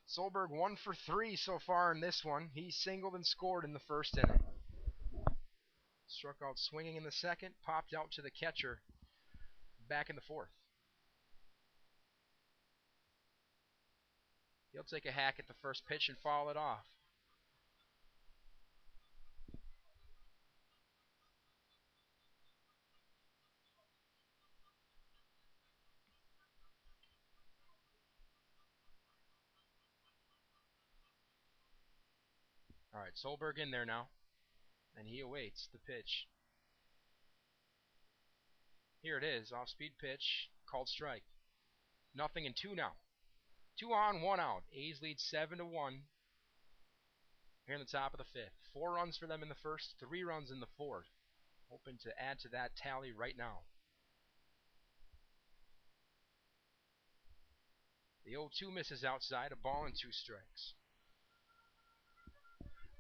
Solberg 1 for 3 so far in this one. He singled and scored in the first inning. Struck out swinging in the second, popped out to the catcher back in the fourth. He'll take a hack at the first pitch and foul it off. All right, Solberg in there now, and he awaits the pitch. Here it is, off-speed pitch, called strike. 0-2 now. 2 on, 1 out. A's lead 7-1 here in the top of the 5th. 4 runs for them in the first, 3 runs in the fourth. Hoping to add to that tally right now. The 0-2 misses outside, a ball and 2 strikes.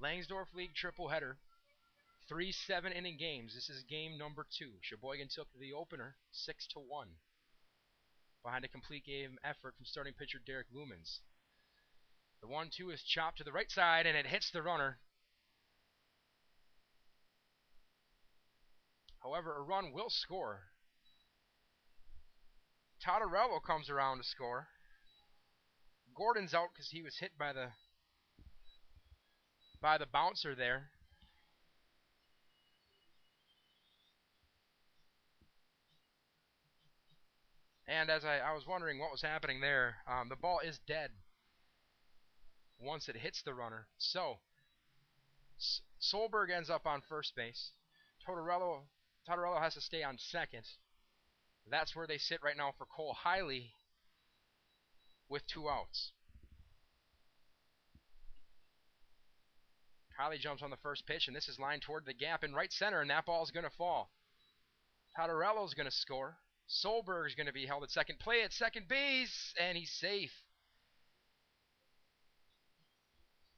Langsdorff League triple header. 3 7-inning games. This is game number 2. Sheboygan took the opener 6-1 behind a complete game effort from starting pitcher Derek Lumens. The 1-2 is chopped to the right side, and it hits the runner. However, a run will score. Totterello comes around to score. Gordon's out because he was hit by the bouncer there. And as I was wondering what was happening there, the ball is dead once it hits the runner. So, Solberg ends up on first base. Totterello has to stay on second. That's where they sit right now for Cole Hiley with 2 outs. Hiley jumps on the first pitch, and this is lined toward the gap in right center, and that ball is going to fall. Totterello's going to score. Solberg's going to be held at second. Play at second base, and he's safe.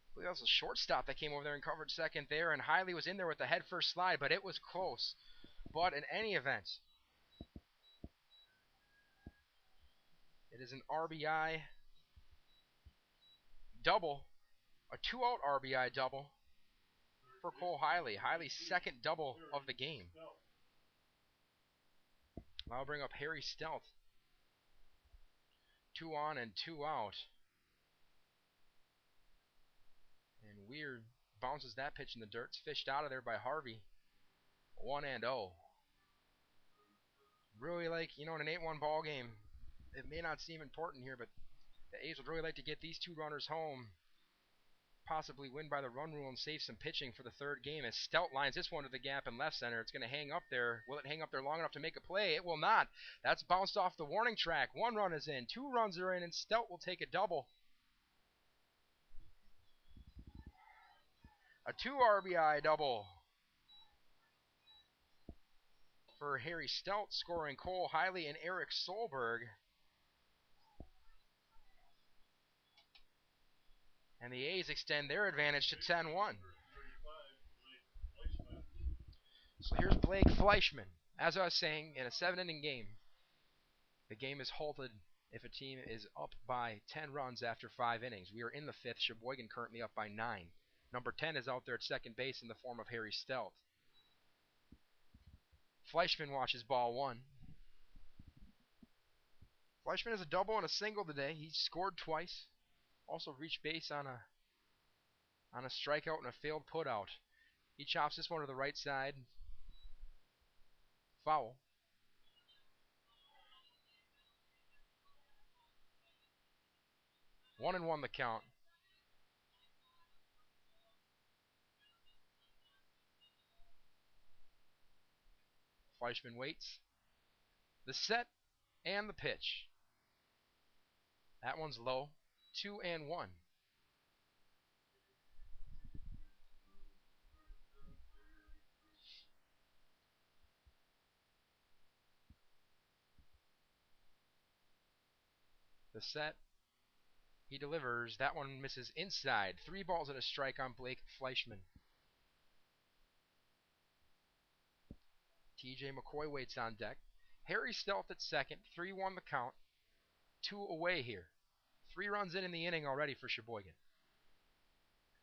I believe that was a shortstop that came over there and covered second there, and Hiley was in there with the head first slide, but it was close. But in any event, It is an RBI double, a 2-out RBI double for Cole Hiley. Hiley's second double of the game. Now I'll bring up Harry Stelth. 2 on and 2 out. And Weird bounces that pitch in the dirt. It's fished out of there by Harvey. 1-0. Really like, in an 8-1 ball game, it may not seem important here, but the A's would really like to get these 2 runners home. Possibly win by the run rule and save some pitching for the third game as Stelth lines this one to the gap in left center. It's going to hang up there. Will it hang up there long enough to make a play? It will not. That's bounced off the warning track. 1 run is in. 2 runs are in, and Stelth will take a double. A 2 RBI double for Harry Stelth, scoring Cole Hiley and Eric Solberg. And the A's extend their advantage to 10-1. So here's Blake Fleischman. As I was saying, in a 7-inning game, the game is halted if a team is up by 10 runs after 5 innings. We are in the 5th. Sheboygan currently up by 9. Number 10 is out there at second base in the form of Harry Stelth. Fleischman watches ball 1. Fleischman has a double and a single today. He scored twice. Also reached base on a strikeout and a failed putout. He chops this one to the right side. Foul. 1-1 the count. Fleischman waits. The set and the pitch. That one's low. 2-1. The set. He delivers. That one misses inside. 3 balls and a strike on Blake Fleischman. TJ McCoy waits on deck. Harry Stelth at second. 3-1 the count. 2 away here. 3 runs in the inning already for Sheboygan.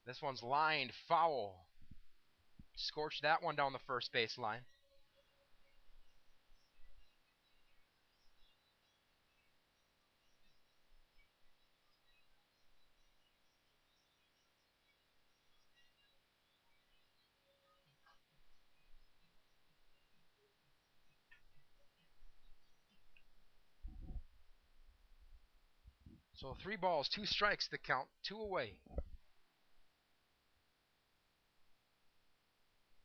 This one's lined foul. Scorched that one down the first base line. So 3 balls, 2 strikes the count, 2 away.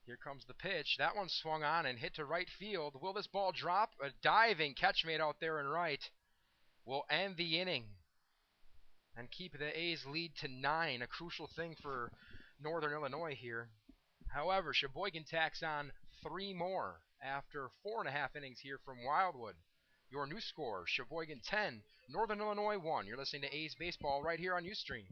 Here comes the pitch. That one swung on and hit to right field. Will this ball drop? A diving catch made out there in right will end the inning and keep the A's lead to 9, a crucial thing for Northern Illinois here. However, Sheboygan tacks on 3 more after 4.5 innings here from Wildwood. Your new score, Sheboygan 10, Northern Illinois 1. You're listening to A's Baseball right here on Ustream.